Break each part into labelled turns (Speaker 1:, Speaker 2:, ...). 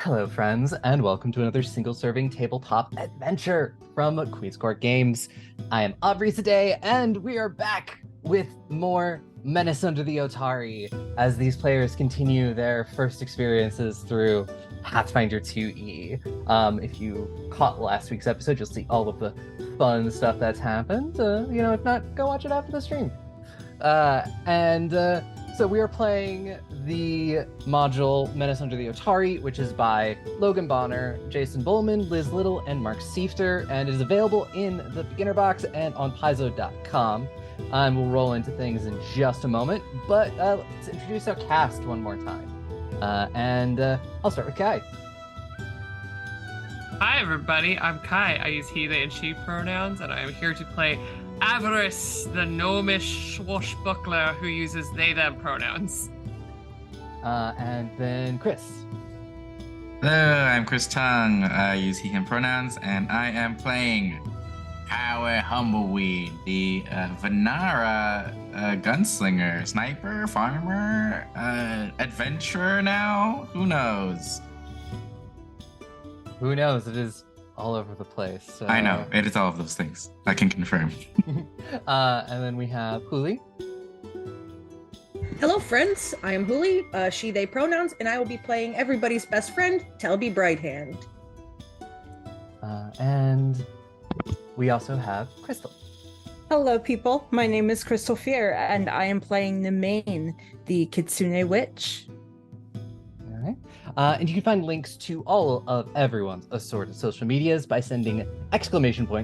Speaker 1: Hello, friends, and welcome to another single-serving tabletop adventure from Queen's Court Games. I am Aubrey today, and we are back with more Menace under the Otari as these players continue their first experiences through Pathfinder 2E. If you caught last week's episode, you'll see all of the fun stuff that's happened. If not, go watch it after the stream. So we are playing the module Menace Under the Otari, which is by Logan Bonner, Jason Bullman, Liz Little, and Mark Seifter, and it is available in the beginner box and on paizo.com. And we'll roll into things in just a moment, but let's introduce our cast one more time. I'll start with Cai.
Speaker 2: Hi everybody, I'm Cai. I use he, they, and she pronouns, and I am here to play Avarice, the gnomish swashbuckler who uses they, them pronouns.
Speaker 1: And then Chris.
Speaker 3: Hello, I'm Chris Tung. I use he, him pronouns, and I am playing Howie Humbleweed, the Vanara gunslinger, sniper, farmer, adventurer now? Who knows?
Speaker 1: Who knows? It is all over the place. So...
Speaker 3: I know, it is all of those things. I can confirm.
Speaker 1: And then we have Hooli.
Speaker 4: Hello, friends. I am Hooli, she, they pronouns, and I will be playing everybody's best friend, Telbi Brighthand.
Speaker 1: And we also have Crystal.
Speaker 5: Hello, people. My name is Crystal Fier, and I am playing Nemain, the Kitsune Witch.
Speaker 1: All right. And you can find links to all of everyone's assorted social medias by sending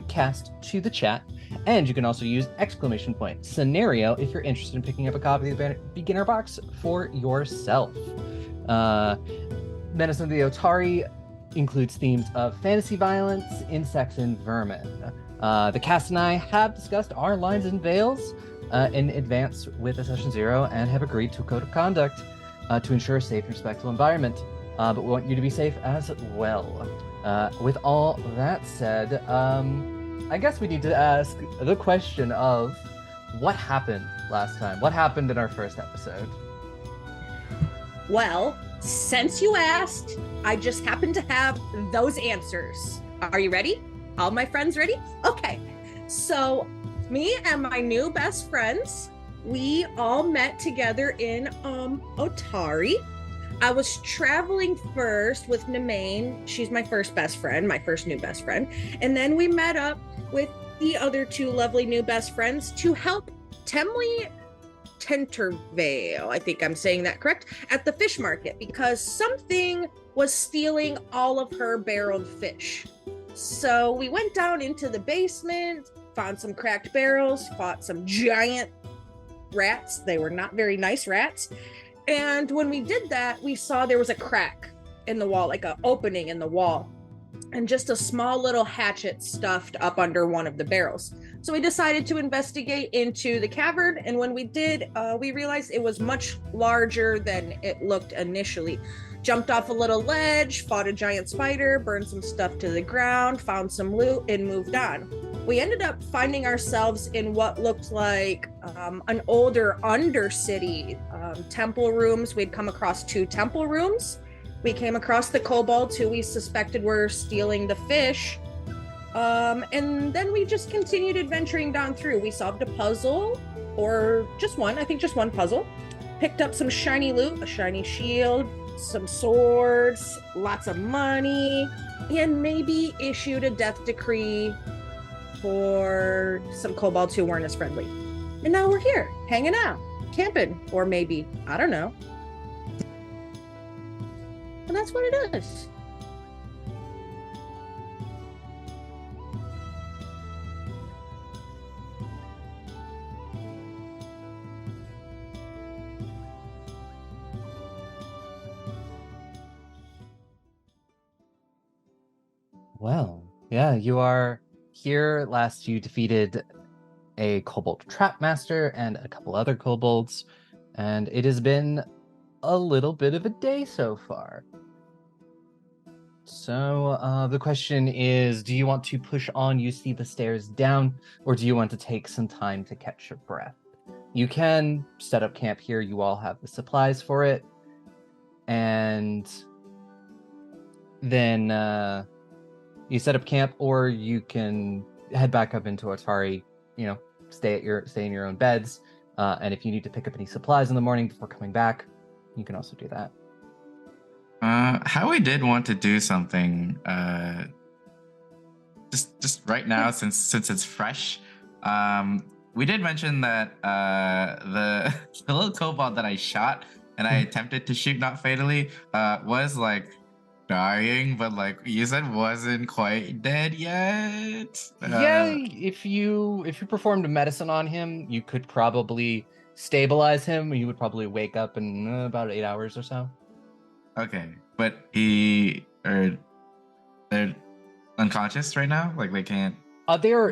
Speaker 1: !cast to the chat. And you can also use !scenario if you're interested in picking up a copy of the beginner box for yourself. Menace under the Otari includes themes of fantasy violence, insects, and vermin. The cast and I have discussed our lines and veils in advance with a Session Zero and have agreed to a code of conduct to ensure a safe and respectful environment. But we want you to be safe as well. With all that said, I guess we need to ask the question of what happened last time? What happened in our first episode?
Speaker 4: Well, since you asked, I just happen to have those answers. Are you ready? All my friends ready? Okay. So me and my new best friends, we all met together in Otari. I was traveling first with Nemain. She's my first best friend, my first new best friend. And then we met up with the other two lovely new best friends to help Temli Tentervale, I think I'm saying that correct, at the fish market because something was stealing all of her barreled fish. So we went down into the basement, found some cracked barrels, fought some giant rats. They were not very nice rats. And when we did that, we saw there was a crack in the wall, like an opening in the wall, and just a small little hatchet stuffed up under one of the barrels. So we decided to investigate into the cavern. And when we did, we realized it was much larger than it looked initially. Jumped off a little ledge, fought a giant spider, burned some stuff to the ground, found some loot, and moved on. We ended up finding ourselves in what looked like an older undercity, temple rooms. We'd come across 2 temple rooms. We came across the kobolds who we suspected were stealing the fish. And then we just continued adventuring down through. We solved a puzzle, or just one, I think just one puzzle. Picked up some shiny loot, a shiny shield, some swords, lots of money, and maybe issued a death decree for some kobolds who weren't as friendly. And now we're here, hanging out, camping, or maybe, I don't know. And that's what it is.
Speaker 1: Well, yeah, you are here. Last you defeated a kobold trapmaster and a couple other kobolds, and it has been a little bit of a day so far. So the question is, do you want to push on, you see the stairs down, or do you want to take some time to catch your breath? You can set up camp here. You all have the supplies for it. And then you set up camp, or you can head back up into Otari. Stay in your own beds. And if you need to pick up any supplies in the morning before coming back, you can also do that.
Speaker 3: Howie did want to do something. Just right now, since it's fresh. We did mention that the little kobold that I shot and I attempted to shoot not fatally was like dying, but like you said, wasn't quite dead yet.
Speaker 1: If you performed medicine on him, you could probably stabilize him. You would probably wake up in about 8 hours or so.
Speaker 3: Okay, but they're unconscious right now. Like they can't.
Speaker 1: They're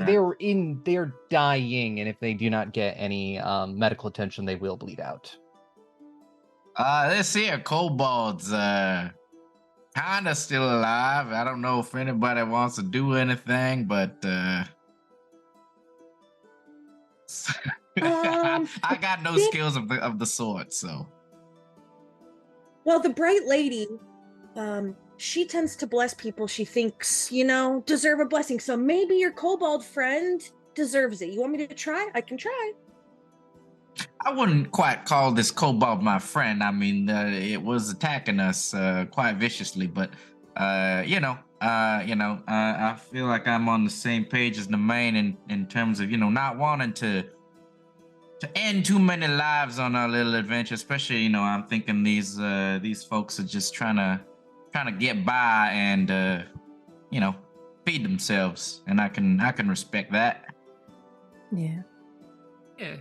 Speaker 1: dying, and if they do not get any medical attention, they will bleed out.
Speaker 3: This here kobold's kinda still alive. I don't know if anybody wants to do anything, but I got no skills of the sort, so.
Speaker 4: Well, the bright lady, she tends to bless people she thinks, deserve a blessing. So maybe your kobold friend deserves it. You want me to try? I can try.
Speaker 3: I wouldn't quite call this kobold my friend. I mean, it was attacking us quite viciously, but I feel like I'm on the same page as Nemain in terms of not wanting to end too many lives on our little adventure. Especially, I'm thinking these folks are just trying to get by and feed themselves, and I can respect that.
Speaker 5: Yeah.
Speaker 2: Yeah.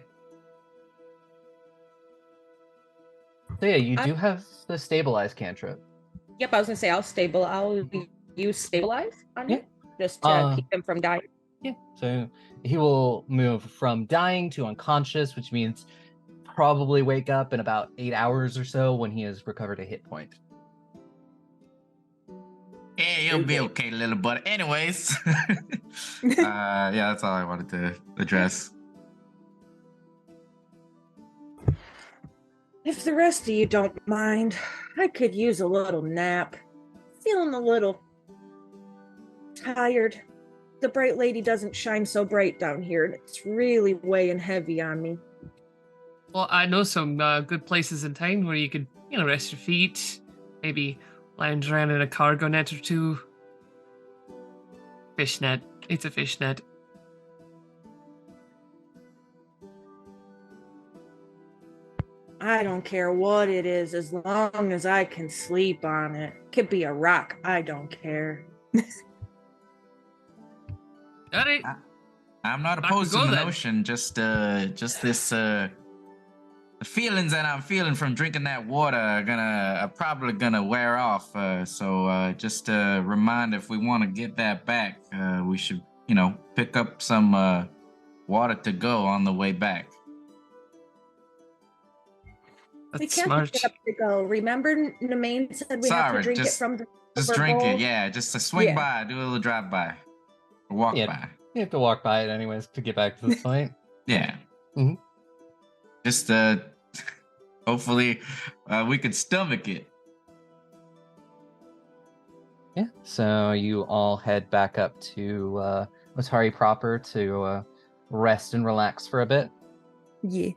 Speaker 1: So yeah, you do have the stabilize cantrip.
Speaker 4: Yep, I was gonna say I'll use stabilize on him just to keep him from dying.
Speaker 1: Yeah. So he will move from dying to unconscious, which means probably wake up in about 8 hours or so when he has recovered a hit point.
Speaker 3: Yeah, you'll be okay, little buddy. Anyways, that's all I wanted to address.
Speaker 4: If the rest of you don't mind, I could use a little nap. Feeling a little tired. The bright lady doesn't shine so bright down here, and it's really weighing heavy on me.
Speaker 2: Well, I know some good places in town where you could, rest your feet, maybe lounge around in a cargo net or two. Fishnet. It's a fishnet.
Speaker 4: I don't care what it is, as long as I can sleep on it. Could be a rock. I don't care.
Speaker 2: All right.
Speaker 3: I'm not opposed to the notion. Just this the feelings that I'm feeling from drinking that water are probably gonna wear off. So just a reminder, if we want to get that back, we should pick up some water to go on the way back.
Speaker 4: We can't pick it up to go. Remember, Nemain said we have to drink it from the
Speaker 3: just drink it. Yeah, just to swing by, do a little drive by, or walk by.
Speaker 1: You have to walk by it anyways to get back to this point.
Speaker 3: Yeah.
Speaker 1: Mm-hmm.
Speaker 3: Just hopefully we could stomach it.
Speaker 1: Yeah. So you all head back up to Otari proper to rest and relax for a bit.
Speaker 5: Yeah.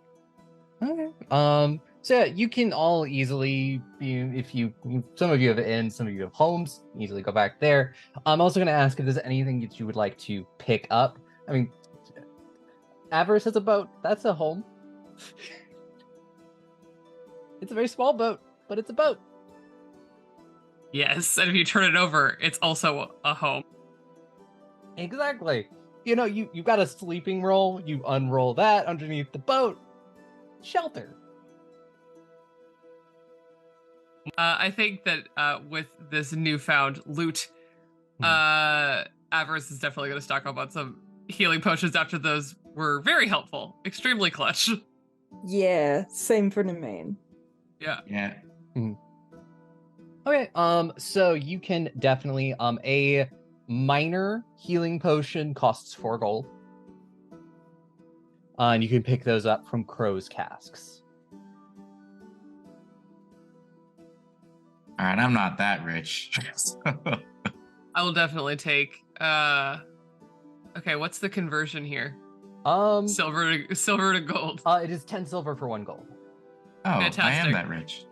Speaker 1: Okay. So yeah, you can all easily, some of you have inns, some of you have homes, easily go back there. I'm also going to ask if there's anything that you would like to pick up. I mean, Avarice has a boat. That's a home. It's a very small boat, but it's a boat.
Speaker 2: Yes, and if you turn it over, it's also a home.
Speaker 1: Exactly. You've got a sleeping roll. You unroll that underneath the boat. Shelter.
Speaker 2: I think that with this newfound loot, Avarice is definitely going to stock up on some healing potions after those were very helpful. Extremely clutch.
Speaker 5: Yeah, same for Nemain.
Speaker 2: Yeah.
Speaker 3: Yeah.
Speaker 1: Mm-hmm. Okay, so you can definitely, a minor healing potion costs 4 gold. And you can pick those up from crow's casks.
Speaker 3: All right, I'm not that rich. So-
Speaker 2: I will definitely take. Okay, what's the conversion here? Silver to gold.
Speaker 1: It is 10 silver for 1 gold.
Speaker 3: Oh, I am
Speaker 2: Fantastic.
Speaker 3: that rich.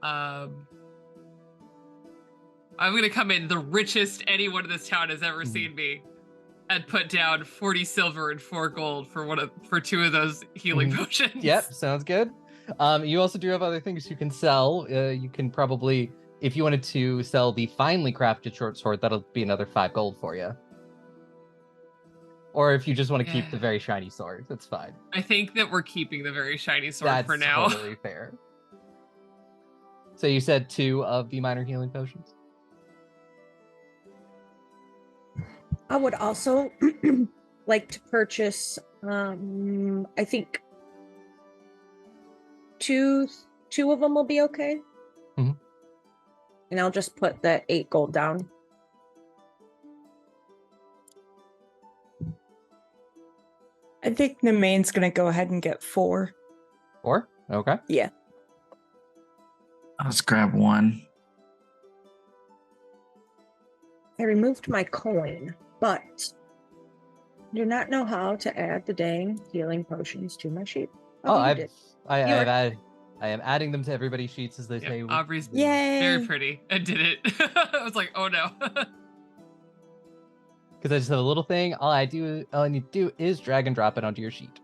Speaker 2: I'm gonna come in the richest anyone in this town has ever seen me, and put down 40 silver and 4 gold for 2 of those healing potions.
Speaker 1: Yep, sounds good. You also do have other things you can sell. You can probably, if you wanted to sell the finely crafted short sword, that'll be another 5 gold for you. Or if you just want to keep the very shiny sword, that's fine.
Speaker 2: I think that we're keeping the very shiny sword for now.
Speaker 1: That's totally fair. So you said 2 of the minor healing potions?
Speaker 4: I would also like to purchase, I think two of them will be okay.
Speaker 1: Mhm.
Speaker 4: And I'll just put the 8 gold down.
Speaker 5: I think Nemain's gonna go ahead and get 4.
Speaker 1: 4? Okay.
Speaker 5: Yeah.
Speaker 3: I'll just grab 1.
Speaker 4: I removed my coin, but do not know how to add the dang healing potions to my sheet.
Speaker 1: I am adding them to everybody's sheets as they say.
Speaker 2: Aubrey's
Speaker 5: Yay!
Speaker 2: very pretty. I did it. I was like, oh no.
Speaker 1: Because I just have a little thing. All I need to do is drag and drop it onto your sheet.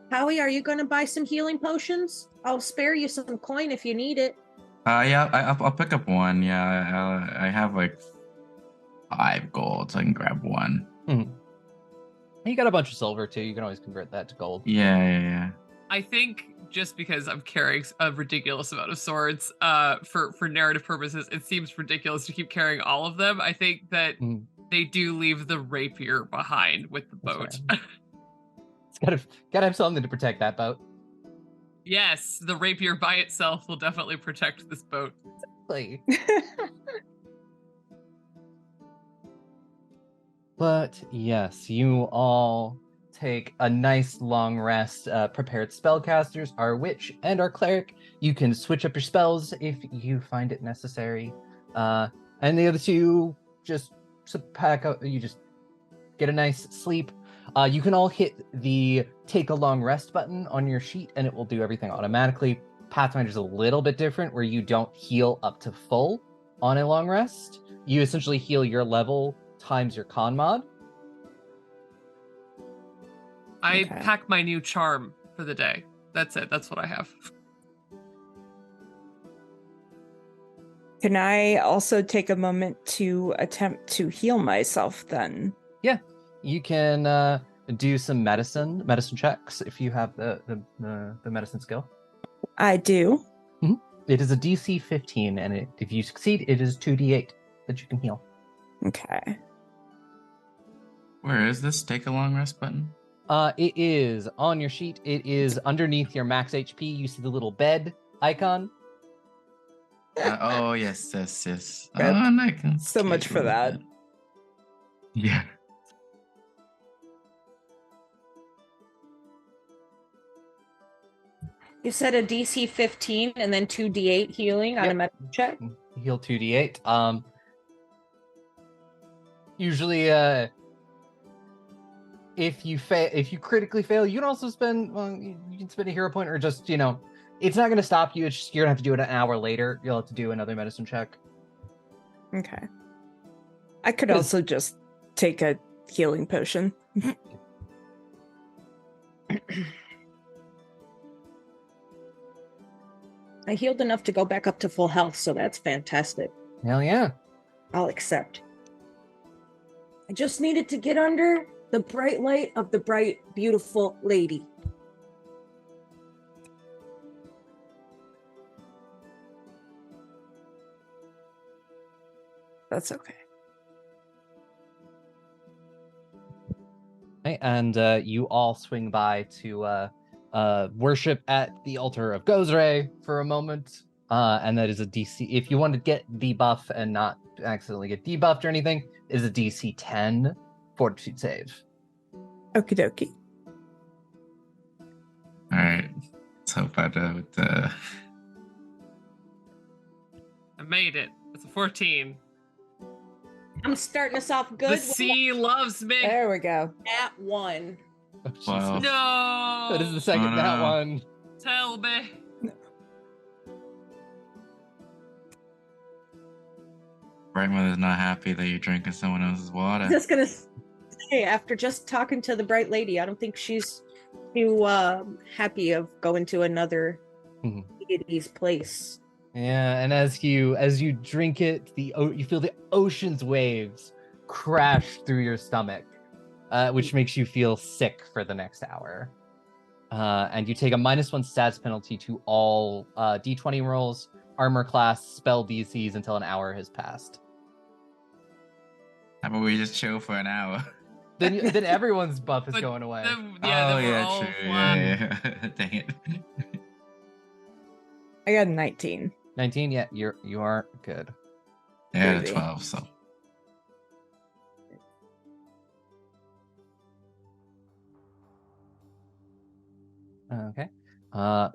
Speaker 4: Howie, are you going to buy some healing potions? I'll spare you some coin if you need it.
Speaker 3: Yeah, I'll pick up 1. Yeah, I have like 5 gold, so I can grab 1.
Speaker 1: You got a bunch of silver too. You can always convert that to gold.
Speaker 3: Yeah.
Speaker 2: I think just because I'm carrying a ridiculous amount of swords, for narrative purposes, it seems ridiculous to keep carrying all of them. I think that they do leave the rapier behind with the boat.
Speaker 1: It's gotta have something to protect that boat.
Speaker 2: Yes, the rapier by itself will definitely protect this boat.
Speaker 1: Exactly. But yes, you all take a nice long rest. Prepared spellcasters, our witch and our cleric. You can switch up your spells if you find it necessary. And the other 2 just pack up. You just get a nice sleep. You can all hit the take a long rest button on your sheet and it will do everything automatically. Pathfinder's a little bit different where you don't heal up to full on a long rest. You essentially heal your level times your con mod.
Speaker 2: I pack my new charm for the day. That's it. That's what I have.
Speaker 5: Can I also take a moment to attempt to heal myself then?
Speaker 1: Yeah, you can do some medicine checks if you have the medicine skill.
Speaker 5: I do.
Speaker 1: It is a DC 15, and if you succeed, it is 2d8 that you can heal.
Speaker 5: Okay.
Speaker 3: Where is this take a long rest button?
Speaker 1: It is on your sheet. It is underneath your max HP. You see the little bed icon.
Speaker 3: Oh, yes.
Speaker 5: Yep.
Speaker 3: And I can
Speaker 5: So much for that.
Speaker 3: Yeah.
Speaker 4: You said a DC 15 and then 2d8 healing on a medicine check?
Speaker 1: You heal 2d8. Usually, if you critically fail, you can also spend, you can spend a hero point or just, it's not going to stop you. It's just, you're going to have to do it an hour later. You'll have to do another medicine check.
Speaker 5: Okay. I could also just take a healing potion.
Speaker 4: I healed enough to go back up to full health, so that's fantastic.
Speaker 1: Hell yeah.
Speaker 4: I'll accept. I just needed to get under the bright light of the bright, beautiful lady.
Speaker 5: That's okay.
Speaker 1: Okay, and you all swing by to worship at the altar of Gozre for a moment. And that is a DC. If you want to get the buff and not accidentally get debuffed or anything, is a DC 10 fortitude save.
Speaker 5: Okie dokie.
Speaker 3: All right. hope I don't.
Speaker 2: I made it. It's a 14.
Speaker 4: I'm starting us off good.
Speaker 2: The sea loves me.
Speaker 5: There we go.
Speaker 4: At 1.
Speaker 1: Oh, Jesus.
Speaker 3: Wow.
Speaker 2: No.
Speaker 1: That is the second
Speaker 3: Oh,
Speaker 1: that
Speaker 3: no.
Speaker 1: one.
Speaker 2: Telbi.
Speaker 3: Bright Mother's not happy that you're drinking someone else's water.
Speaker 4: Just gonna say, after just talking to the bright lady, I don't think she's too happy of going to another deity's place.
Speaker 1: Yeah, and as you drink it, you feel the ocean's waves crash through your stomach, which makes you feel sick for the next hour. And you take a -1 stats penalty to all D20 rolls, armor class, spell DCs until an hour has passed.
Speaker 3: How about we just chill for an hour?
Speaker 1: Then everyone's buff is
Speaker 2: But
Speaker 1: going away.
Speaker 2: then we're all
Speaker 3: true.
Speaker 2: flat.
Speaker 3: Yeah. Dang it.
Speaker 5: I got a 19.
Speaker 1: 19, yeah, you are good.
Speaker 3: Yeah,
Speaker 5: Crazy.
Speaker 3: 12, so.
Speaker 1: Okay.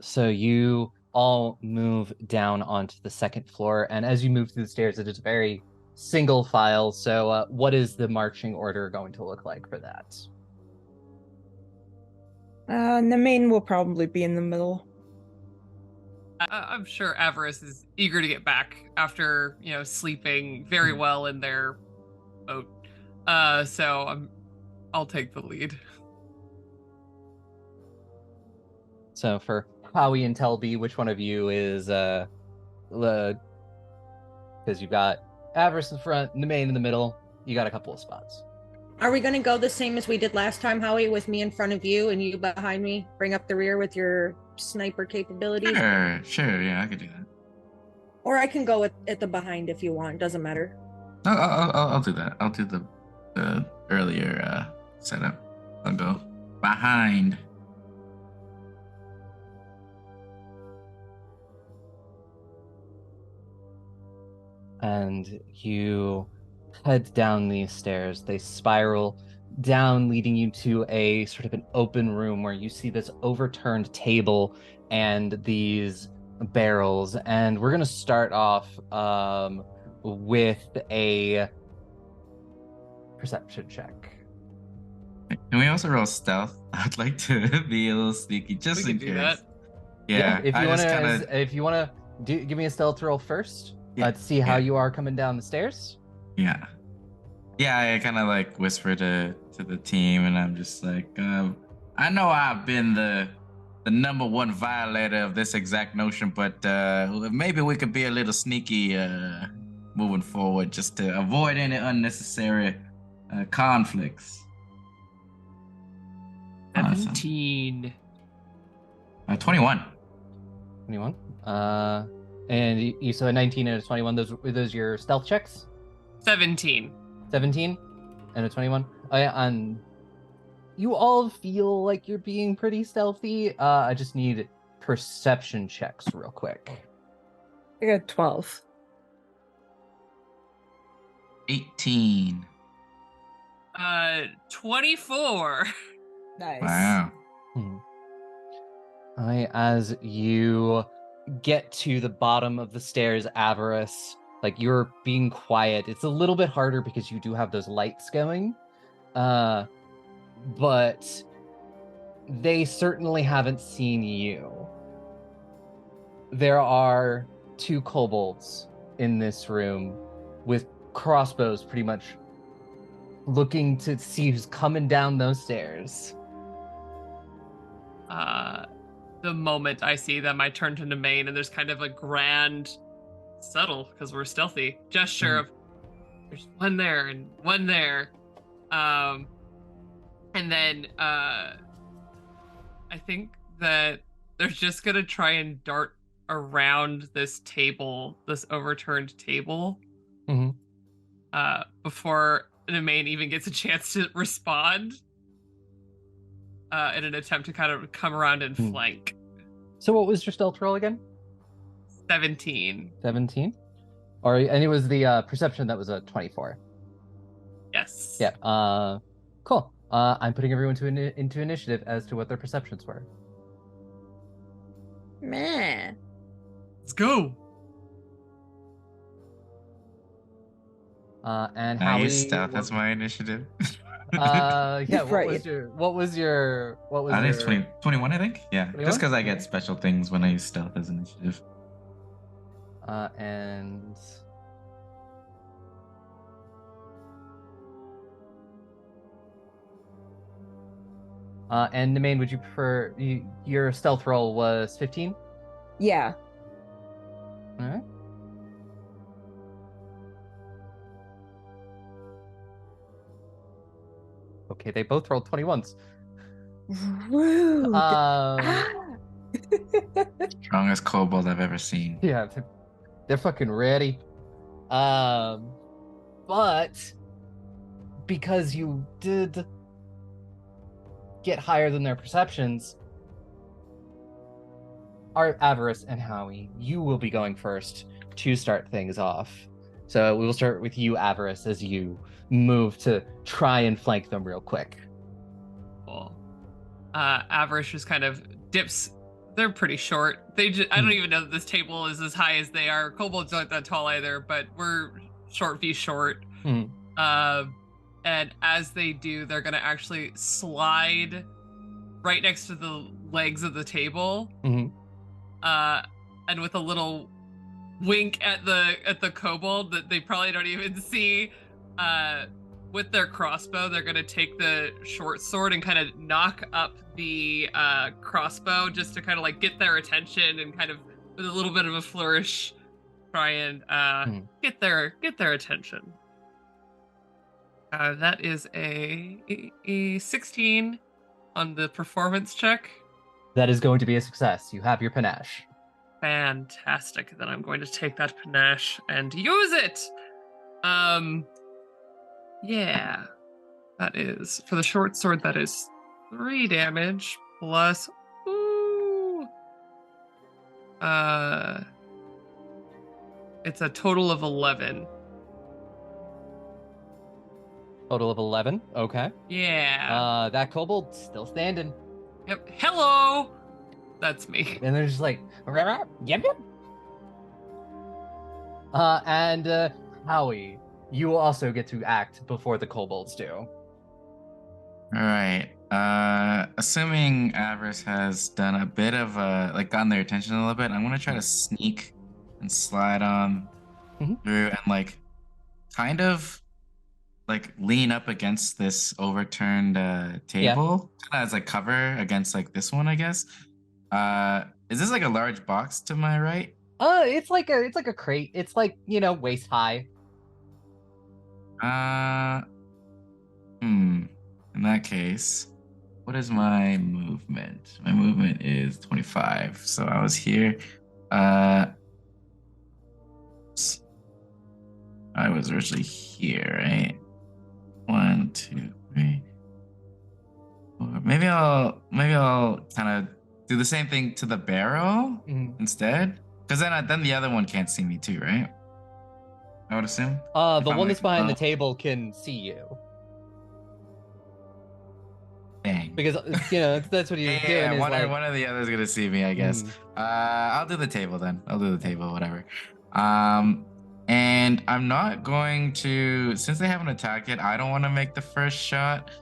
Speaker 1: So you all move down onto the second floor, and as you move through the stairs, it is very single file. So what is the marching order going to look like for that?
Speaker 5: Nemain will probably be in the middle.
Speaker 2: I'm sure Avarice is eager to get back after, sleeping very well in their boat. So I'll take the lead.
Speaker 1: So for Howie and Telbi, which one of you is because you've got Avarice in front, Nemain in the middle. You got a couple of spots.
Speaker 4: Are we going to go the same as we did last time, Howie, with me in front of you and you behind me? Bring up the rear with your sniper capabilities?
Speaker 3: Sure, yeah, I could do that.
Speaker 4: Or I can go at the behind if you want. Doesn't matter.
Speaker 3: No, I'll do that. I'll do the earlier setup. I'll go behind.
Speaker 1: And you head down these stairs. They spiral down, leading you to a sort of an open room where you see this overturned table and these barrels. And we're going to start off with a perception check.
Speaker 3: Can we also roll stealth? I'd like to be a little sneaky, just
Speaker 2: We
Speaker 3: in
Speaker 2: can do
Speaker 3: case.
Speaker 2: that.
Speaker 3: Yeah,
Speaker 1: If
Speaker 3: I
Speaker 1: you
Speaker 3: just
Speaker 1: want
Speaker 3: kinda-
Speaker 1: to, if you want to give me a stealth roll first.
Speaker 3: Yeah,
Speaker 1: Let's see how
Speaker 3: yeah.
Speaker 1: you are coming down the stairs.
Speaker 3: Yeah. I kind of like whisper to the team, and I'm just like, I know I've been the #1 violator of this exact notion, but maybe we could be a little sneaky moving forward, just to avoid any unnecessary conflicts.
Speaker 2: 17.
Speaker 3: 21.
Speaker 1: 21. And you saw a 19 and a 21. Were those your stealth checks?
Speaker 2: 17.
Speaker 1: 17 and a 21. And you all feel like you're being pretty stealthy. I just need perception checks real quick.
Speaker 5: I got 12.
Speaker 3: 18.
Speaker 2: 24.
Speaker 5: Nice.
Speaker 3: Wow.
Speaker 1: As you get to the bottom of the stairs, Avarice, like you're being quiet. It's a little bit harder because you do have those lights going. But they certainly haven't seen you. There are 2 kobolds in this room with crossbows pretty much looking to see who's coming down those stairs.
Speaker 2: The moment I see them, I turn to Nemain, and there's kind of a grand, subtle, because we're stealthy, gesture of there's one there and one there. And then I think that they're just gonna try and dart around this table, this overturned table, before Nemain even gets a chance to respond. In an attempt to kind of come around and flank.
Speaker 1: So what was your stealth roll again?
Speaker 2: 17.
Speaker 1: 17? And it was the perception that was a 24.
Speaker 2: Yes.
Speaker 1: Yeah. Cool. I'm putting everyone into initiative as to what their perceptions were.
Speaker 5: Meh.
Speaker 2: Let's go.
Speaker 1: And
Speaker 3: I
Speaker 1: Howie.
Speaker 3: use stealth as my initiative.
Speaker 1: Yeah. What
Speaker 5: Right.
Speaker 1: was your?
Speaker 3: I think it's 21, I think. Yeah,
Speaker 1: 21?
Speaker 3: just because I get
Speaker 1: Okay.
Speaker 3: special things when I use stealth as initiative.
Speaker 1: And Nemain, would you prefer your stealth roll was 15?
Speaker 5: Yeah.
Speaker 1: All right. Okay, they both rolled 21s.
Speaker 5: Rude.
Speaker 1: Um,
Speaker 3: Strongest kobold I've ever seen.
Speaker 1: yeah, they're fucking ready. But because you did get higher than their perceptions, our Avarice and Howie, you will be going first to start things off. So we will start with you, Avarice, as you move to try and flank them real quick.
Speaker 2: Cool. Avarice just kind of dips. They're pretty short. I don't even know that this table is as high as they are. Kobolds aren't that tall either, but we're short v short. And as they do, they're gonna actually slide right next to the legs of the table. And with a little wink at the kobold that they probably don't even see, with their crossbow, they're gonna take the short sword and kind of knock up the crossbow just to kind of like get their attention and kind of with a little bit of a flourish try and get their attention. That is a 16 on the performance check.
Speaker 1: That is going to be a success. You have your panache.
Speaker 2: Fantastic. Then I'm going to take that panache and use it. Yeah. That is, for the short sword, that is 3 damage plus, it's a total of 11.
Speaker 1: Total of 11. Okay.
Speaker 2: Yeah.
Speaker 1: That kobold still standing.
Speaker 2: Yep. Hello. That's me.
Speaker 1: And they're just like, yep. And Howie, you will also get to act before the kobolds do.
Speaker 3: All right. Assuming Avarice has done a bit of gotten their attention a little bit, I'm gonna try to sneak and slide on through and kind of lean up against this overturned table, kind of as cover against this one, I guess. Is this a large box to my right?
Speaker 1: It's like a crate. It's waist high.
Speaker 3: In that case, what is my movement? My movement is 25. So I was here. I was originally here, right? 1, 2, 3, 4. Maybe I'll kind of do the same thing to the barrel instead, because then the other one can't see me too, right? I would assume.
Speaker 1: The one that's behind the table can see you.
Speaker 3: Dang.
Speaker 1: Because that's what he's doing.
Speaker 3: Yeah,
Speaker 1: is
Speaker 3: one of the others gonna see me, I guess. I'll do the table then. I'll do the table, whatever. And I'm not going to, since they haven't attacked yet, I don't want to make the first shot.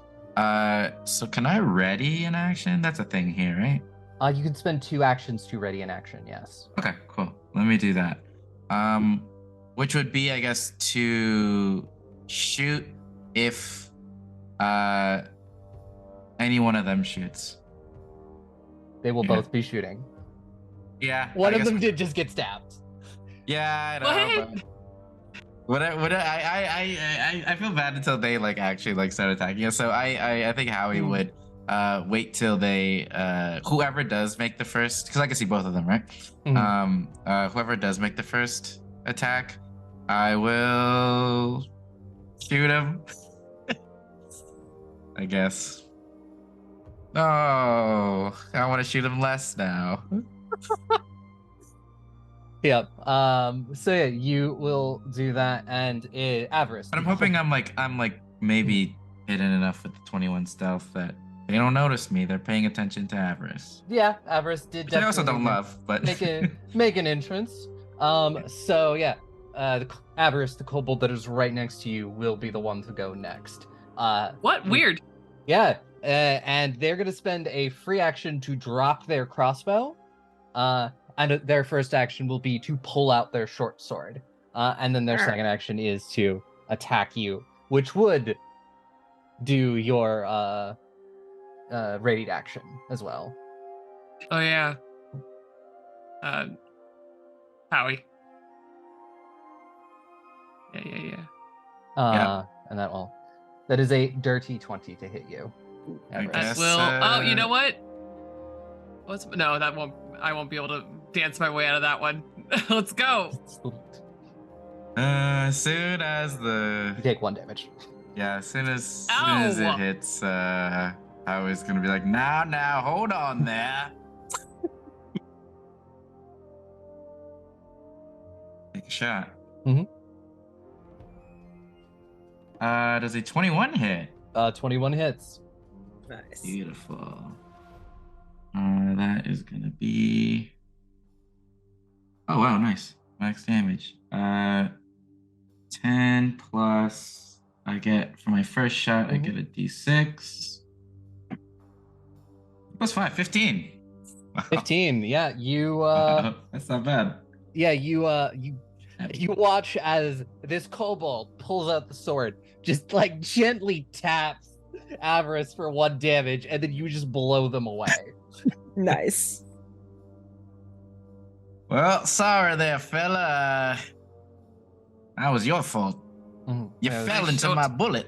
Speaker 3: So can I ready an action? That's a thing here, right?
Speaker 1: You can spend 2 actions to ready an action, yes.
Speaker 3: Okay, cool. Let me do that. Which would be, I guess, to shoot if any one of them shoots.
Speaker 1: They will both be shooting.
Speaker 3: Yeah.
Speaker 1: One of them did just get stabbed.
Speaker 3: Yeah, I know. I feel bad until they actually start attacking us. So I think Howie would wait till they whoever does make the first, because I can see both of them, right? Whoever does make the first attack, I will shoot him. I guess. Oh, I want to shoot him less now.
Speaker 1: Yep. So yeah, you will do that, and Avarice.
Speaker 3: But I'm hoping I'm maybe hidden enough with the 21 stealth that They don't notice me. They're paying attention to Avarice.
Speaker 1: Yeah, Avarice did
Speaker 3: Which I also
Speaker 1: definitely
Speaker 3: don't love, but
Speaker 1: make an entrance. So yeah, Avarice, the kobold that is right next to you, will be the one to go next.
Speaker 2: What? Weird.
Speaker 1: Yeah, and they're gonna spend a free action to drop their crossbow, and their first action will be to pull out their short sword, and then their second action is to attack you, which would do your raid action as well.
Speaker 2: Oh yeah. Howie. Yeah.
Speaker 1: And that is a dirty 20 to hit you.
Speaker 3: I
Speaker 1: Avarice.
Speaker 3: guess,
Speaker 2: Oh, you know what? No, that won't. I won't be able to dance my way out of that one. Let's go.
Speaker 3: As soon as
Speaker 1: You take 1 damage.
Speaker 3: as soon as it hits, Howie's gonna be like, now, hold on there. Take a shot.
Speaker 1: Mm-hmm.
Speaker 3: Does a 21 hit?
Speaker 1: 21 hits.
Speaker 4: Nice.
Speaker 3: Beautiful. That is gonna be. Oh wow, nice. Max damage. 10 plus. I get for my first shot. I get a d6. Plus 5, 15. Wow.
Speaker 1: 15. Yeah, you.
Speaker 3: That's not bad.
Speaker 1: Yeah, you watch as this kobold pulls out the sword, just like gently taps Avarice for 1 damage, and then you just blow them away.
Speaker 5: Nice.
Speaker 3: Well, sorry there, fella. That was your fault.
Speaker 1: Mm-hmm.
Speaker 3: You fell into my bullet.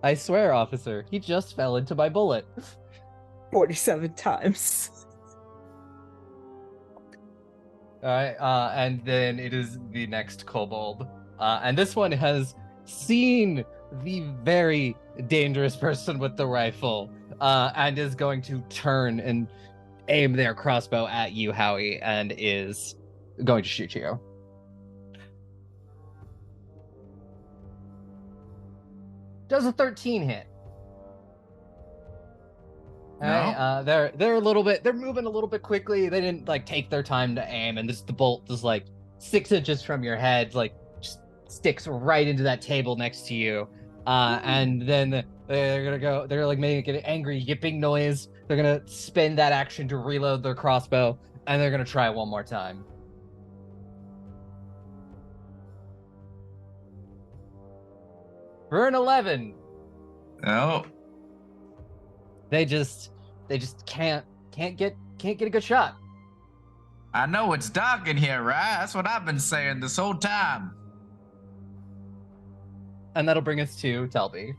Speaker 1: I swear, officer, he just fell into my bullet.
Speaker 5: 47 times.
Speaker 1: All right, and then it is the next kobold, and this one has seen the very dangerous person with the rifle, and is going to turn and aim their crossbow at you, Howie, and is going to shoot you. Does a 13 hit?
Speaker 3: No.
Speaker 1: Right, they're a little bit. They're moving a little bit quickly. They didn't like take their time to aim, and the bolt is like 6 inches from your head, like just sticks right into that table next to you. And then they're gonna go. They're like making an angry yipping noise. They're gonna spend that action to reload their crossbow, and they're gonna try one more time. For an 11.
Speaker 3: Oh.
Speaker 1: They just can't get a good shot.
Speaker 3: I know it's dark in here, right? That's what I've been saying this whole time.
Speaker 1: And that'll bring us to Telbi.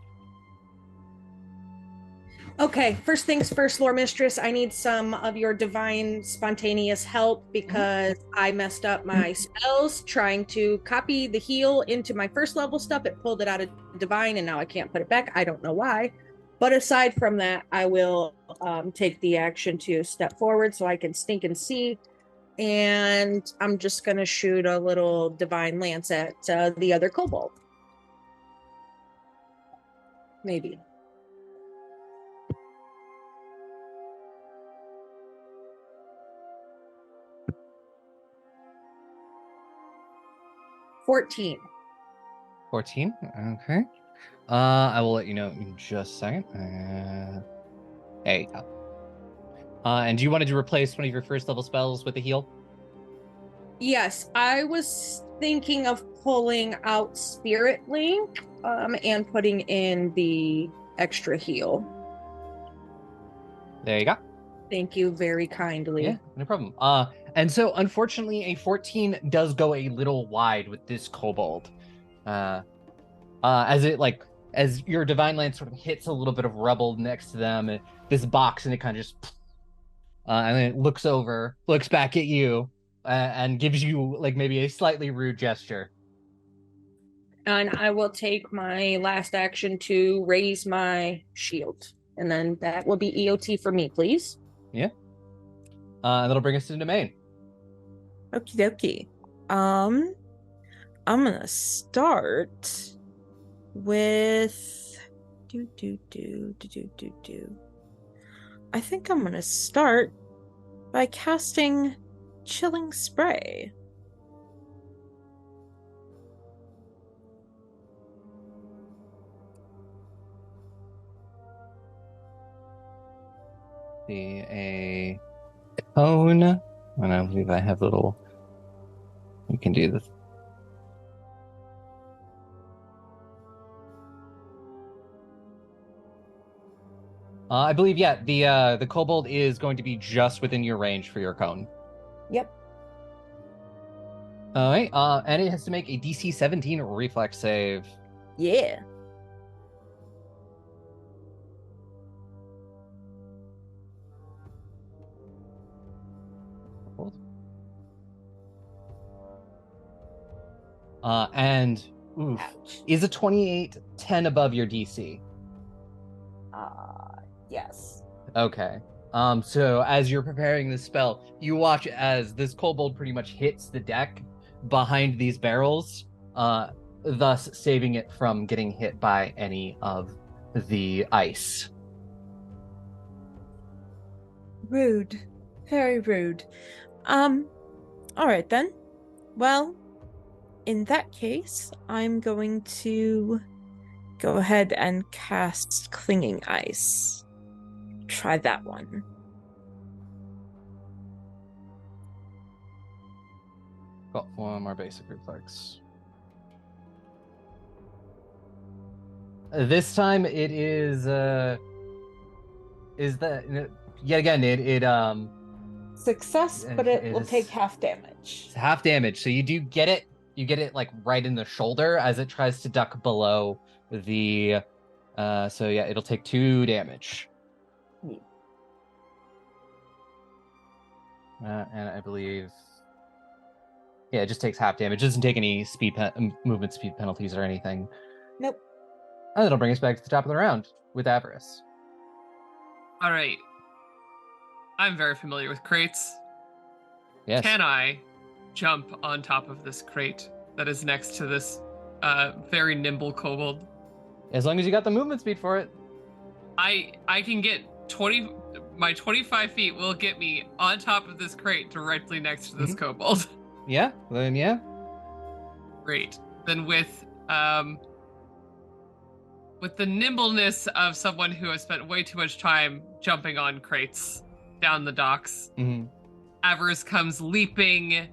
Speaker 4: Okay, first things first, Lore Mistress, I need some of your divine spontaneous help because I messed up my spells trying to copy the heal into my first level stuff. It pulled it out of divine and now I can't put it back. I don't know why. But aside from that, I will take the action to step forward so I can stink and see. And I'm just going to shoot a little divine lance at the other kobold. Maybe. $14.
Speaker 1: 14. Okay. I will let you know in just a second. There you go. And you wanted to replace one of your first level spells with a heal?
Speaker 4: Yes, I was thinking of pulling out Spirit Link and putting in the extra heal.
Speaker 1: There you go.
Speaker 4: Thank you very kindly.
Speaker 1: Yeah, no problem. And so unfortunately a 14 does go a little wide with this kobold. As your divine lance sort of hits a little bit of rubble next to them, this box, and it kind of just and then it looks back at you, and gives you like maybe a slightly rude gesture.
Speaker 4: And I will take my last action to raise my shield. And then that will be EOT for me, please.
Speaker 1: Yeah. And that'll bring us to Nemain.
Speaker 5: Okie dokie. I'm gonna start with I think I'm gonna start by casting Chilling Spray.
Speaker 1: See a cone, and I believe I have little. We can do this. I believe, yeah, the kobold is going to be just within your range for your cone.
Speaker 5: Yep.
Speaker 1: All right, and it has to make a DC 17 reflex save.
Speaker 5: Yeah.
Speaker 1: And oof,
Speaker 5: Ouch.
Speaker 1: is a 28 10 above your DC?
Speaker 5: Yes.
Speaker 1: Okay. So as you're preparing this spell, you watch as this kobold pretty much hits the deck behind these barrels, thus saving it from getting hit by any of the ice.
Speaker 5: Rude. Very rude. All right then. Well, in that case, I'm going to go ahead and cast Clinging Ice. Try that one.
Speaker 1: Got one more basic reflex. This time it is yet again it
Speaker 5: Success, but it will
Speaker 1: is-
Speaker 5: take half damage.
Speaker 1: it's half damage. So you do get it. You get it like right in the shoulder as it tries to duck below the so yeah, it'll take 2 damage.
Speaker 5: Yeah.
Speaker 1: And I believe yeah, it just takes half damage. It doesn't take any movement speed penalties or anything.
Speaker 5: Nope.
Speaker 1: And it'll bring us back to the top of the round with Avarice.
Speaker 2: All right. I'm very familiar with crates.
Speaker 1: Yes.
Speaker 2: Can I jump on top of this crate that is next to this very nimble kobold?
Speaker 1: As long as you got the movement speed for it.
Speaker 2: I can get 20. My 25 feet will get me on top of this crate directly next to this kobold.
Speaker 1: Yeah, then yeah.
Speaker 2: Great. Then with the nimbleness of someone who has spent way too much time jumping on crates down the docks,
Speaker 1: Mm-hmm.
Speaker 2: Avarice comes leaping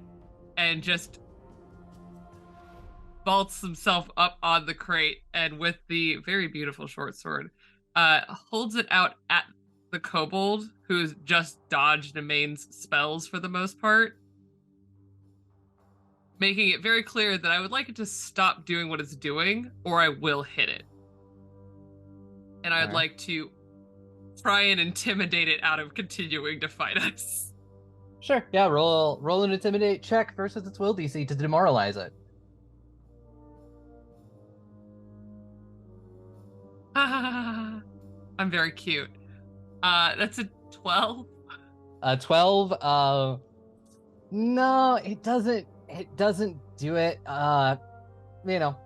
Speaker 2: and just vaults himself up on the crate, and with the very beautiful short sword, holds it out at the kobold, who's just dodged Nemain's spells for the most part, making it very clear that I would like it to stop doing what it's doing, or I will hit it. And I'd
Speaker 1: Okay.
Speaker 2: like to try and intimidate it out of continuing to fight us.
Speaker 1: Sure. Yeah, roll an intimidate check versus its will DC to demoralize it.
Speaker 2: I'm very cute. That's a 12.
Speaker 1: 12. No, it doesn't do it.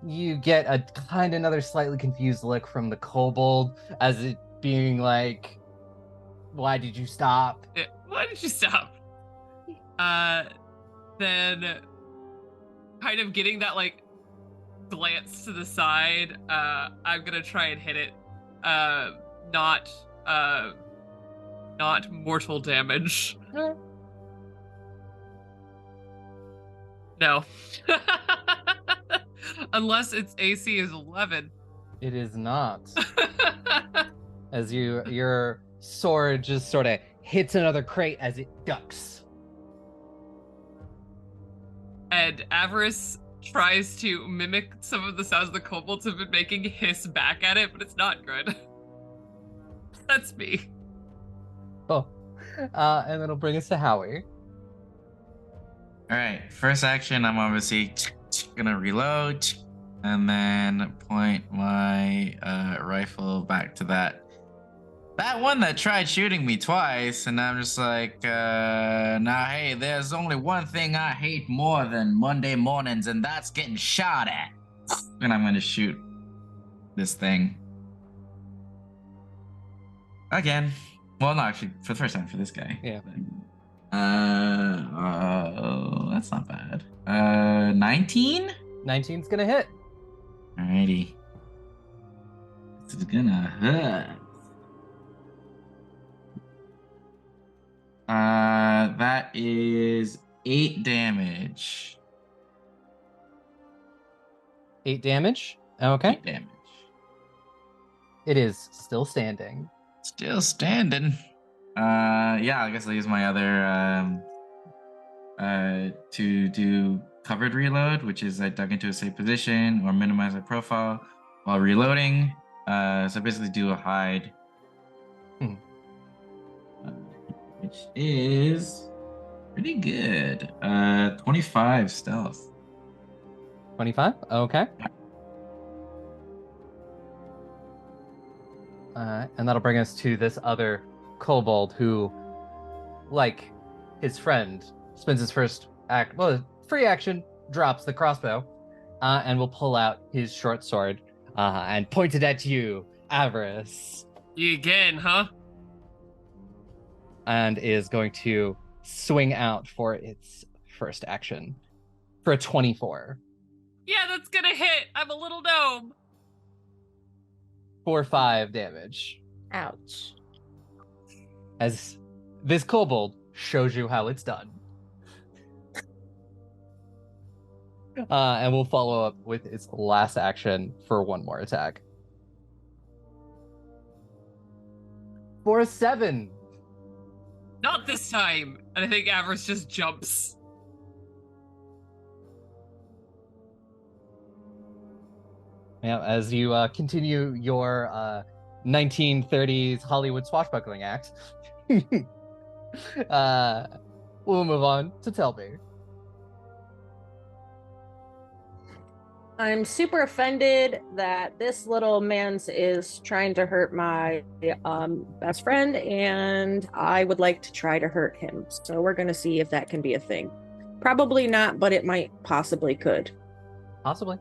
Speaker 1: You get a kind of another slightly confused look from the kobold as it being like, why did you stop?
Speaker 2: Why did you stop? Then kind of getting that like glance to the side, I'm gonna try and hit it. Not mortal damage. No. Unless its AC is 11.
Speaker 1: It is not. As your sword just sort of hits another crate as it ducks.
Speaker 2: And Avarice tries to mimic some of the sounds the kobolds have been making, hiss back at it, but it's not good. That's me.
Speaker 1: Oh. And it'll bring us to Howie.
Speaker 3: All right, first action, I'm obviously gonna reload and then point my rifle back to that That one that tried shooting me twice, and I'm just like, nah, hey, there's only one thing I hate more than Monday mornings, and that's getting shot at. And I'm gonna shoot this thing. Again. Well, no, actually, for the first time for this guy.
Speaker 1: Yeah.
Speaker 3: That's not bad. 19?
Speaker 1: 19's gonna hit.
Speaker 3: Alrighty. This is gonna hurt. That is 8 damage.
Speaker 1: 8 damage. Okay.
Speaker 3: 8 damage.
Speaker 1: It is still standing.
Speaker 3: Still standing. Yeah, I guess I'll use my other to do covered reload, which is I duck into a safe position or minimize my profile while reloading. So basically do a hide. Which is pretty good. 25 stealth.
Speaker 1: 25. Okay. And that'll bring us to this other kobold who, like his friend, spends his first free action, drops the crossbow, and will pull out his short sword and point it at you, Avarice.
Speaker 2: You again, huh?
Speaker 1: And is going to swing out for its first action for a 24.
Speaker 2: Yeah, that's gonna hit. I'm a little gnome.
Speaker 1: For 5 damage.
Speaker 5: Ouch.
Speaker 1: As this kobold shows you how it's done. And we'll follow up with its last action for one more attack. For a 7.
Speaker 2: Not this time. And I think Avarice just jumps.
Speaker 1: Yeah, as you continue your 1930s Hollywood swashbuckling act, we'll move on to Telbi.
Speaker 4: I'm super offended that this little man's is trying to hurt my best friend, and I would like to try to hurt him. So we're going to see if that can be a thing. Probably not, but it might possibly could.
Speaker 1: Possibly.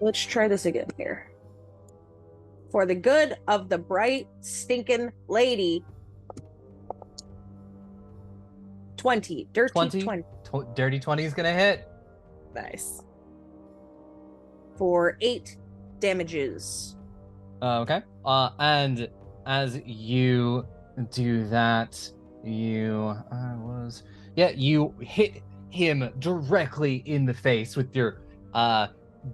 Speaker 4: Let's try this again here. For the good of the bright, stinking lady. 20. Dirty 20.
Speaker 1: Dirty 20 is going to hit.
Speaker 4: Nice. For 8 damages.
Speaker 1: Okay. And as you do that, you hit him directly in the face with your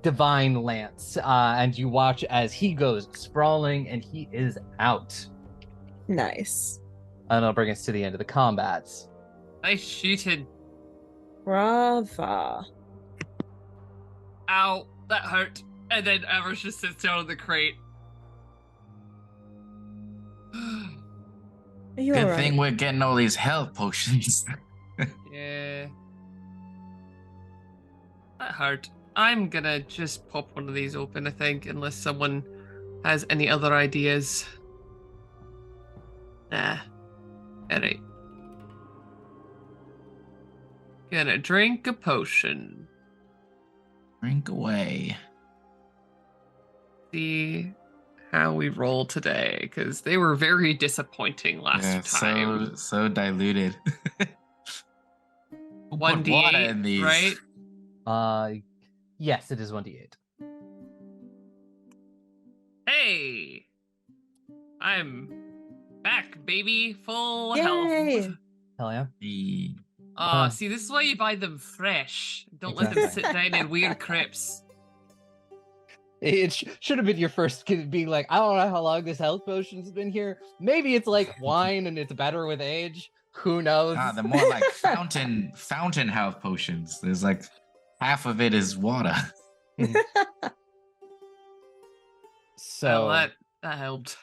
Speaker 1: divine lance, and you watch as he goes sprawling and he is out.
Speaker 5: Nice.
Speaker 1: And that'll bring us to the end of the combats.
Speaker 2: Nice shooting.
Speaker 5: Brava.
Speaker 2: Ow, that hurt. And then Avarice just sits down in the crate.
Speaker 5: Are you
Speaker 3: Good
Speaker 5: alright?
Speaker 3: thing we're getting all these health potions.
Speaker 2: Yeah. That hurt. I'm gonna just pop one of these open, I think, unless someone has any other ideas. Nah. Alright. Gonna drink a potion.
Speaker 3: Drink away.
Speaker 2: See how we roll today, because they were very disappointing last time.
Speaker 3: So diluted. Who put
Speaker 2: 1d8,
Speaker 3: water in these?
Speaker 2: right?
Speaker 1: Yes, it is 1d8.
Speaker 2: Hey! I'm back, baby. Full
Speaker 5: Yay!
Speaker 2: health.
Speaker 1: Hell yeah.
Speaker 3: The-
Speaker 2: See, this is why you buy them fresh. Don't let them sit down in weird crypts.
Speaker 1: It should have been your first kid being like, I don't know how long this health potion's been here. Maybe it's like wine and it's better with age. Who knows?
Speaker 3: the more like fountain health potions. There's like half of it is water.
Speaker 1: So
Speaker 2: Well, that helped.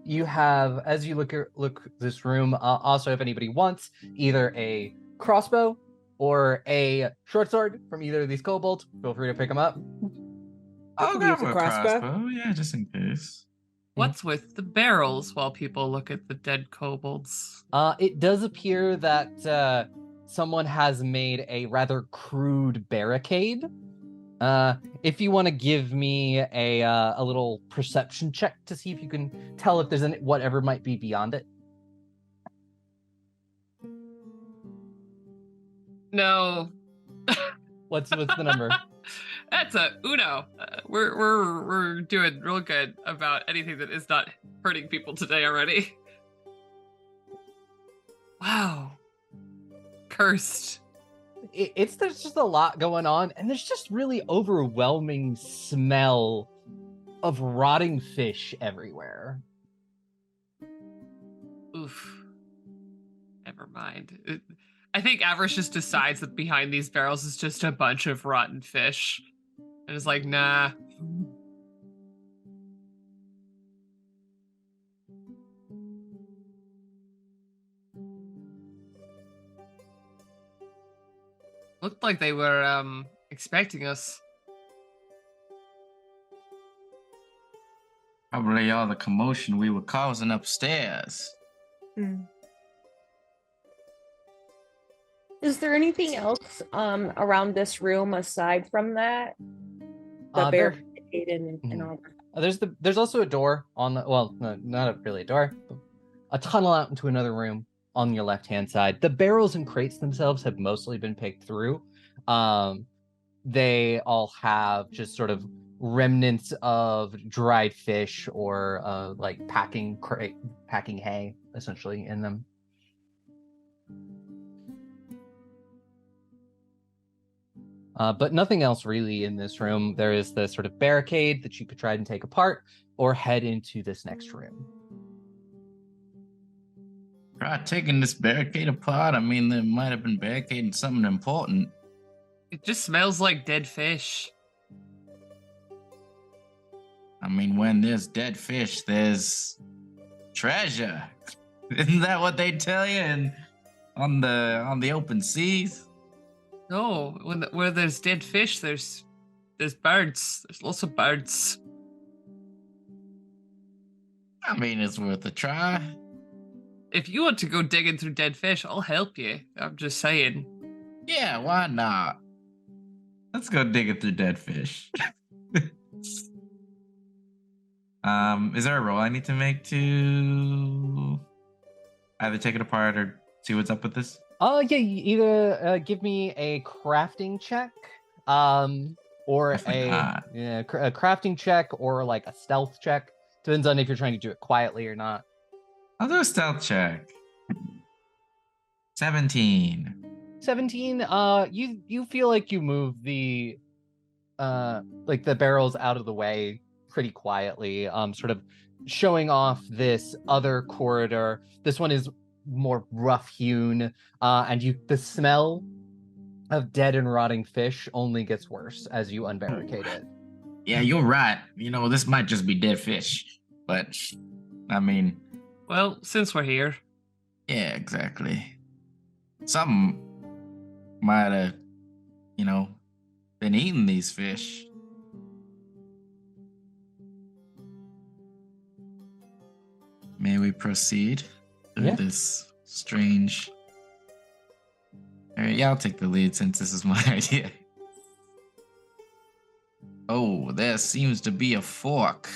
Speaker 1: you have, as you look this room, also if anybody wants either a crossbow or a short sword from either of these kobolds, feel free to pick them up.
Speaker 3: I'll
Speaker 5: could
Speaker 3: grab
Speaker 5: use a
Speaker 3: a
Speaker 5: crossbow.
Speaker 3: crossbow. Yeah, just in case.
Speaker 2: What's with the barrels while people look at the dead kobolds?
Speaker 1: It does appear that someone has made a rather crude barricade. If you want to give me a little perception check to see if you can tell if there's whatever might be beyond it.
Speaker 2: No.
Speaker 1: What's the number?
Speaker 2: That's a Uno. We're doing real good about anything that is not hurting people today already. Wow. Cursed.
Speaker 1: There's just a lot going on, and there's just really overwhelming smell of rotting fish everywhere.
Speaker 2: Oof. Never mind. I think Avarice just decides that behind these barrels is just a bunch of rotten fish. And is like, nah. Looked like they were expecting us.
Speaker 3: Probably all the commotion we were causing upstairs.
Speaker 4: Is there anything else around this room aside from that? The barricade and all that.
Speaker 1: There's also a door on the not really a door, but a tunnel out into another room on your left hand side. The barrels and crates themselves have mostly been picked through. They all have just sort of remnants of dried fish or like packing hay essentially in them. But nothing else really in this room. There is the sort of barricade that you could try and take apart or head into this next room.
Speaker 3: Try taking this barricade apart. I mean, there might have been barricading something important.
Speaker 2: It just smells like dead fish.
Speaker 3: I mean, when there's dead fish, there's treasure. Isn't that what they tell you on the open seas?
Speaker 2: No, where there's dead fish, there's birds. There's lots of birds.
Speaker 3: I mean, it's worth a try.
Speaker 2: If you want to go digging through dead fish, I'll help you. I'm just saying.
Speaker 3: Yeah, why not? Let's go digging through dead fish. Is there a roll I need to make to either take it apart or see what's up with this?
Speaker 1: Yeah, you either give me a crafting check, or a crafting check, or like a stealth check. Depends on if you're trying to do it quietly or not.
Speaker 3: I'll do a stealth check. 17.
Speaker 1: 17. You feel like you move the barrels out of the way pretty quietly, sort of showing off this other corridor. This one is more rough-hewn, and the smell of dead and rotting fish only gets worse as you unbarricade it.
Speaker 3: Yeah, you're right. You know, this might just be dead fish, but I mean...
Speaker 2: Well, since we're here.
Speaker 3: Yeah, exactly. Something might have, been eating these fish. May we proceed through this strange... All right, yeah, I'll take the lead since this is my idea. Oh, there seems to be a fork.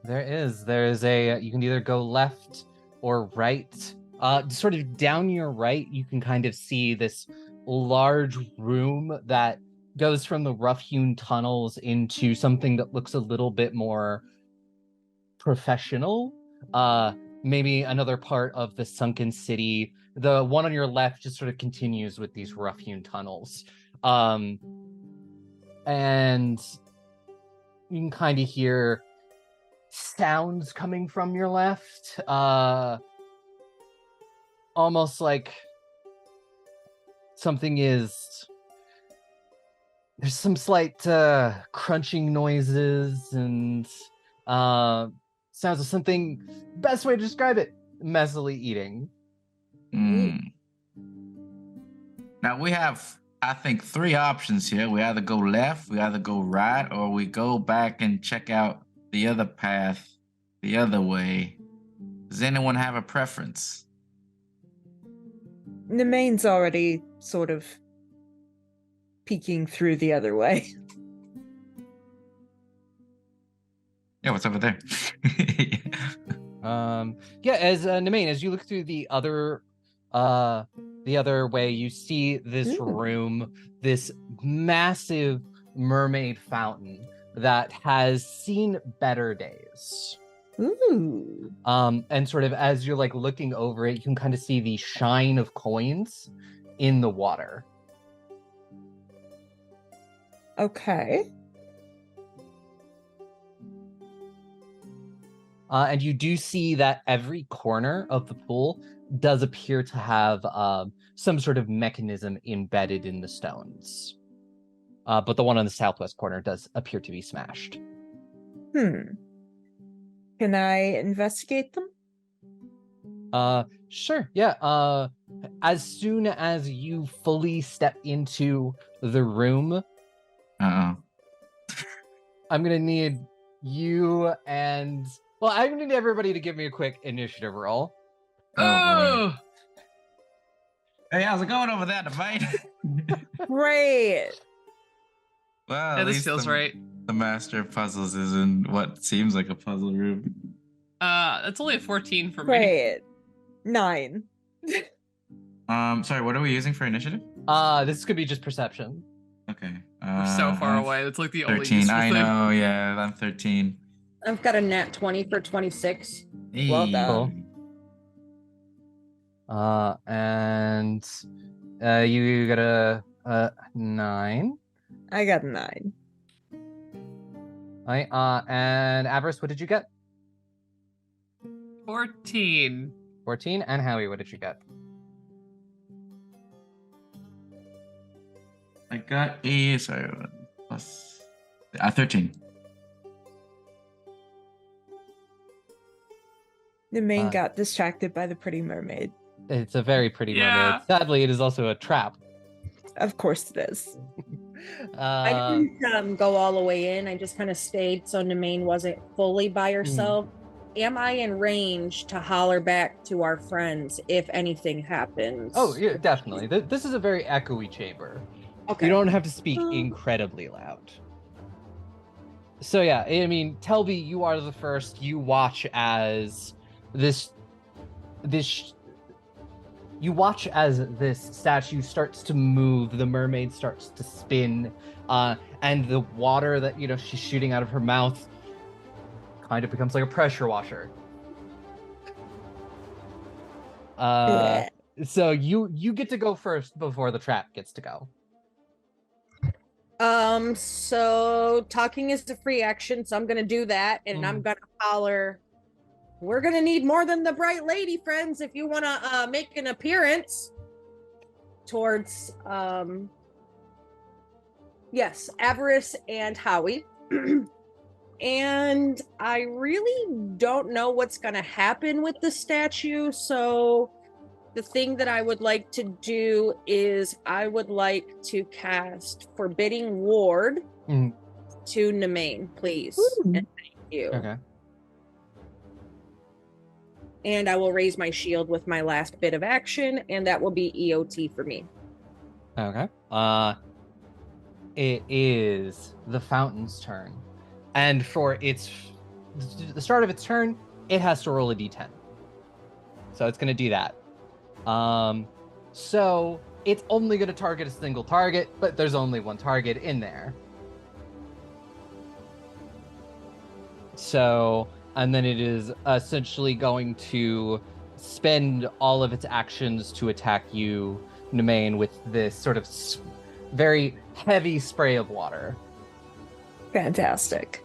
Speaker 1: There is you can either go left or right. Sort of down your right, you can kind of see this large room that goes from the rough-hewn tunnels into something that looks a little bit more professional. Maybe another part of the sunken city. The one on your left just sort of continues with these rough-hewn tunnels. And you can kind of hear sounds coming from your left. Almost like there's some slight crunching noises and sounds of something, best way to describe it, messily eating.
Speaker 3: Now we have, I think, 3 options here. We either go left, we either go right, or we go back and check out the other path the other way. Does anyone have a preference?
Speaker 5: Nemain's already sort of peeking through the other way.
Speaker 3: Yeah, what's over there?
Speaker 1: Yeah, as Nemain, as you look through the other way, you see this room, this massive mermaid fountain that has seen better days.
Speaker 5: Ooh.
Speaker 1: And sort of as you're like looking over it, you can kind of see the shine of coins in the water.
Speaker 5: Okay.
Speaker 1: And you do see that every corner of the pool does appear to have some sort of mechanism embedded in the stones. But the one on the southwest corner does appear to be smashed.
Speaker 5: Can I investigate them?
Speaker 1: Sure, yeah. As soon as you fully step into the room,
Speaker 3: Uh-oh.
Speaker 1: I'm gonna need you and... Well, I'm gonna need everybody to give me a quick initiative roll.
Speaker 3: Oh, boy. Hey, how's it going over there, Nemain?
Speaker 5: Great.
Speaker 3: Well,
Speaker 2: Yeah,
Speaker 3: at
Speaker 2: this
Speaker 3: least
Speaker 2: feels right.
Speaker 3: The master of puzzles is in what seems like a puzzle room.
Speaker 2: That's only a 14 for me.
Speaker 5: Great. 9.
Speaker 3: Sorry, what are we using for initiative?
Speaker 1: This could be just perception.
Speaker 3: Okay.
Speaker 2: We're so far away. It's like the only
Speaker 3: 13.
Speaker 2: useful
Speaker 3: I
Speaker 2: thing.
Speaker 3: know, yeah, I'm 13.
Speaker 4: I've got a nat 20 for 26.
Speaker 5: Well done.
Speaker 1: And you got a 9.
Speaker 5: I got a 9.
Speaker 1: And Avarice, what did you get?
Speaker 2: 14.
Speaker 1: 14. And Howie, what did you get?
Speaker 3: I got a, sorry, plus 13.
Speaker 5: Nemain got distracted by the pretty mermaid.
Speaker 1: It's a very pretty mermaid. Sadly, it is also a trap.
Speaker 5: Of course it is.
Speaker 4: I didn't go all the way in. I just kind of stayed so Nemain wasn't fully by herself. Am I in range to holler back to our friends if anything happens?
Speaker 1: Oh, yeah, definitely. This is a very echoey chamber.
Speaker 4: Okay.
Speaker 1: You don't have to speak incredibly loud. So yeah, I mean, Telbi, you are the first. You watch as this statue starts to move, the mermaid starts to spin, and the water that, she's shooting out of her mouth kind of becomes like a pressure washer. So you get to go first before the trap gets to go.
Speaker 4: So talking is a free action, so I'm gonna do that, and I'm gonna holler, we're gonna need more than the bright lady, friends, if you wanna make an appearance towards yes, Avarice and Howie. And I really don't know what's gonna happen with the statue, so the thing that I would like to do is I would like to cast Forbidding Ward to Nemain, please. And thank you.
Speaker 1: Okay.
Speaker 4: And I will raise my shield with my last bit of action, and that will be EOT for me.
Speaker 1: Okay. It is the fountain's turn. And for the start of its turn, it has to roll a d10. So it's going to do that. So it's only going to target a single target, but there's only one target in there. So, and then it is essentially going to spend all of its actions to attack you, Nemain, with this sort of very heavy spray of water.
Speaker 5: Fantastic.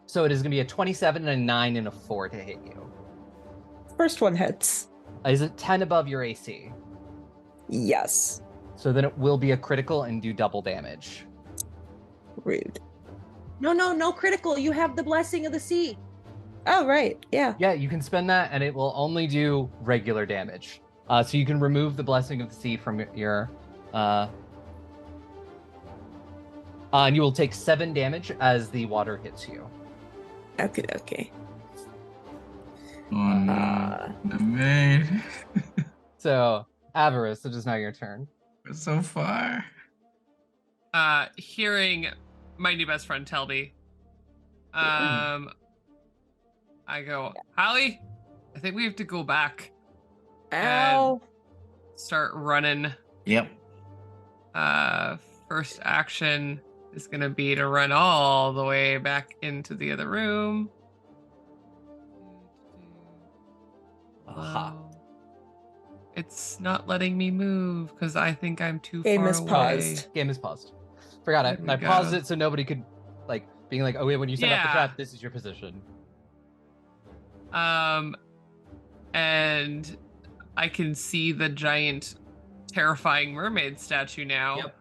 Speaker 1: So it is going to be a 27 and a 9 and a 4 to hit you.
Speaker 5: First one hits.
Speaker 1: Is it 10 above your AC?
Speaker 5: Yes.
Speaker 1: So then it will be a critical and do double damage.
Speaker 5: Rude.
Speaker 4: No critical. You have the blessing of the sea.
Speaker 5: Oh, right. Yeah.
Speaker 1: Yeah, you can spend that and it will only do regular damage. So you can remove the blessing of the sea from your And you will take 7 damage as the water hits you.
Speaker 5: Okay.
Speaker 3: Oh no. Nemain.
Speaker 1: So, Avarice, it is now your turn.
Speaker 3: We're so far.
Speaker 2: Hearing my new best friend Telbi, I go, Howie, I think we have to go back.
Speaker 5: Ow.
Speaker 2: Start running.
Speaker 3: Yep.
Speaker 2: First action is gonna be to run all the way back into the other room.
Speaker 1: Aha.
Speaker 2: It's not letting me move because I think I'm too
Speaker 5: Game
Speaker 2: far
Speaker 5: is
Speaker 2: away.
Speaker 5: paused.
Speaker 1: Game is paused. Forgot
Speaker 2: There we
Speaker 1: I paused
Speaker 2: go.
Speaker 1: it so nobody could, like, being like, oh, wait, when you set up the
Speaker 2: Yeah.
Speaker 1: trap, this is your position.
Speaker 2: And I can see the giant, terrifying mermaid statue now.
Speaker 1: Yep.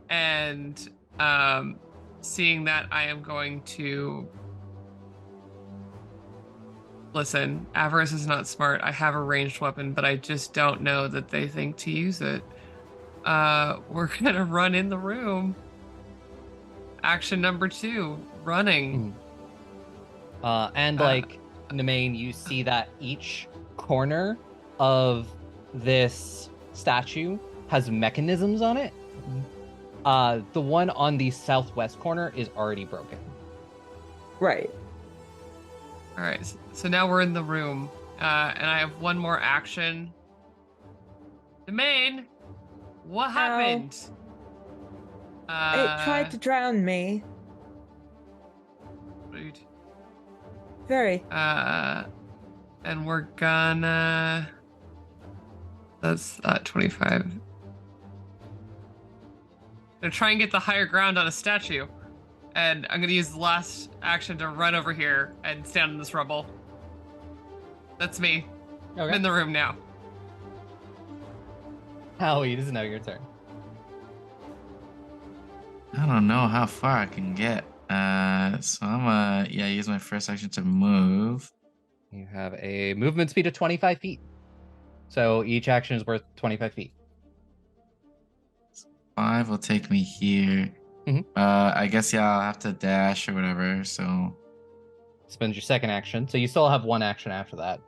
Speaker 2: And seeing that, I am going to listen. Avarice is not smart. I have a ranged weapon, but I just don't know that they think to use it. We're gonna run in the room. Action number 2, running.
Speaker 1: And like Nemain, you see that each corner of this statue has mechanisms on it. The one on the southwest corner is already broken.
Speaker 5: Right.
Speaker 2: All right, so now we're in the room, and I have one more action. Nemain, what happened?
Speaker 5: It tried to drown me.
Speaker 2: Rude.
Speaker 5: Very.
Speaker 2: And we're gonna. That's 25. Gonna try and get the higher ground on a statue, and I'm gonna use the last action to run over here and stand in this rubble. That's me. I'm
Speaker 1: Okay.
Speaker 2: in the room now.
Speaker 1: Howie, this is now your turn.
Speaker 3: I don't know how far I can get. So I'm gonna use my first action to move.
Speaker 1: You have a movement speed of 25 feet. So each action is worth 25 feet.
Speaker 3: 5 will take me here.
Speaker 1: Mhm.
Speaker 3: I guess I'll have to dash or whatever. So
Speaker 1: Spends your second action. So you still have one action after that.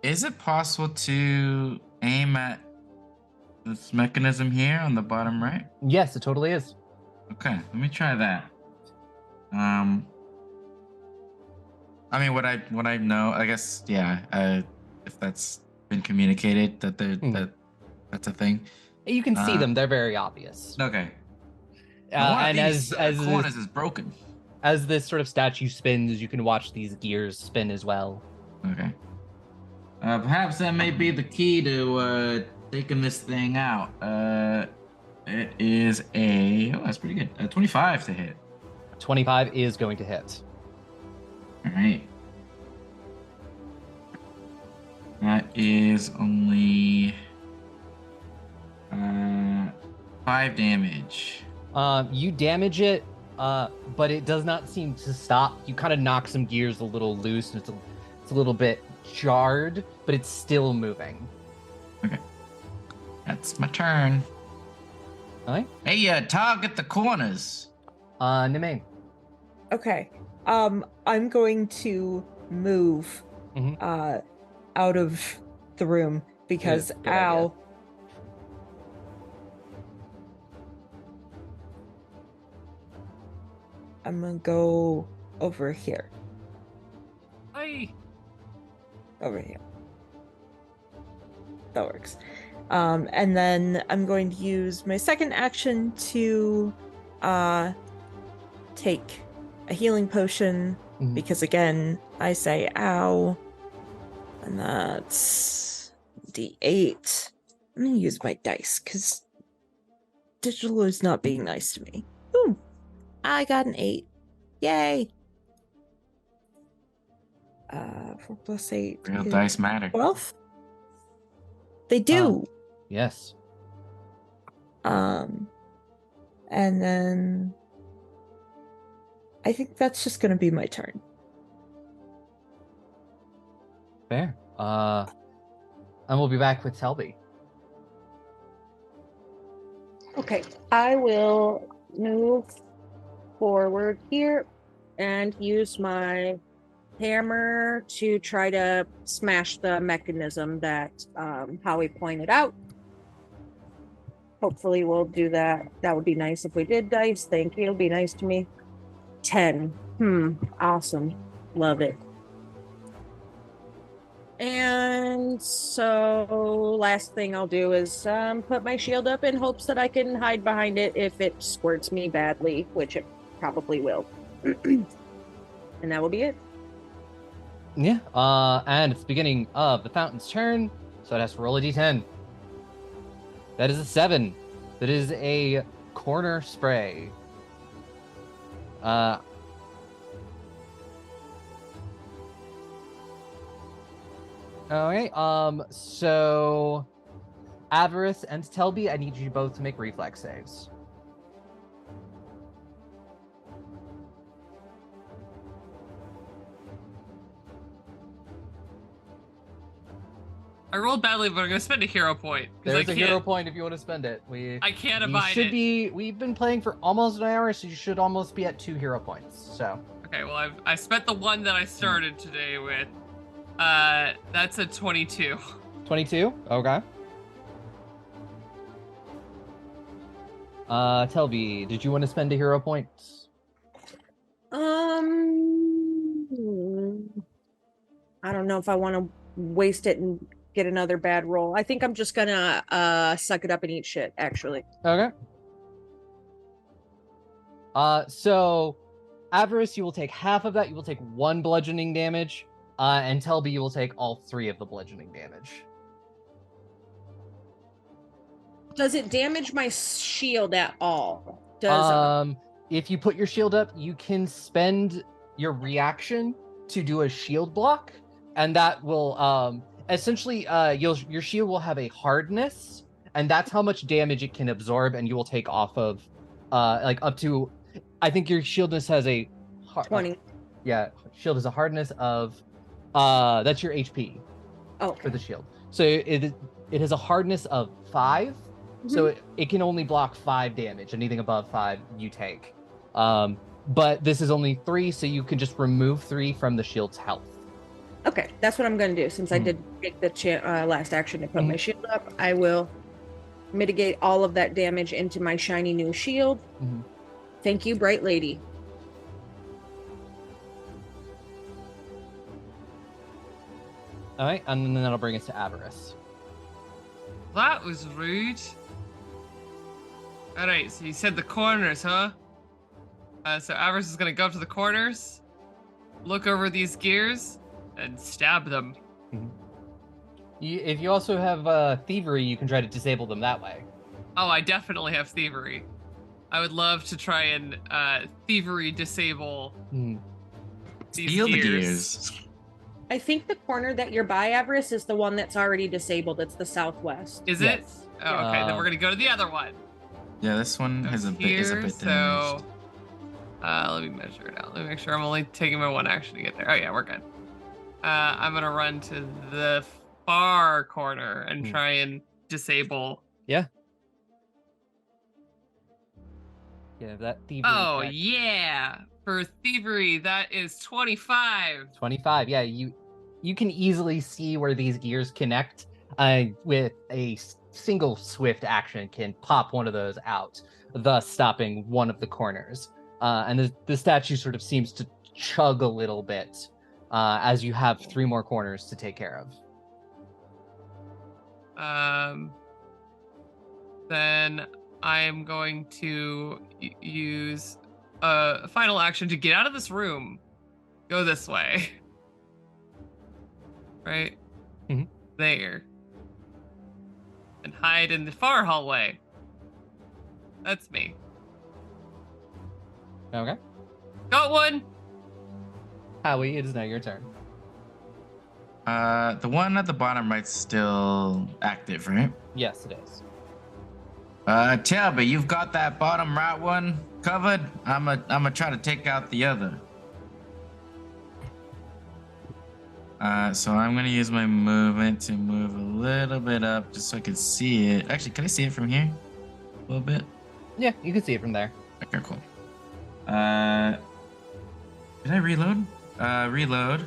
Speaker 3: is it possible to aim at this mechanism here on the bottom right?
Speaker 1: Yes, it totally is.
Speaker 3: Okay, let me try that. I mean, what I know, I guess, if that's been communicated that that's a thing.
Speaker 1: You can see them; they're very obvious.
Speaker 3: Okay. One of
Speaker 1: And
Speaker 3: these
Speaker 1: as
Speaker 3: corners is broken.
Speaker 1: As this sort of statue spins, you can watch these gears spin as well.
Speaker 3: Okay. Perhaps that may be the key to taking this thing out. It is that's pretty good. 25 to hit.
Speaker 1: 25 is going to hit.
Speaker 3: All right. That is only 5 damage.
Speaker 1: You damage it, but it does not seem to stop. You kind of knock some gears a little loose, and it's a little bit jarred, but it's still moving.
Speaker 3: Okay. That's my turn.
Speaker 1: Okay.
Speaker 3: Hey, target the corners.
Speaker 1: Nemain.
Speaker 5: Okay. I'm going to move out of the room because
Speaker 1: Good idea.
Speaker 5: ow. I'm gonna go over here.
Speaker 2: Hi.
Speaker 5: Over here. That works. And then I'm going to use my second action to take a healing potion because again, I say ow. And that's D8. I'm gonna use my dice because digital is not being nice to me. Ooh, I got an 8. Yay! 4 plus 8.
Speaker 3: Real
Speaker 5: is
Speaker 3: dice matter.
Speaker 5: 12? They do.
Speaker 1: Yes.
Speaker 5: And then I think that's just gonna be my turn.
Speaker 1: Fair. And we'll be back with Telbi.
Speaker 4: Okay, I will move forward here and use my hammer to try to smash the mechanism that Howie pointed out. Hopefully we'll do that. That would be nice if we did dice. Thank you. It'll be nice to me. 10. Awesome. Love it. And so last thing I'll do is put my shield up in hopes that I can hide behind it if it squirts me badly, which it probably will. And that will be it.
Speaker 1: Yeah. And it's the beginning of the fountain's turn, so it has to roll a d10. That is a 7. That is a corner spray. All right. So Avarice and Telbi, I need you both to make reflex saves.
Speaker 2: I rolled badly, but I'm gonna spend a hero point.
Speaker 1: There's a hero point if you want to spend it.
Speaker 2: I can't abide
Speaker 1: it. We've been playing for almost an hour, so you should almost be at 2 hero points. So.
Speaker 2: Okay, well I spent the one that I started today with. That's a 22.
Speaker 1: 22? Okay. Telbi, did you want to spend a hero point?
Speaker 4: I don't know if I want to waste it and get another bad roll. I think I'm just gonna suck it up and eat shit, actually.
Speaker 1: Okay. So Avarice, you will take half of that. You will take 1 bludgeoning damage. And Telbi, you will take all 3 of the bludgeoning damage.
Speaker 4: Does it damage my shield at all? Does
Speaker 1: if you put your shield up, you can spend your reaction to do a shield block, and that will essentially your shield will have a hardness, and that's how much damage it can absorb, and you will take off of like up to, I think your shieldness has a
Speaker 4: 20.
Speaker 1: Yeah, shield is a hardness of that's your HP for the shield. So it has a hardness of 5. So it can only block 5 damage. Anything above 5, you take. But this is only 3, so you can just remove 3 from the shield's health.
Speaker 4: Okay, that's what I'm going to do. Since I did take the last action to put my shield up, I will mitigate all of that damage into my shiny new shield. Thank you, Bright Lady.
Speaker 1: All right, and then that'll bring us to Avarice.
Speaker 2: That was rude. All right, so you said the corners, huh? So Avarice is gonna go up to the corners, look over these gears, and stab them.
Speaker 1: If you also have thievery, you can try to disable them that way.
Speaker 2: Oh, I definitely have thievery. I would love to try and thievery disable these gears.
Speaker 4: I think the corner that you're by, Avarice, is the one that's already disabled. It's the southwest.
Speaker 2: Is it? Oh, okay. Then we're gonna go to the other one.
Speaker 3: Yeah, this one is a bit damaged.
Speaker 2: So, let me measure it out. Let me make sure I'm only taking my 1 action to get there. Oh yeah, we're good. I'm gonna run to the far corner and try and disable.
Speaker 1: Yeah, that thievery.
Speaker 2: Oh yeah, for thievery that is 25.
Speaker 1: 25. Yeah, you can easily see where these gears connect. With a single swift action, can pop one of those out, thus stopping one of the corners. And the statue sort of seems to chug a little bit as you have 3 more corners to take care of.
Speaker 2: Then I am going to use a final action to get out of this room. Go this way. Right? There. And hide in the far hallway. That's me.
Speaker 1: Okay.
Speaker 2: Got one!
Speaker 1: Howie, it is now your turn.
Speaker 3: The one at the bottom right's still active, right?
Speaker 1: Yes, it is.
Speaker 3: Telbi, you've got that bottom right one covered. I'm gonna try to take out the other. So I'm gonna use my movement to move a little bit up just so I can see it. Actually, can I see it from here? little bit?
Speaker 1: Yeah, you can see it from there.
Speaker 3: Okay, cool. Did I reload? Reload.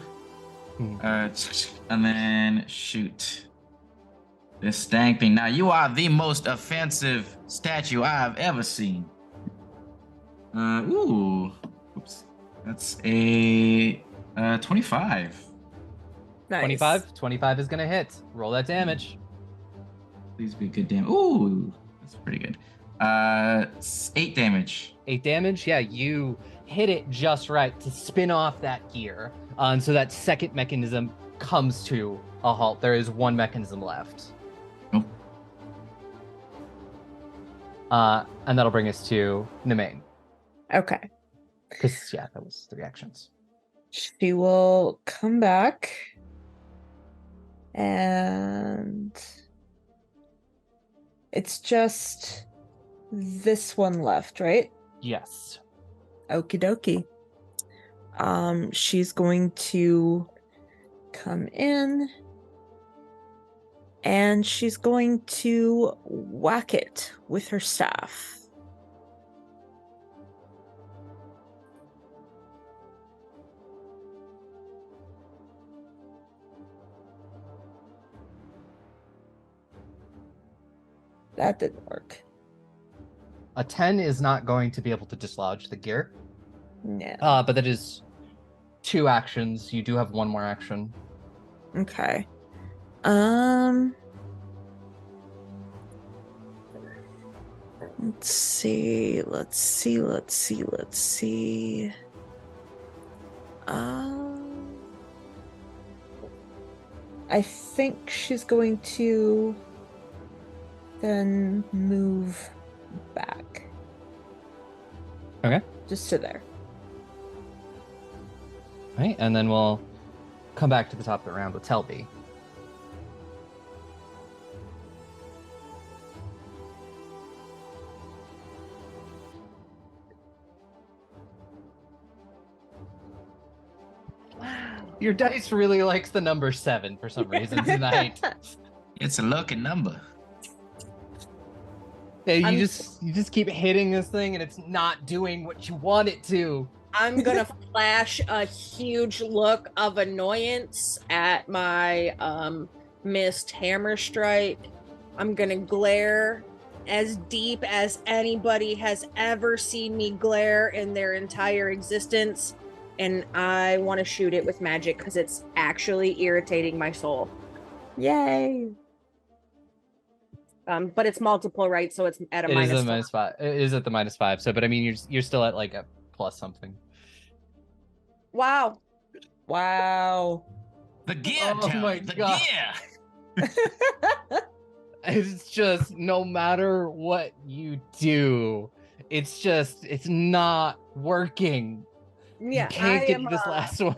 Speaker 3: And then shoot. This dang thing. Now, you are the most offensive statue I've ever seen. Ooh. Oops. That's a 25.
Speaker 5: Nice.
Speaker 1: 25 is gonna hit. Roll that damage.
Speaker 3: Please be good damage. Ooh, that's pretty good. 8 damage.
Speaker 1: 8 damage. Yeah, you hit it just right to spin off that gear, and so that second mechanism comes to a halt. There is one mechanism left.
Speaker 3: Oh.
Speaker 1: And that'll bring us to Nemain.
Speaker 5: Okay.
Speaker 1: Because yeah, that was 3 actions.
Speaker 5: She will come back and it's just this one left, right?
Speaker 1: Yes.
Speaker 5: Okie dokie. She's going to come in and she's going to whack it with her staff. That didn't work.
Speaker 1: A 10 is not going to be able to dislodge the gear.
Speaker 5: No.
Speaker 1: But that is 2 actions. You do have 1 more action.
Speaker 5: Okay. Let's see. I think she's going to then move back.
Speaker 1: Okay.
Speaker 5: Just to there.
Speaker 1: All right, and then we'll come back to the top of the round with Telbi. Your dice really likes the number 7 for some reason tonight.
Speaker 3: It's a lucky number.
Speaker 1: Yeah, you just keep hitting this thing and it's not doing what you want it to.
Speaker 4: I'm gonna flash a huge look of annoyance at my missed hammer strike. I'm gonna glare as deep as anybody has ever seen me glare in their entire existence, and I want to shoot it with magic because it's actually irritating my soul.
Speaker 5: Yay!
Speaker 4: But it's multiple, right? So it's at a
Speaker 1: It is
Speaker 4: minus
Speaker 1: a minus 5. It is at the -5. So, but I mean, you're still at like a plus something.
Speaker 4: Wow.
Speaker 3: The gear,
Speaker 1: Oh
Speaker 3: Telbi,
Speaker 1: my
Speaker 3: the
Speaker 1: God.
Speaker 3: gear.
Speaker 1: It's just no matter what you do, it's not working.
Speaker 4: Yeah,
Speaker 1: You can't
Speaker 4: I
Speaker 1: get
Speaker 4: am
Speaker 1: this last one.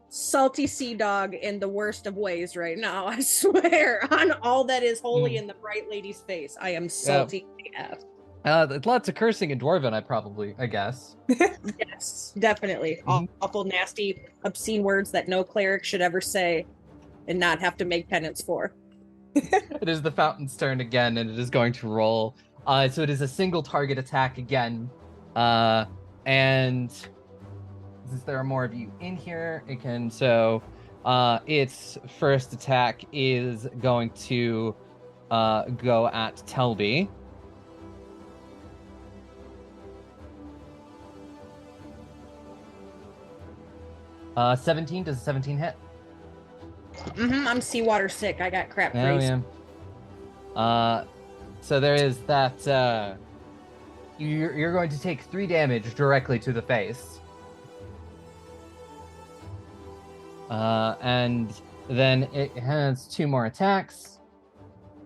Speaker 4: salty sea dog in the worst of ways right now. I swear on all that is holy in the bright lady's face. I am salty AF.
Speaker 1: Lots of cursing in Dwarven, I guess.
Speaker 4: Yes, definitely. Awful, nasty, obscene words that no cleric should ever say and not have to make penance for.
Speaker 1: It is the fountain's turn again, and it is going to roll. So it is a single target attack again. And since there are more of you in here, it can its first attack is going to go at Telbi. Does a 17 hit?
Speaker 4: I'm seawater sick. I got crap
Speaker 1: Oh,
Speaker 4: face.
Speaker 1: yeah. So there is that, you're going to take 3 damage directly to the face. And then it has 2 more attacks.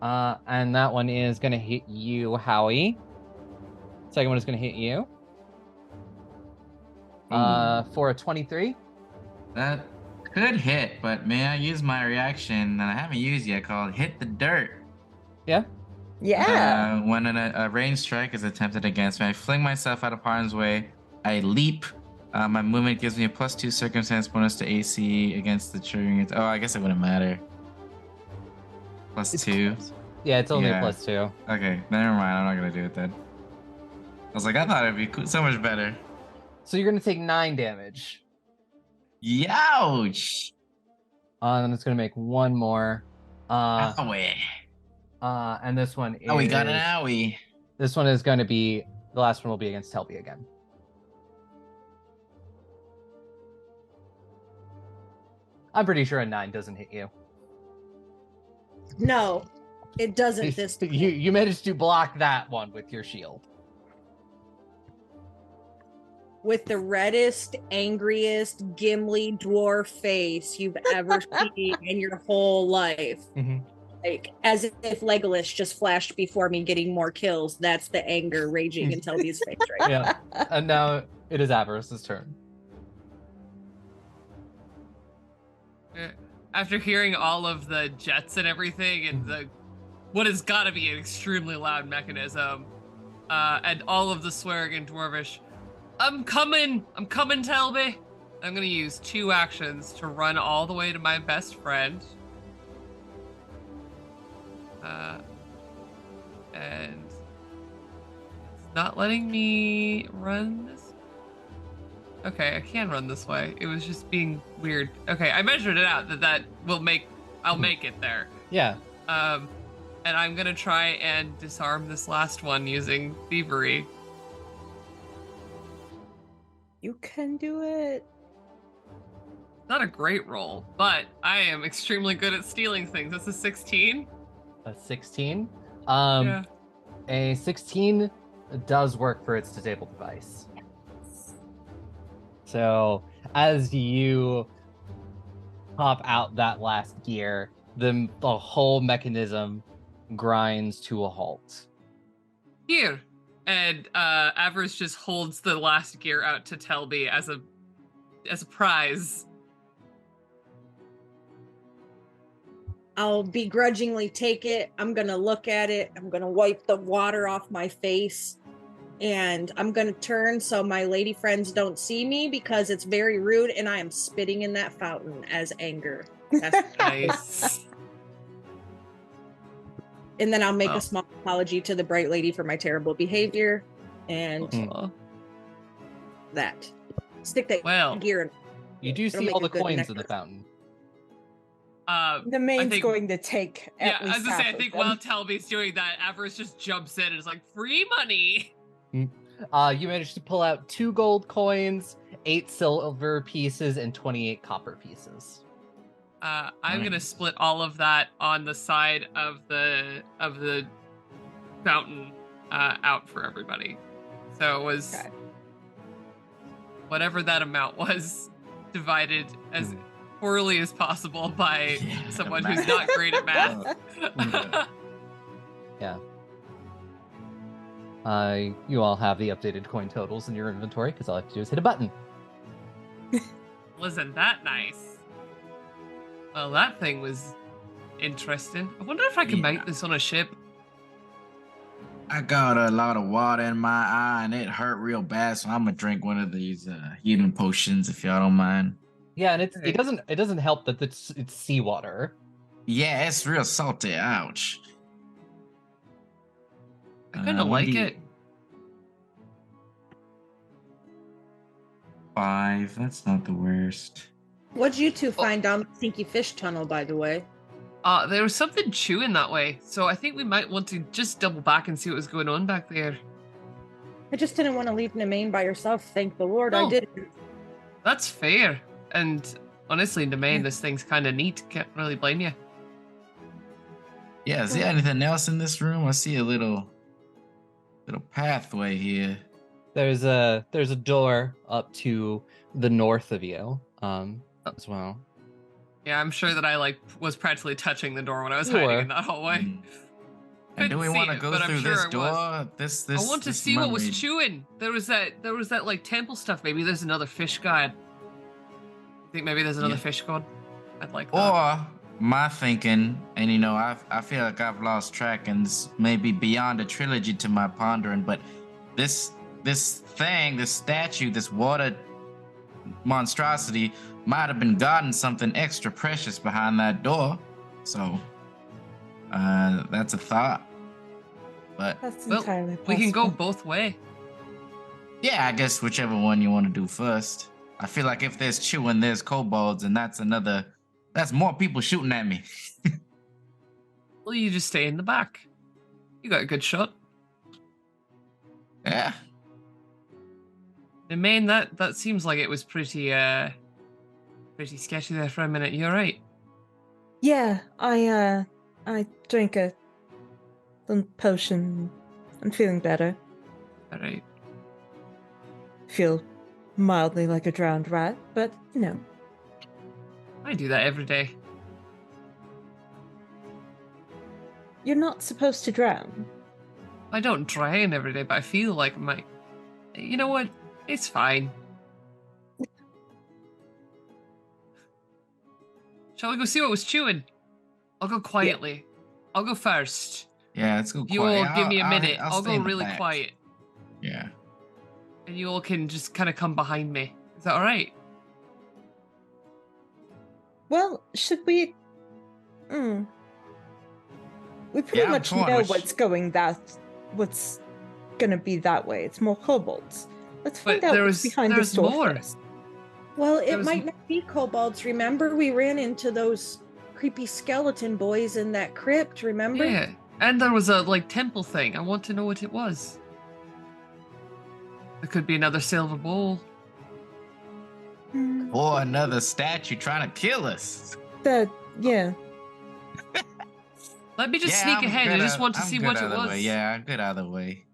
Speaker 1: And that one is going to hit you, Howie. Second one is going to hit you. For a 23.
Speaker 3: That could hit, but may I use my reaction that I haven't used yet called Hit the Dirt?
Speaker 1: Yeah?
Speaker 5: Yeah.
Speaker 3: When a ranged strike is attempted against me, I fling myself out of harm's way. I leap. My movement gives me a +2 circumstance bonus to AC against the triggering. Oh, I guess it wouldn't matter. +2.
Speaker 1: Yeah, it's only
Speaker 3: Yeah.
Speaker 1: a +2.
Speaker 3: Okay, never mind. I'm not gonna do it then. I was like, I thought it'd be so much better.
Speaker 1: So you're gonna take 9 damage.
Speaker 3: Youch!
Speaker 1: And it's gonna make one more.
Speaker 3: Owie.
Speaker 1: And this one is.
Speaker 3: Oh, we got an owie.
Speaker 1: This one is going to be the last one. Will be against Telbi again. I'm pretty sure a 9 doesn't hit you.
Speaker 4: No, it doesn't this time.
Speaker 1: You managed to block that one with your shield.
Speaker 4: With the reddest, angriest, Gimli dwarf face you've ever seen in your whole life.
Speaker 1: Mm-hmm.
Speaker 4: Like, as if Legolas just flashed before me getting more kills. That's the anger raging in Telby's face right now.
Speaker 1: Yeah. And now it is Avarice's turn.
Speaker 2: After hearing all of the jets and everything and the what has got to be an extremely loud mechanism and all of the swearing in Dwarvish, I'm coming, Telby. I'm going to use 2 actions to run all the way to my best friend. And it's not letting me run this. Okay, I can run this way. It was just being weird. Okay, I measured it out that will make, I'll make it there.
Speaker 1: Yeah.
Speaker 2: And I'm gonna try and disarm this last one using thievery.
Speaker 5: You can do it.
Speaker 2: Not a great roll, but I am extremely good at stealing things. That's a 16.
Speaker 1: A 16.
Speaker 2: Yeah.
Speaker 1: A 16 does work for its disabled device. So as you pop out that last gear, the whole mechanism grinds to a halt.
Speaker 2: Here. And Avarice just holds the last gear out to Telby as a prize.
Speaker 4: I'll begrudgingly take it. I'm going to look at it. I'm going to wipe the water off my face. And I'm going to turn so my lady friends don't see me because it's very rude. And I am spitting in that fountain as anger. That's
Speaker 2: Nice.
Speaker 4: And then I'll make a small apology to the bright lady for my terrible behavior. And that. Stick that gear in.
Speaker 1: You do see all the coins in the fountain.
Speaker 5: Nemain's going to take at least
Speaker 2: I was gonna say, I think
Speaker 5: them.
Speaker 2: while Telby's doing that, Avarice just jumps in and is like, free money!
Speaker 1: You managed to pull out 2 gold coins, 8 silver pieces, and 28 copper pieces.
Speaker 2: I'm gonna split all of that on the side of the fountain out for everybody. So it was whatever that amount was divided as poorly as possible by someone who's not great at math.
Speaker 1: Yeah. You all have the updated coin totals in your inventory because all I have to do is hit a button.
Speaker 2: Wasn't that nice? Well, that thing was interesting. I wonder if I can make this on a ship.
Speaker 3: I got a lot of water in my eye and it hurt real bad, so I'm gonna drink one of these healing potions if y'all don't mind.
Speaker 1: Yeah, and it doesn't help that it's seawater.
Speaker 3: Yeah, it's real salty. Ouch.
Speaker 2: I kind of like it.
Speaker 3: 5. That's not the worst.
Speaker 4: What'd you two find down the stinky fish tunnel, by the way?
Speaker 2: There was something chewing that way, so I think we might want to just double back and see what was going on back there.
Speaker 4: I just didn't want to leave Nemain by herself. Thank the Lord I didn't.
Speaker 2: That's fair. And honestly, Nemain, this thing's kind of neat. Can't really blame you.
Speaker 3: Yeah, is there anything else in this room? I see a little pathway here.
Speaker 1: There's a door up to the north of you, as well.
Speaker 2: Yeah, I'm sure that I was practically touching the door when I was hiding in that hallway.
Speaker 3: And do we want to go through this door? This
Speaker 2: I want to see what was chewing. There was that like temple stuff. Maybe there's another fish god. Think maybe there's another fish god? I'd like that.
Speaker 3: Or my thinking, and I feel like I've lost track, and this may be beyond a trilogy to my pondering, but this thing, this statue, this water monstrosity might have been guarding something extra precious behind that door. So That's a thought. But
Speaker 5: That's
Speaker 2: Well,
Speaker 5: entirely possible.
Speaker 2: we can go both way.
Speaker 3: yeah, I guess whichever one you want to do first. I feel like if there's chewing, there's kobolds, and that's more people shooting at me.
Speaker 2: Well, you just stay in the back. You got a good shot.
Speaker 3: Yeah.
Speaker 2: Nemain, that seems like it was pretty sketchy there for a minute. You're right.
Speaker 5: Yeah, I drank a little potion. I'm feeling better.
Speaker 2: All right.
Speaker 5: Feel mildly like a drowned rat, but no.
Speaker 2: I do that every day.
Speaker 5: You're not supposed to drown.
Speaker 2: I don't drown every day, but I feel like my. You know what? It's fine. Shall we go see what was chewing? I'll go quietly. I'll go first.
Speaker 3: Yeah, let's go
Speaker 2: You
Speaker 3: quiet.
Speaker 2: all give me a minute. I'll
Speaker 3: stay
Speaker 2: go
Speaker 3: in the
Speaker 2: really
Speaker 3: back.
Speaker 2: quiet.
Speaker 3: Yeah.
Speaker 2: And you all can just kind of come behind me. Is that alright?
Speaker 5: Well, should we? We pretty
Speaker 3: Yeah, I'm
Speaker 5: much
Speaker 3: torn.
Speaker 5: know
Speaker 3: Which-
Speaker 5: what's gonna be that way. It's more kobolds. Let's find
Speaker 2: But
Speaker 5: out
Speaker 2: there
Speaker 5: what's
Speaker 2: was-
Speaker 5: behind the
Speaker 2: there's
Speaker 5: store
Speaker 2: more.
Speaker 5: first.
Speaker 4: Well,
Speaker 2: There
Speaker 4: it
Speaker 2: was-
Speaker 4: might not be kobolds. Remember, we ran into those creepy skeleton boys in that crypt, remember?
Speaker 2: Yeah. And there was a temple thing. I want to know what it was. There could be another silver bowl.
Speaker 3: Or another statue trying to kill us.
Speaker 5: Yeah.
Speaker 2: Let me just
Speaker 3: Yeah,
Speaker 2: sneak
Speaker 3: I'm
Speaker 2: ahead. I
Speaker 3: good
Speaker 2: just
Speaker 3: out-
Speaker 2: want to
Speaker 3: I'm
Speaker 2: see
Speaker 3: good
Speaker 2: what it
Speaker 3: either
Speaker 2: was.
Speaker 3: way. Yeah, I'm good either way.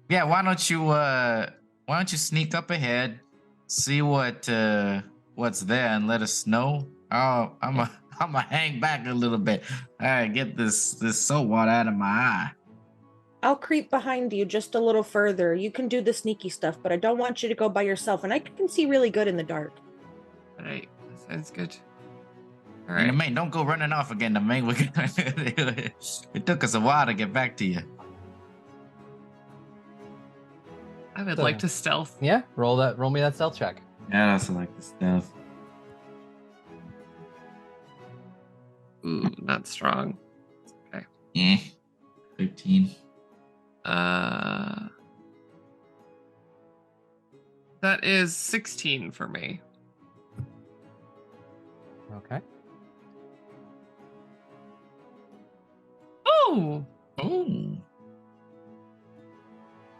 Speaker 3: Yeah, why don't you sneak up ahead, see what's there, and let us know. I'm gonna hang back a little bit. All right, get this salt water out of my eye.
Speaker 4: I'll creep behind you just a little further. You can do the sneaky stuff, but I don't want you to go by yourself. And I can see really good in the dark.
Speaker 2: All right. That sounds good. All
Speaker 3: And
Speaker 2: right.
Speaker 3: Nemain, don't go running off again, Nemain. It took us a while to get back to you.
Speaker 2: I would
Speaker 1: So-
Speaker 2: like to stealth.
Speaker 1: Yeah, roll me that stealth check.
Speaker 3: Yeah, I also like the stuff.
Speaker 2: Ooh, not strong.
Speaker 3: Yeah, 13.
Speaker 2: That is 16 for me.
Speaker 1: Okay.
Speaker 2: Oh,
Speaker 3: Oh,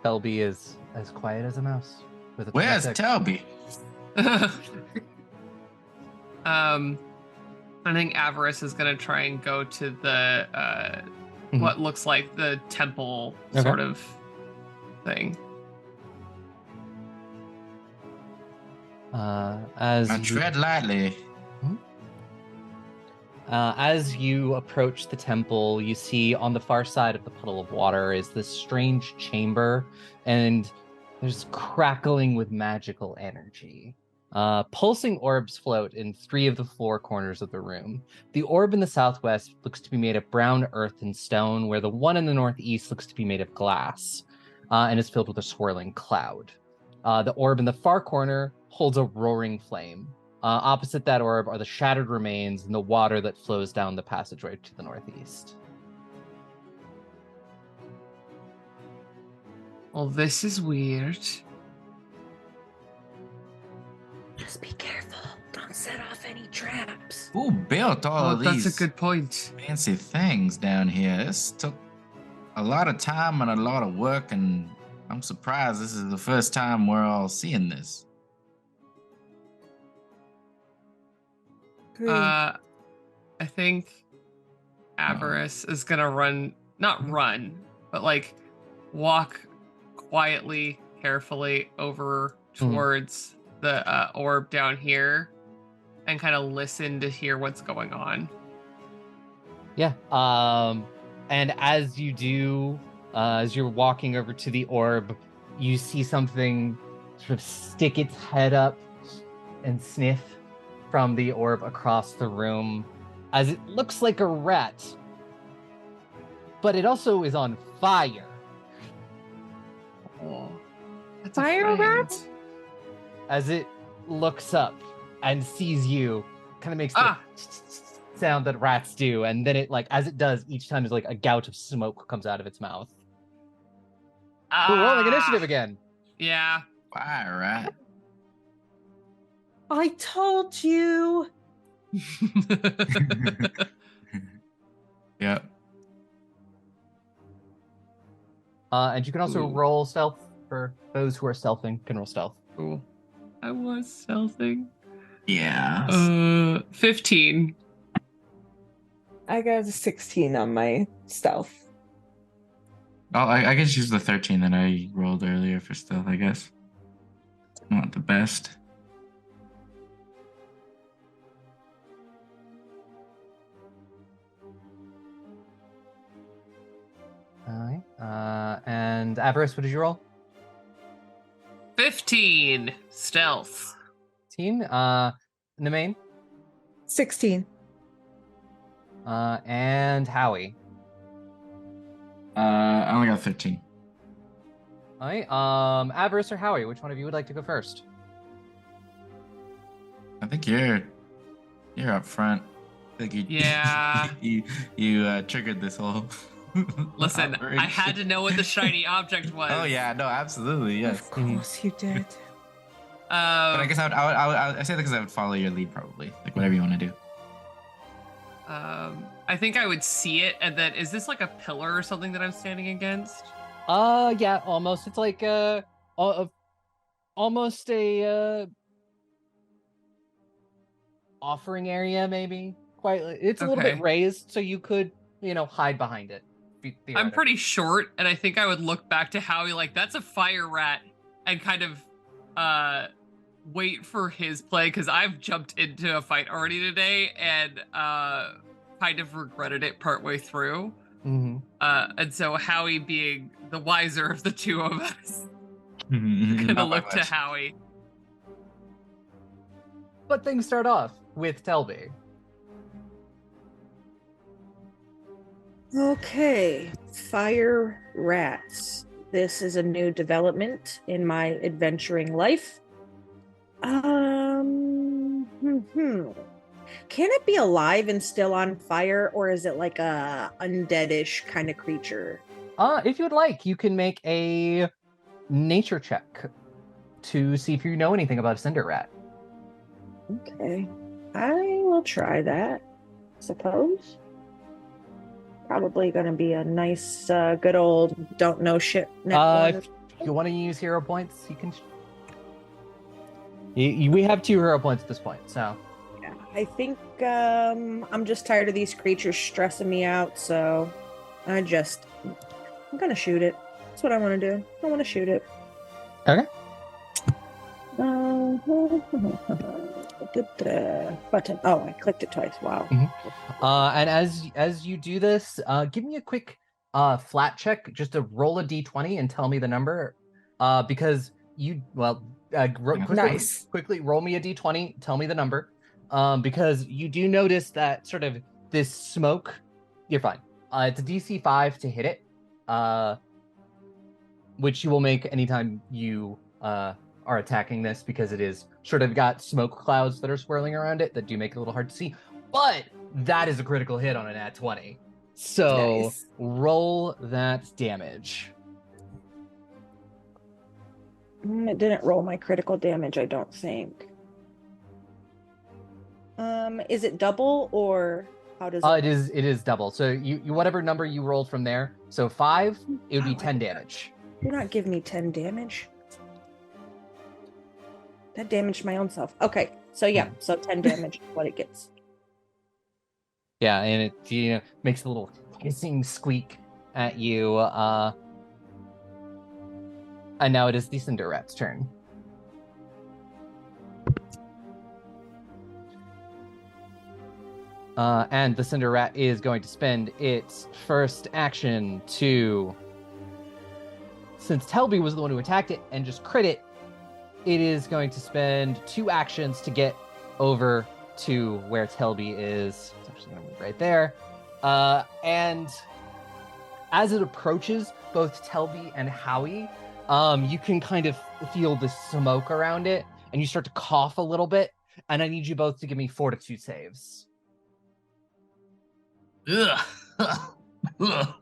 Speaker 1: Telbi is as quiet as a mouse. With a
Speaker 3: where's
Speaker 1: 26.
Speaker 3: Telbi?
Speaker 2: I think Avarice is gonna try and go to the what looks like the temple
Speaker 1: Okay.
Speaker 2: sort of thing.
Speaker 3: Tread lightly.
Speaker 1: As you approach the temple, you see on the far side of the puddle of water is this strange chamber, and there's crackling with magical energy. Pulsing orbs float in 3 of the 4 corners of the room. The orb in the southwest looks to be made of brown earth and stone, where the one in the northeast looks to be made of glass, and is filled with a swirling cloud. The orb in the far corner holds a roaring flame. Opposite that orb are the shattered remains and the water that flows down the passageway to the northeast.
Speaker 2: Well, this is weird.
Speaker 4: Just be careful. Don't set off any traps.
Speaker 3: Who built all
Speaker 2: Oh,
Speaker 3: of
Speaker 2: that's
Speaker 3: these
Speaker 2: a good point.
Speaker 3: fancy things down here? This took a lot of time and a lot of work, and I'm surprised this is the first time we're all seeing this.
Speaker 2: I think Avarice is gonna not run, but walk quietly, carefully over towards the orb down here and kind of listen to hear what's going on.
Speaker 1: Yeah. And as you do, as you're walking over to the orb, you see something sort of stick its head up and sniff from the orb across the room, as it looks like a rat, but it also is on fire.
Speaker 2: Oh, that's
Speaker 5: Fire
Speaker 2: a friend.
Speaker 5: rat?
Speaker 1: As it looks up and sees you, kind of makes
Speaker 2: Ah!
Speaker 1: sound that rats do, and then it like as it does each time is like a gout of smoke comes out of its mouth. We're rolling initiative again.
Speaker 2: Yeah.
Speaker 3: Fire rat.
Speaker 4: I told you.
Speaker 3: Yep.
Speaker 1: And you can also
Speaker 2: Ooh.
Speaker 1: roll stealth for those who are stealthing. Can roll stealth.
Speaker 2: Cool. I was stealthing.
Speaker 3: Yeah.
Speaker 2: 15.
Speaker 5: I got a 16 on my stealth.
Speaker 3: Oh, I guess use the 13 that I rolled earlier for stealth, I guess. Not the best.
Speaker 1: All right. And Avarice, what did you roll?
Speaker 2: 15. Stealth.
Speaker 1: 15. Nemain.
Speaker 5: 16.
Speaker 1: And Howie.
Speaker 3: I only got 13.
Speaker 1: All right. Avarice or Howie, which one of you would like to go first?
Speaker 3: I think you're up front. I think you,
Speaker 2: Yeah.
Speaker 3: you triggered this whole.
Speaker 2: Listen,
Speaker 3: operation.
Speaker 2: I had to know what the shiny object was.
Speaker 3: Oh yeah, no, absolutely, yes.
Speaker 5: Of course you did.
Speaker 3: But I guess I say that because I would follow your lead probably, like whatever you want to do.
Speaker 2: I think I would see it, and then is this like a pillar or something that I'm standing against?
Speaker 1: Yeah, almost. It's like almost a offering area, maybe. Quite. It's a little bit
Speaker 2: Okay.
Speaker 1: raised, so you could, hide behind it.
Speaker 2: I'm pretty short, and I think I would look back to Howie like, that's a fire rat, and kind of wait for his play, because I've jumped into a fight already today, and kind of regretted it partway through.
Speaker 1: Mm-hmm.
Speaker 2: And so Howie, being the wiser of the two of us,
Speaker 3: Not
Speaker 2: gonna
Speaker 3: by
Speaker 2: look to
Speaker 3: much.
Speaker 2: Howie.
Speaker 1: But things start off with Telbi.
Speaker 4: Okay, fire rats. This is a new development in my adventuring life. Can it be alive and still on fire, or is it like a undeadish kind of creature?
Speaker 1: If you would like, you can make a nature check to see if you know anything about a cinder rat.
Speaker 4: Okay, I will try that. Suppose. Probably gonna be a nice, good old don't know shit.
Speaker 1: If you want to use hero points, you can. We have 2 hero points at this point, so.
Speaker 4: Yeah, I think I'm just tired of these creatures stressing me out, so I'm gonna shoot it. That's what I want to do. I want to shoot it.
Speaker 1: Okay.
Speaker 4: Button. Oh, I clicked it twice. Wow.
Speaker 1: And as you do this, give me a quick flat check, just to roll a d20 and tell me the number. Because quickly roll me a d20, tell me the number. Because you do notice that sort of this smoke. You're fine. It's a DC 5 to hit it, which you will make anytime you are attacking this, because it is sort of got smoke clouds that are swirling around it that do make it a little hard to see. But that is a critical hit on an nat 20. So
Speaker 5: Nice.
Speaker 1: roll that damage.
Speaker 4: It didn't roll my critical damage, I don't think. Is it double, or how does it?
Speaker 1: It is double. So you whatever number you rolled from there. So 5, it would be 10 damage.
Speaker 4: You're not giving me 10 damage. That damaged my own self. Okay, so yeah, so 10 damage is what it gets.
Speaker 1: Yeah, and it makes a little hissing squeak at you. And now it is the Cinder Rat's turn. And the Cinder Rat is going to spend its first action to... Since Telbi was the one who attacked it and just crit it, it is going to spend 2 actions to get over to where Telbi is. It's actually going to move right there. And as it approaches both Telbi and Howie, you can kind of feel the smoke around it, and you start to cough a little bit, and I need you both to give me fortitude saves.
Speaker 3: Ugh. Ugh.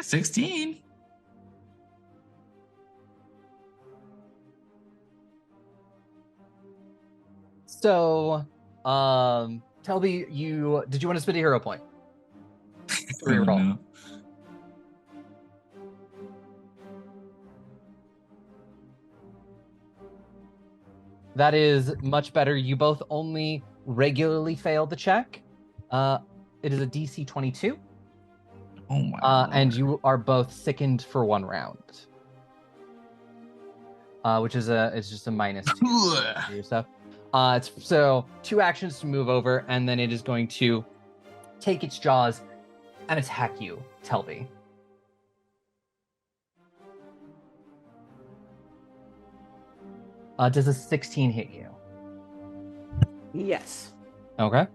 Speaker 3: 16.
Speaker 1: So, Telbi, did you want to spend a hero point? Reroll.
Speaker 3: No.
Speaker 1: That is much better. You both only regularly failed the check. It is a DC 22.
Speaker 3: Oh my
Speaker 1: and
Speaker 3: Lord.
Speaker 1: you are both sickened for 1 round. Which is it's just a minus 2 for your stuff. It's so 2 actions to move over, and then it is going to take its jaws and attack you, Telbi. Does a 16 hit you?
Speaker 4: Yes.
Speaker 1: Okay.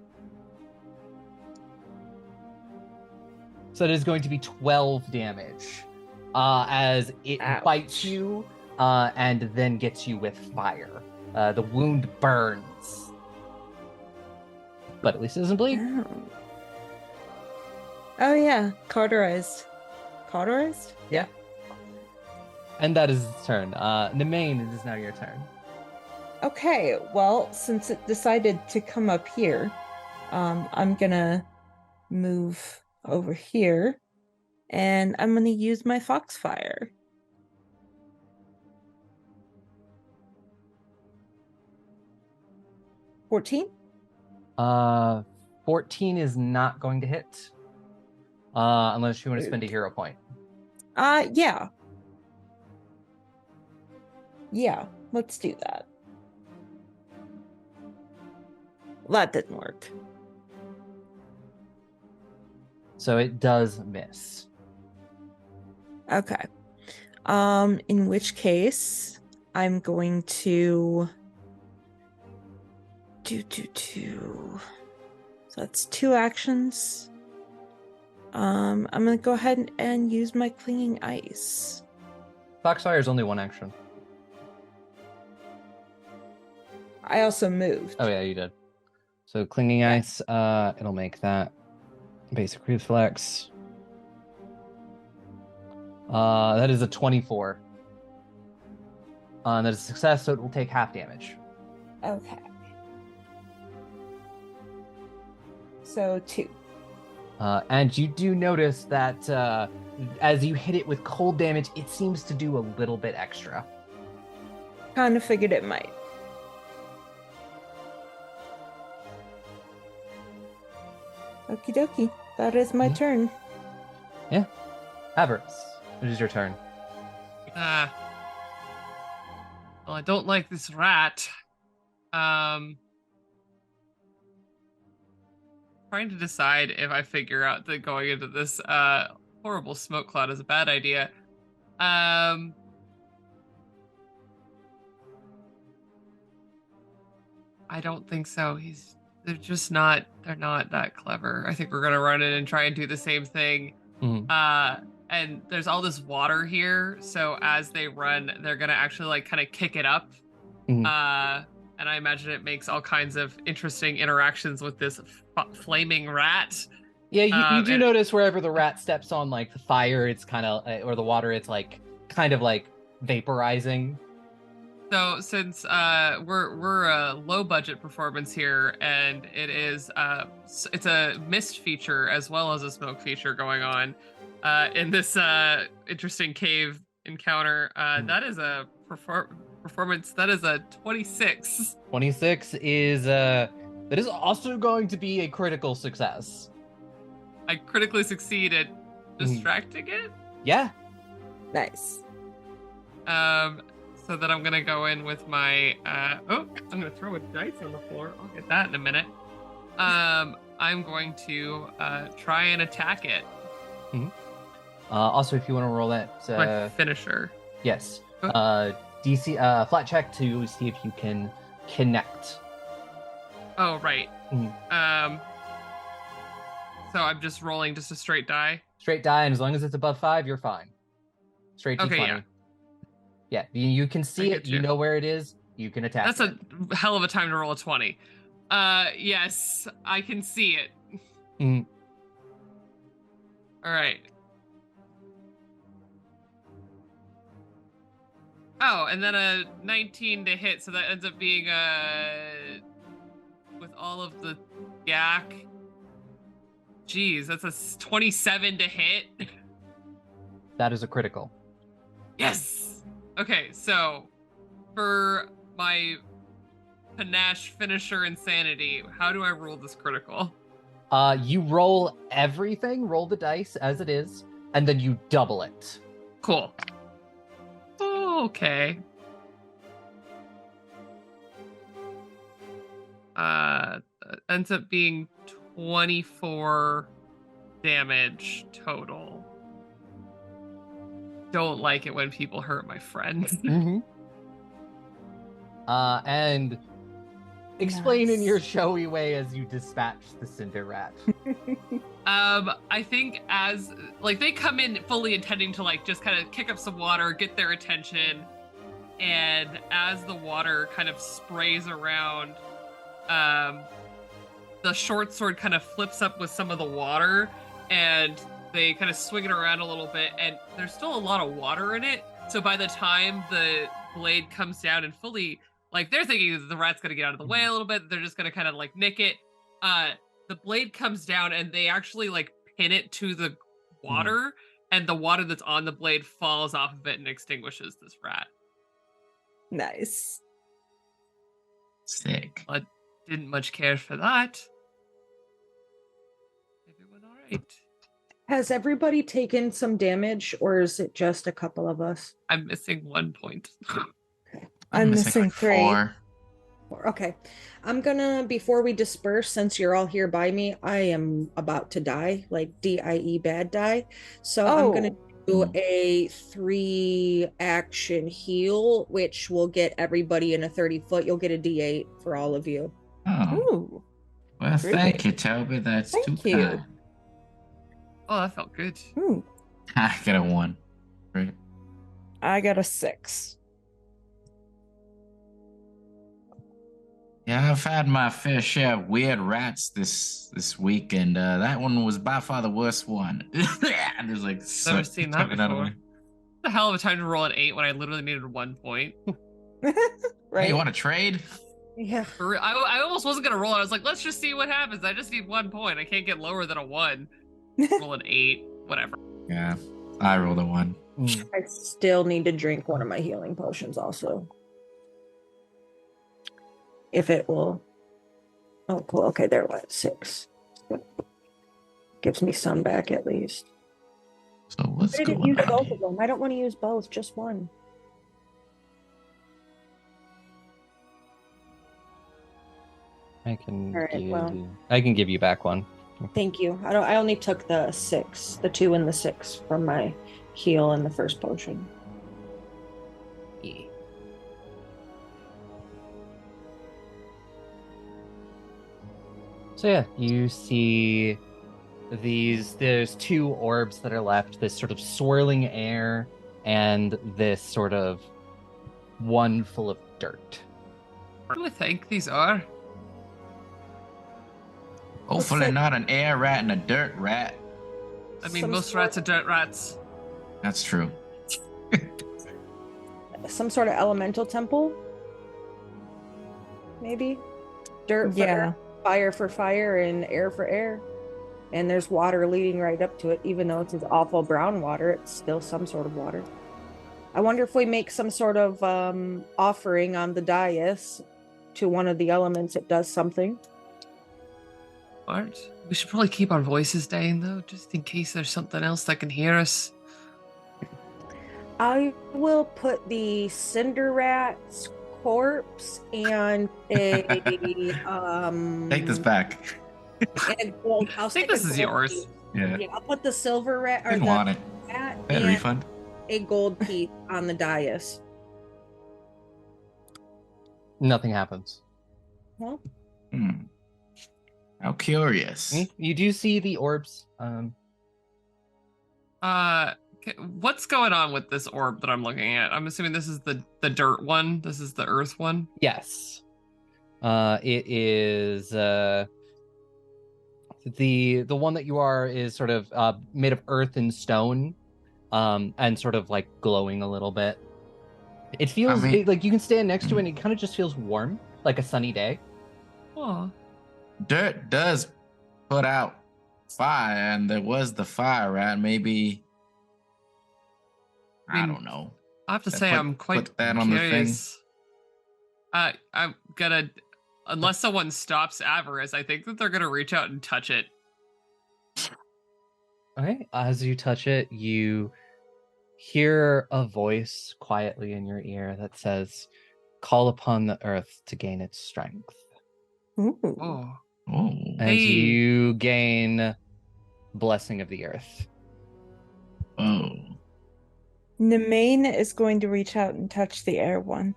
Speaker 1: So it is going to be 12 damage as it
Speaker 5: Ouch.
Speaker 1: bites you and then gets you with fire. The wound burns. But at least it doesn't bleed.
Speaker 5: Oh yeah, cauterized. Cauterized?
Speaker 1: Yeah. And that is its turn. Nemain, it is now your turn.
Speaker 5: Okay, well, since it decided to come up here, I'm gonna move over here, and I'm gonna use my Foxfire. $14?
Speaker 1: 14 is not going to hit. Unless you want to spend a hero point.
Speaker 5: Yeah. Yeah, let's do that. Well, that didn't work.
Speaker 1: So it does miss.
Speaker 5: Okay. In which case, I'm going to do. So that's 2 actions. I'm gonna go ahead and use my clinging ice.
Speaker 1: Foxfire is only 1 action.
Speaker 5: I also moved.
Speaker 1: Oh yeah, you did. So clinging
Speaker 5: Yeah.
Speaker 1: ice, it'll make that basic reflex. That is a 24. That is a success, so it will take half damage.
Speaker 5: Okay. So 2.
Speaker 1: And you do notice that as you hit it with cold damage, it seems to do a little bit extra.
Speaker 5: Kind of figured it might. Okie dokie. That is my turn.
Speaker 1: Yeah. Avarice, it is your turn.
Speaker 2: Well, I don't like this rat. Trying to decide if I figure out that going into this horrible smoke cloud is a bad idea. I don't think so. They're not that clever. I think we're gonna run in and try and do the same thing.
Speaker 1: Mhm.
Speaker 2: And there's all this water here, so as they run, they're gonna actually like kind of kick it up.
Speaker 1: Mhm.
Speaker 2: And I imagine it makes all kinds of interesting interactions with this flaming rat.
Speaker 1: Yeah, you do
Speaker 2: and-
Speaker 1: notice wherever the rat steps on like the fire, it's kind of, or the water, it's like kind of like vaporizing.
Speaker 2: So since we're a low budget performance here, and it is it's a mist feature as well as a smoke feature going on in this interesting cave encounter, that is a performance that is a 26.
Speaker 1: 26 is that is also going to be a critical success.
Speaker 2: I critically succeed at distracting it.
Speaker 1: Yeah.
Speaker 5: Nice.
Speaker 2: So that I'm gonna go in with my I'm gonna throw a dice on the floor. I'll get that in a minute. I'm going to try and attack it.
Speaker 1: Also, if you want to roll that
Speaker 2: My finisher.
Speaker 1: yes.
Speaker 2: Oh.
Speaker 1: DC flat check to see if you can connect.
Speaker 2: Oh right.
Speaker 1: Mhm.
Speaker 2: So I'm just rolling just a straight die.
Speaker 1: Straight die, and as long as it's above 5, you're fine. Straight D20.
Speaker 2: Okay, yeah.
Speaker 1: Yeah, you can see
Speaker 2: I
Speaker 1: it.
Speaker 2: get
Speaker 1: You
Speaker 2: you.
Speaker 1: know where it is. You can attack.
Speaker 2: That's a hell of a time to roll a 20. Yes, I can see it.
Speaker 1: Mm.
Speaker 2: All right. Oh, and then a 19 to hit, so that ends up being with all of the yak. Jeez, that's a 27 to hit.
Speaker 1: That is a critical.
Speaker 2: Yes. Okay, so for my panache finisher insanity, how do I roll this critical?
Speaker 1: You roll everything, roll the dice as it is, and then you double it.
Speaker 2: Cool. Okay. Ends up being 24 damage total. Don't like it when people hurt my friends.
Speaker 1: Mm-hmm. And explain in your showy way as you dispatch the cinder rat.
Speaker 2: I think as like they come in fully intending to like just kind of kick up some water, get their attention, and as the water kind of sprays around, the short sword kind of flips up with some of the water, and they kind of swing it around a little bit, and there's still a lot of water in it. So by the time the blade comes down and fully, like they're thinking the rat's gonna get out of the way a little bit, they're just gonna kind of like nick it. The blade comes down and they actually like pin it to the water, and the water that's on the blade falls off of it and extinguishes this rat.
Speaker 5: Nice.
Speaker 3: Sick.
Speaker 2: But didn't much care for that. Everyone all right?
Speaker 4: Has everybody taken some damage, or is it just a couple of us?
Speaker 2: I'm missing 1 point.
Speaker 5: I'm missing
Speaker 3: like
Speaker 5: 3.
Speaker 3: 4.
Speaker 4: Okay. I'm gonna, before we disperse, since you're all here by me, I am about to die, like DIE bad die. So I'm gonna do a 3 action heal, which will get everybody in a 30-foot. You'll get a D8 for all of you.
Speaker 3: Oh.
Speaker 5: Ooh.
Speaker 3: Well,
Speaker 5: Really?
Speaker 3: thank you, Telbi. That's
Speaker 5: Thank
Speaker 3: too
Speaker 5: you.
Speaker 3: kind.
Speaker 2: Oh, that felt good.
Speaker 5: Ooh.
Speaker 3: I got a 1. Great.
Speaker 5: I got a 6.
Speaker 3: Yeah, I've had my fair share of weird rats this week, and that one was by far the worst one. And there's like
Speaker 2: Never seen that
Speaker 3: coming out of
Speaker 2: before.
Speaker 3: me.
Speaker 2: The hell of a time to roll an 8 when I literally needed 1 point.
Speaker 3: Hey,
Speaker 5: Right.
Speaker 3: you want to trade?
Speaker 4: Yeah.
Speaker 2: For real, I almost wasn't gonna roll it. I was like, let's just see what happens. I just need 1 point. I can't get lower than a 1. Roll an 8, whatever.
Speaker 3: Yeah, I rolled a 1.
Speaker 4: I still need to drink one of my healing potions also. If it will. Oh, cool. Okay, there it went. 6. Gives me some back at least.
Speaker 3: So what's
Speaker 4: I didn't
Speaker 3: going
Speaker 4: use
Speaker 3: on?
Speaker 4: both
Speaker 3: here?
Speaker 4: of them. I don't want to use both, just one.
Speaker 1: I can
Speaker 4: All right,
Speaker 1: give
Speaker 4: well.
Speaker 1: you, I can give you back 1.
Speaker 4: Thank you. I only took the 6, the 2 and the 6 from my heal and the first potion.
Speaker 1: So yeah, you see there's 2 orbs that are left, this sort of swirling air and this sort of one full of dirt.
Speaker 2: What do I think these are?
Speaker 3: Hopefully
Speaker 4: like-
Speaker 3: not an air rat and a dirt rat.
Speaker 2: I mean,
Speaker 4: Some
Speaker 2: most
Speaker 4: sort-
Speaker 2: rats are dirt rats.
Speaker 3: That's true.
Speaker 4: Some sort of elemental temple? Maybe? Dirt for
Speaker 5: Yeah.
Speaker 4: earth, fire for fire, and air for air. And there's water leading right up to it. Even though it's this awful brown water, it's still some sort of water. I wonder if we make some sort of offering on the dais to one of the elements, it does something.
Speaker 2: What? We should probably keep our voices down though, just in case there's something else that can hear us.
Speaker 4: I will put the cinder rat's corpse and a
Speaker 3: Take this back.
Speaker 4: and a gold. I'll
Speaker 2: I think
Speaker 4: stick a
Speaker 2: this is
Speaker 4: gold
Speaker 2: yours.
Speaker 4: piece.
Speaker 3: Yeah.
Speaker 4: Yeah, I'll put the silver rat or
Speaker 3: Didn't
Speaker 4: the
Speaker 3: want it.
Speaker 4: rat
Speaker 3: I had a
Speaker 4: and
Speaker 3: refund.
Speaker 4: a gold piece on the dais.
Speaker 1: Nothing happens.
Speaker 4: Well,
Speaker 3: How curious.
Speaker 1: You do see the orbs.
Speaker 2: What's going on with this orb that I'm looking at? I'm assuming this is the dirt one. This is the earth one.
Speaker 1: Yes. It is the one that you are is sort of made of earth and stone, and sort of like glowing a little bit. It feels like you can stand next to it, and it kind of just feels warm, like a sunny day.
Speaker 2: Oh,
Speaker 3: dirt does put out fire, and there was the fire, right? Maybe I don't know.
Speaker 2: I have to say, I'm quite curious. I'm gonna, unless someone stops Avarice, I think that they're gonna reach out and touch it.
Speaker 1: Okay, as you touch it, you hear a voice quietly in your ear that says, "Call upon the earth to gain its strength."
Speaker 5: Ooh.
Speaker 2: Oh,
Speaker 1: And you gain Blessing of the Earth.
Speaker 3: Oh.
Speaker 5: Nemain is going to reach out and touch the air one.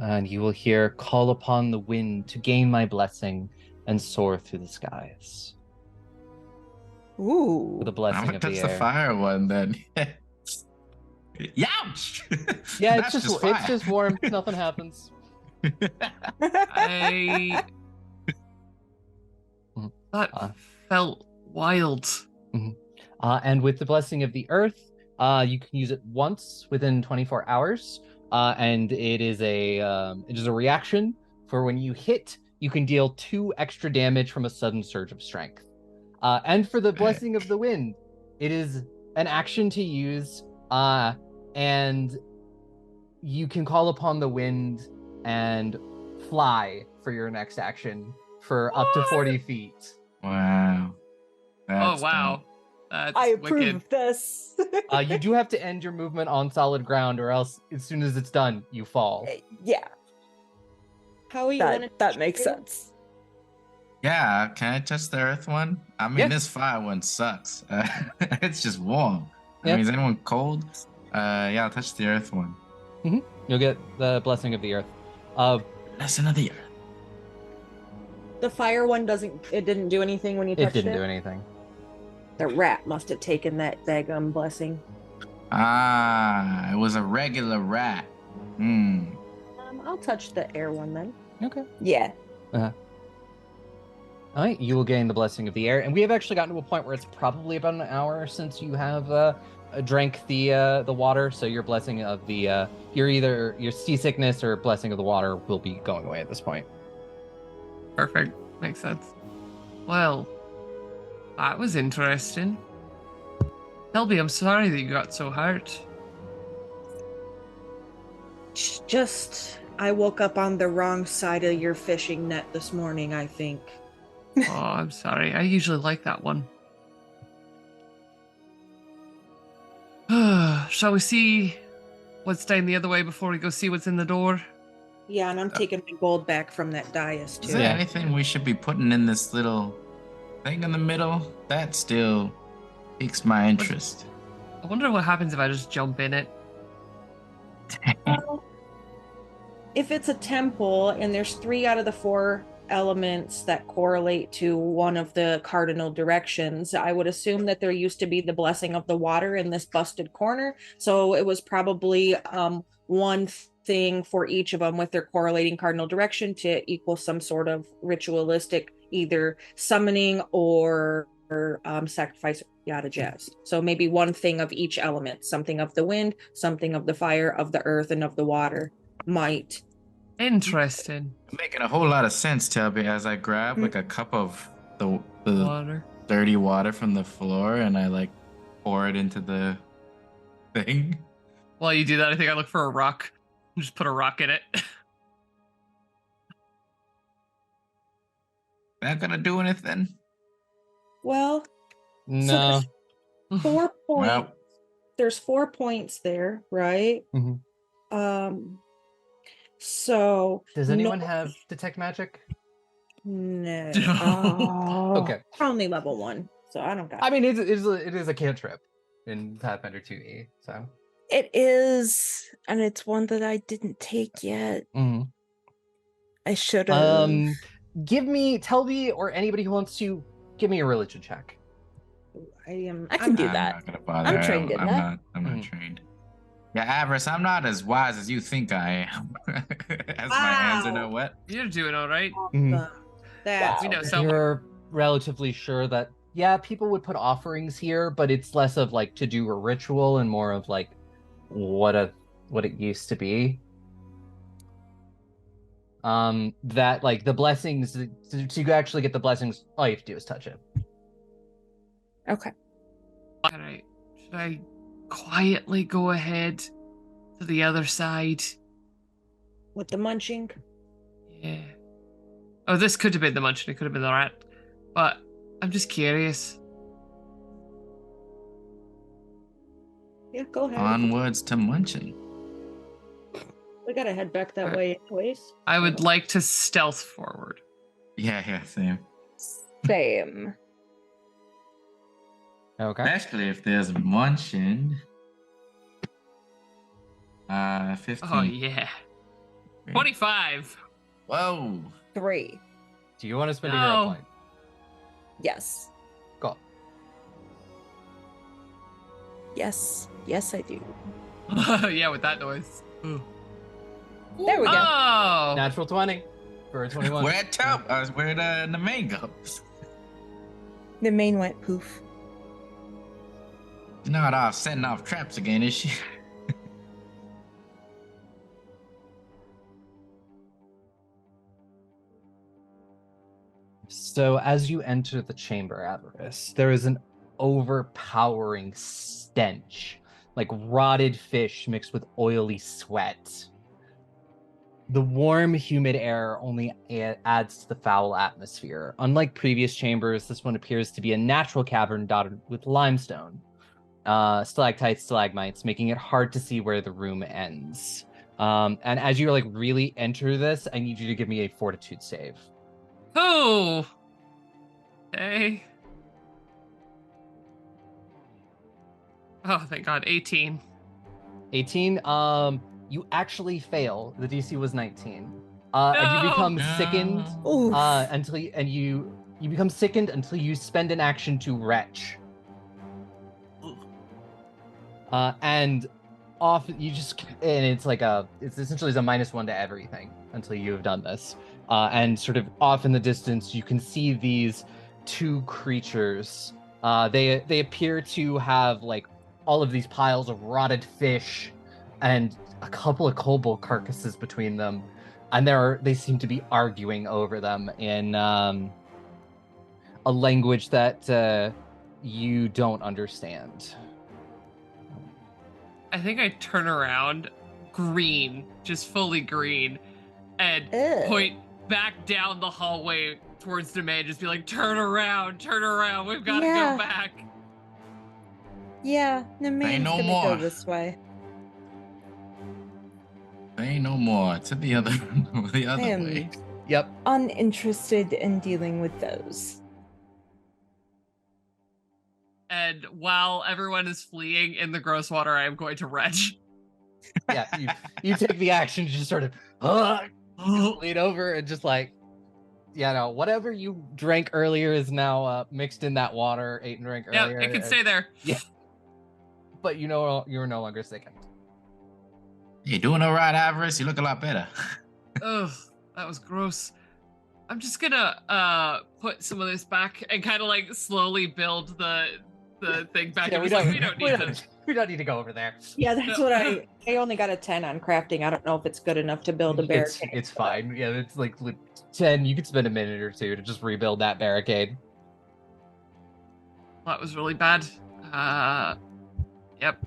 Speaker 1: And you will hear, "Call upon the wind to gain my blessing and soar through the skies."
Speaker 5: Ooh.
Speaker 1: For the blessing
Speaker 3: I'm
Speaker 1: of
Speaker 3: gonna
Speaker 1: the
Speaker 3: touch
Speaker 1: air.
Speaker 3: the fire one then. Youch!
Speaker 1: Yeah, it's just warm. Nothing happens.
Speaker 2: That felt wild.
Speaker 1: And with the blessing of the earth, you can use it once within 24 hours. And it is a reaction for when you hit, you can deal 2 extra damage from a sudden surge of strength. And for the blessing of the wind, it is an action to use, and you can call upon the wind and fly for your next action for up to 40 feet.
Speaker 3: Wow. That's
Speaker 2: wow.
Speaker 3: dope.
Speaker 2: That's
Speaker 5: I approve
Speaker 2: wicked.
Speaker 5: of this.
Speaker 1: You do have to end your movement on solid ground, or else as soon as it's done, you fall.
Speaker 5: Yeah.
Speaker 4: Howie,
Speaker 5: that makes sense.
Speaker 3: Yeah, can I touch the earth one? I mean, this fire one sucks. It's just warm. I mean, is anyone cold? Yeah, I'll touch the earth one.
Speaker 1: You'll get the blessing of the earth.
Speaker 3: Blessing of the earth.
Speaker 4: The fire one didn't do anything when you touched it?
Speaker 1: It didn't do anything.
Speaker 4: The rat must have taken that daggum blessing.
Speaker 3: Ah, it was a regular rat.
Speaker 4: I'll touch the air one then.
Speaker 1: Okay.
Speaker 5: Yeah.
Speaker 1: All right, you will gain the blessing of the air, and we have actually gotten to a point where it's probably about an hour since you have drank the water. So your blessing of the your seasickness or blessing of the water will be going away at this point.
Speaker 2: Perfect. Makes sense. Well, that was interesting. Telbi, I'm sorry that you got so hurt.
Speaker 4: Just, I woke up on the wrong side of your fishing net this morning, I think.
Speaker 2: Oh, I'm sorry. I usually like that one. Shall we see what's down the other way before we go see what's in the door?
Speaker 4: Yeah, and I'm taking my gold back from that dais, too.
Speaker 3: Is there anything we should be putting in this little thing in the middle? That still piques my interest.
Speaker 2: I wonder what happens if I just jump in it.
Speaker 4: If it's a temple and there's 3 out of the 4 elements that correlate to one of the cardinal directions, I would assume that there used to be the blessing of the water in this busted corner. So it was probably one thing for each of them with their correlating cardinal direction to equal some sort of ritualistic either summoning or sacrifice, yada jazz. So maybe one thing of each element, something of the wind, something of the fire, of the earth, and of the water might.
Speaker 2: Interesting.
Speaker 3: Making a whole lot of sense, Telbi, as I grab like a cup of the
Speaker 2: water,
Speaker 3: dirty water from the floor, and I like pour it into the thing.
Speaker 2: While you do that, I think I look for a rock. Just put a rock in it.
Speaker 3: Not gonna do anything.
Speaker 4: Well,
Speaker 1: no.
Speaker 4: So there's 4 points.
Speaker 3: Well,
Speaker 4: there's 4 points there, right? So
Speaker 1: does anyone have detect magic?
Speaker 4: No.
Speaker 1: Okay.
Speaker 4: Only level 1, so I don't got it.
Speaker 1: I mean, it is a cantrip in Pathfinder 2e, so.
Speaker 5: It is, and it's one that I didn't take yet. I should have.
Speaker 1: Tell me, or anybody who wants to, give me a religion check.
Speaker 5: I can do that.
Speaker 3: I'm not gonna bother.
Speaker 5: I'm trained in that.
Speaker 3: I'm not trained. Yeah, Avarice, I'm not as wise as you think I am. As my hands are
Speaker 4: Wow.
Speaker 3: not wet.
Speaker 2: You're doing all right.
Speaker 4: That's
Speaker 2: We know
Speaker 5: Wow.
Speaker 2: so much.
Speaker 1: You're relatively sure that, yeah, people would put offerings here, but it's less of like to do a ritual and more of like what it used to be. That like the blessings to actually get the blessings, all you have to do is touch it.
Speaker 5: Okay.
Speaker 2: All right. Should I quietly go ahead to the other side?
Speaker 4: with the munching.
Speaker 2: Yeah. Oh, this could have been the munchkin. It could have been the rat. But I'm just curious.
Speaker 4: Yeah, go ahead.
Speaker 3: Onwards to munching.
Speaker 4: We gotta head back that way anyways.
Speaker 2: I would like to stealth forward.
Speaker 3: Yeah, same.
Speaker 5: Same.
Speaker 1: Okay.
Speaker 3: Especially if there's munching. 15.
Speaker 2: Oh, yeah. 25.
Speaker 3: Whoa.
Speaker 5: 3.
Speaker 1: Do you want to spend a
Speaker 2: No.
Speaker 1: hero point?
Speaker 5: Yes.
Speaker 1: Go.
Speaker 5: Yes. Yes, I do.
Speaker 2: Yeah, with that noise. Ooh.
Speaker 5: There we go.
Speaker 2: Oh!
Speaker 1: Natural 20 for a 21.
Speaker 3: Where'd the main go?
Speaker 5: The main went poof.
Speaker 3: Not off setting off traps again, is she?
Speaker 1: So as you enter the chamber, Avarice, there is an overpowering stench, like rotted fish mixed with oily sweat. The warm, humid air only adds to the foul atmosphere. Unlike previous chambers, this one appears to be a natural cavern dotted with limestone. Stalactites, stalagmites, making it hard to see where the room ends. And as you like really enter this, I need you to give me a fortitude save.
Speaker 2: Oh! Hey. Oh, thank God. 18.
Speaker 1: 18. You actually fail. The DC was 19. And you become
Speaker 3: No.
Speaker 1: sickened
Speaker 5: Oof.
Speaker 1: until you become sickened until you spend an action to retch. And off you just and it's essentially a -1 to everything until you have done this. And sort of off in the distance, you can see these two creatures. They appear to have like all of these piles of rotted fish and a couple of kobold carcasses between them, and they seem to be arguing over them in a language that you don't understand.
Speaker 2: I think I turn around, green, just fully green, and
Speaker 5: Ew.
Speaker 2: point back down the hallway towards Nemain, just be like, turn around, we've got to
Speaker 5: Yeah.
Speaker 2: go back.
Speaker 5: Yeah, Nemain's
Speaker 3: no
Speaker 5: gonna
Speaker 3: more.
Speaker 5: go this way.
Speaker 3: Say no more. To the other
Speaker 5: I am
Speaker 3: way.
Speaker 1: Yep.
Speaker 5: uninterested in dealing with those.
Speaker 2: And while everyone is fleeing in the gross water, I am going to retch.
Speaker 1: Yeah. You take the action to just sort of lean over and just like, whatever you drank earlier is now mixed in that water, ate and drank
Speaker 2: Yeah,
Speaker 1: earlier.
Speaker 2: it can stay there.
Speaker 1: Yeah. But you're no longer sickened.
Speaker 3: You doing all right, Avarice? You look a lot better.
Speaker 2: Ugh, that was gross. I'm just gonna put some of this back and kind of like slowly build the thing back.
Speaker 1: Yeah,
Speaker 2: And
Speaker 1: we
Speaker 2: just like,
Speaker 1: don't,
Speaker 2: we don't need this.
Speaker 1: we don't need to go over there.
Speaker 4: Yeah, that's
Speaker 2: No.
Speaker 4: what I only got a 10 on crafting. I don't know if it's good enough to build a barricade.
Speaker 1: It's fine. Yeah, it's like 10. You could spend a minute or two to just rebuild that barricade.
Speaker 2: That was really bad. Yep.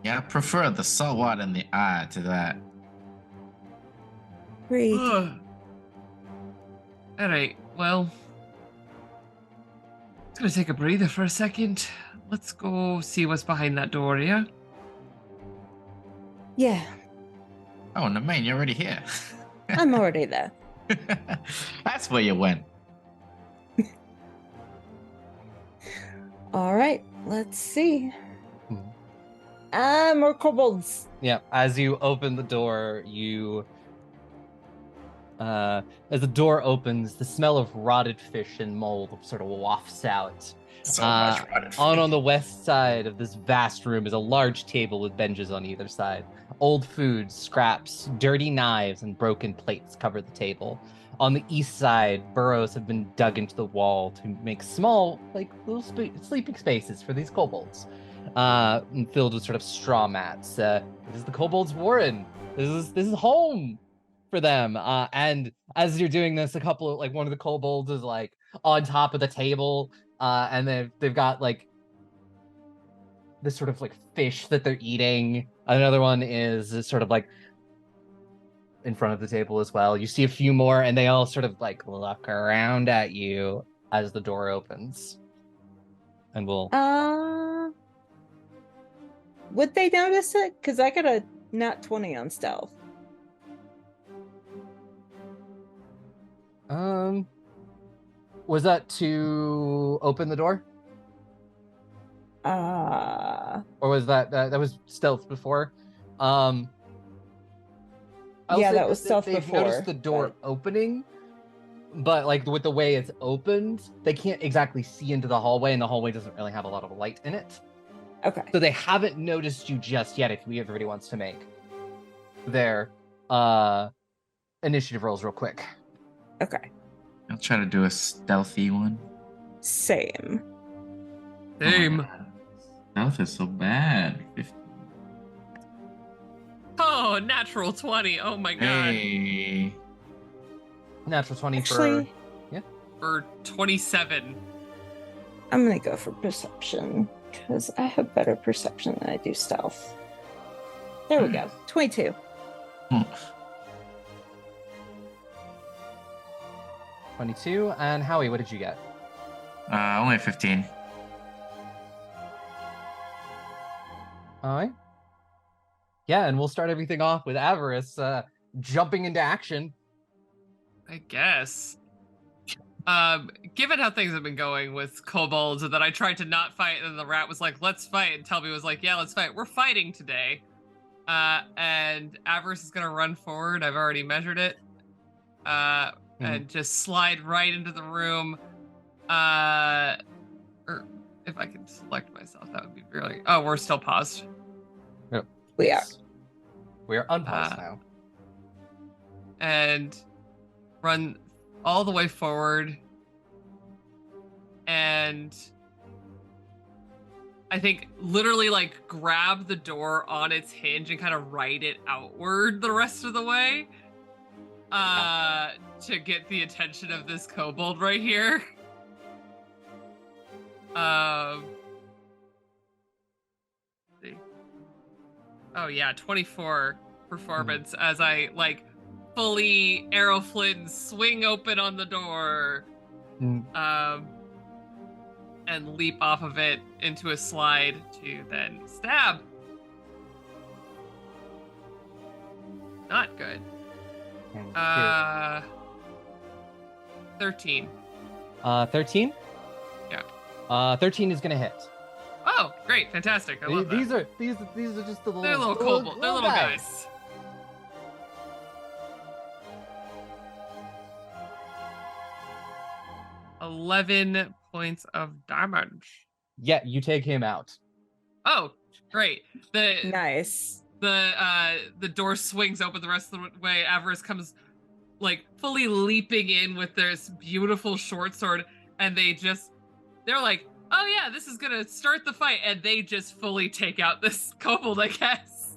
Speaker 3: Yeah, I prefer the salt water in the eye to that.
Speaker 5: Great.
Speaker 2: Ugh. All right. Well, it's gonna take a breather for a second. Let's go see what's behind that door. Yeah.
Speaker 5: Yeah,
Speaker 3: Oh, Nemain, you're already here.
Speaker 5: I'm already there.
Speaker 3: That's where you went.
Speaker 5: All right, let's see.
Speaker 1: Hmm.
Speaker 5: More kobolds.
Speaker 1: Yeah, as you open the door, you As the door opens, the smell of rotted fish and mold sort of wafts out.
Speaker 3: So much rotted
Speaker 1: On the west side of this vast room is a large table with benches on either side. Old food, scraps, dirty knives, and broken plates cover the table. On the east side, burrows have been dug into the wall to make small, like little sleeping spaces for these kobolds, filled with sort of straw mats. This is the kobolds' warren. This is home for them. And as you're doing this, one of the kobolds is like on top of the table, and they've got like this sort of like fish that they're eating. Another one is sort of like in front of the table as well. You see a few more, and they all sort of like look around at you as the door opens. And we'll.
Speaker 5: Would they notice it? Because I got a nat 20 on stealth.
Speaker 1: Was that to open the door? Or was that was stealth before?
Speaker 5: Yeah, that was stealth
Speaker 1: they've
Speaker 5: before.
Speaker 1: Noticed the door opening, but like with the way it's opened, they can't exactly see into the hallway, and the hallway doesn't really have a lot of light in it.
Speaker 5: Okay.
Speaker 1: So they haven't noticed you just yet. If everybody wants to make their initiative rolls real quick.
Speaker 5: Okay.
Speaker 3: I'll try to do a stealthy one.
Speaker 5: Same.
Speaker 2: Same.
Speaker 3: Stealth is so bad.
Speaker 2: Oh, natural 20. Oh my god.
Speaker 3: Hey.
Speaker 1: Natural 20
Speaker 5: Actually,
Speaker 2: For 27.
Speaker 5: I'm gonna go for perception because I have better perception than I do stealth. There we go. 22.
Speaker 1: 22. And Howie, what did you get?
Speaker 3: Only 15.
Speaker 1: All right. Yeah, and we'll start everything off with Avarice jumping into action.
Speaker 2: I guess. Given how things have been going with kobolds, and that I tried to not fight, and the rat was like, "Let's fight," and Telbi was like, "Yeah, let's fight. We're fighting today." And Avarice is gonna run forward. I've already measured it. And just slide right into the room. Or if I could select myself, that would be really. Oh, we're still paused.
Speaker 1: Yep.
Speaker 5: We are.
Speaker 1: We are unpaused now.
Speaker 2: And run all the way forward. And I think literally like grab the door on its hinge and kind of ride it outward the rest of the way. To get the attention of this kobold right here. Oh yeah, 24 performance as I like fully arrow flint swing open on the door. And leap off of it into a slide to then stab. Not good. 13.
Speaker 1: 13?
Speaker 2: Yeah.
Speaker 1: 13 is gonna hit.
Speaker 2: Oh, great, fantastic! I love that.
Speaker 1: These are just the little.
Speaker 2: They're little kobold. They're little guys. $11 points of damage.
Speaker 1: Yeah, you take him out.
Speaker 2: Oh, great!
Speaker 5: Nice.
Speaker 2: The door swings open the rest of the way. Avarice comes like fully leaping in with this beautiful short sword, and they're like, oh yeah, this is gonna start the fight, and they just fully take out this kobold, I guess.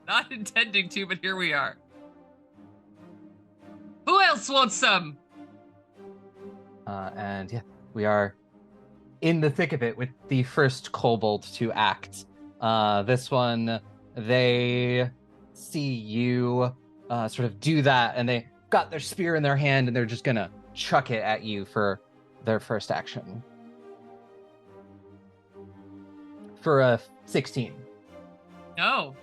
Speaker 2: Not intending to, but here we are. Who else wants some?
Speaker 1: And yeah, we are in the thick of it with the first kobold to act. This one, they see you sort of do that, and they got their spear in their hand, and they're just gonna chuck it at you for their first action. For a 16.
Speaker 2: No.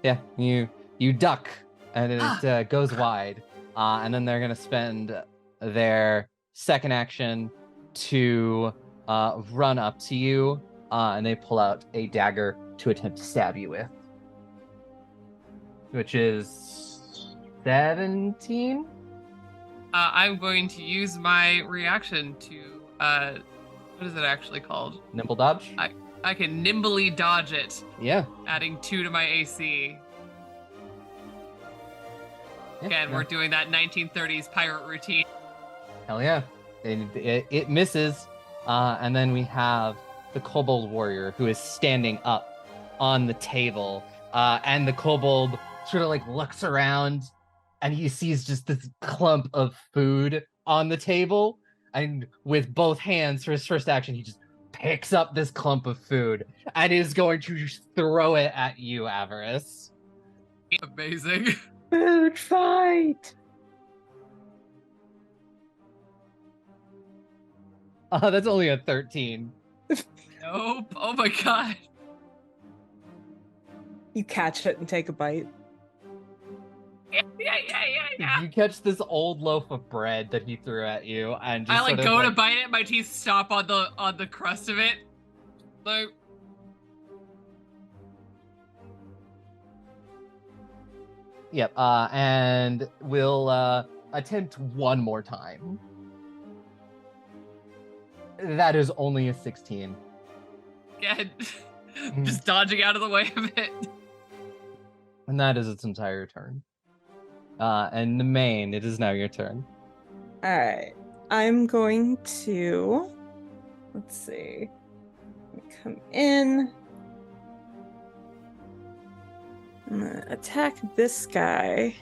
Speaker 1: Yeah, you duck, and it goes wide. And then they're gonna spend their second action to run up to you, and they pull out a dagger to attempt to stab you with, which is 17.
Speaker 2: I'm going to use my reaction to what is it actually called?
Speaker 1: Nimble dodge?
Speaker 2: I can nimbly dodge it.
Speaker 1: Yeah.
Speaker 2: Adding 2 to my AC. Again, we're doing that 1930s pirate routine.
Speaker 1: Hell yeah. It misses. And then we have the kobold warrior who is standing up on the table. And the kobold sort of like looks around and he sees just this clump of food on the table. And with both hands for his first action, he just picks up this clump of food and is going to just throw it at you, Avarice.
Speaker 2: Amazing.
Speaker 5: Food fight!
Speaker 1: That's only a 13.
Speaker 2: Nope. Oh my god.
Speaker 5: You catch it and take a bite.
Speaker 2: Yeah.
Speaker 1: You catch this old loaf of bread that he threw at you, and just
Speaker 2: I like
Speaker 1: sort of,
Speaker 2: go to bite it, my teeth stop on the crust of it. Like,
Speaker 1: Yep. And we'll attempt one more time. That is only a 16.
Speaker 2: again, just dodging out of the way of it.
Speaker 1: And that is its entire turn. And Nemain, it is now your turn.
Speaker 5: Alright. I'm going to... Let's see. Come in. I'm gonna attack this guy.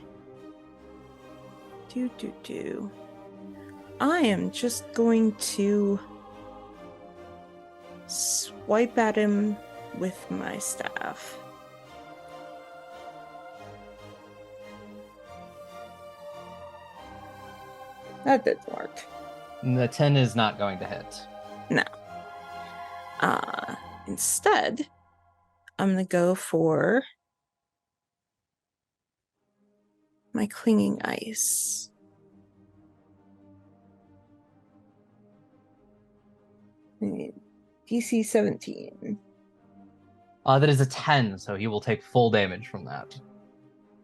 Speaker 5: I am just going to swipe at him with my staff. That didn't work.
Speaker 1: The 10 is not going to hit.
Speaker 5: No. Instead, I'm gonna go for my clinging ice. DC 17.
Speaker 1: That is a 10, so he will take full damage from that.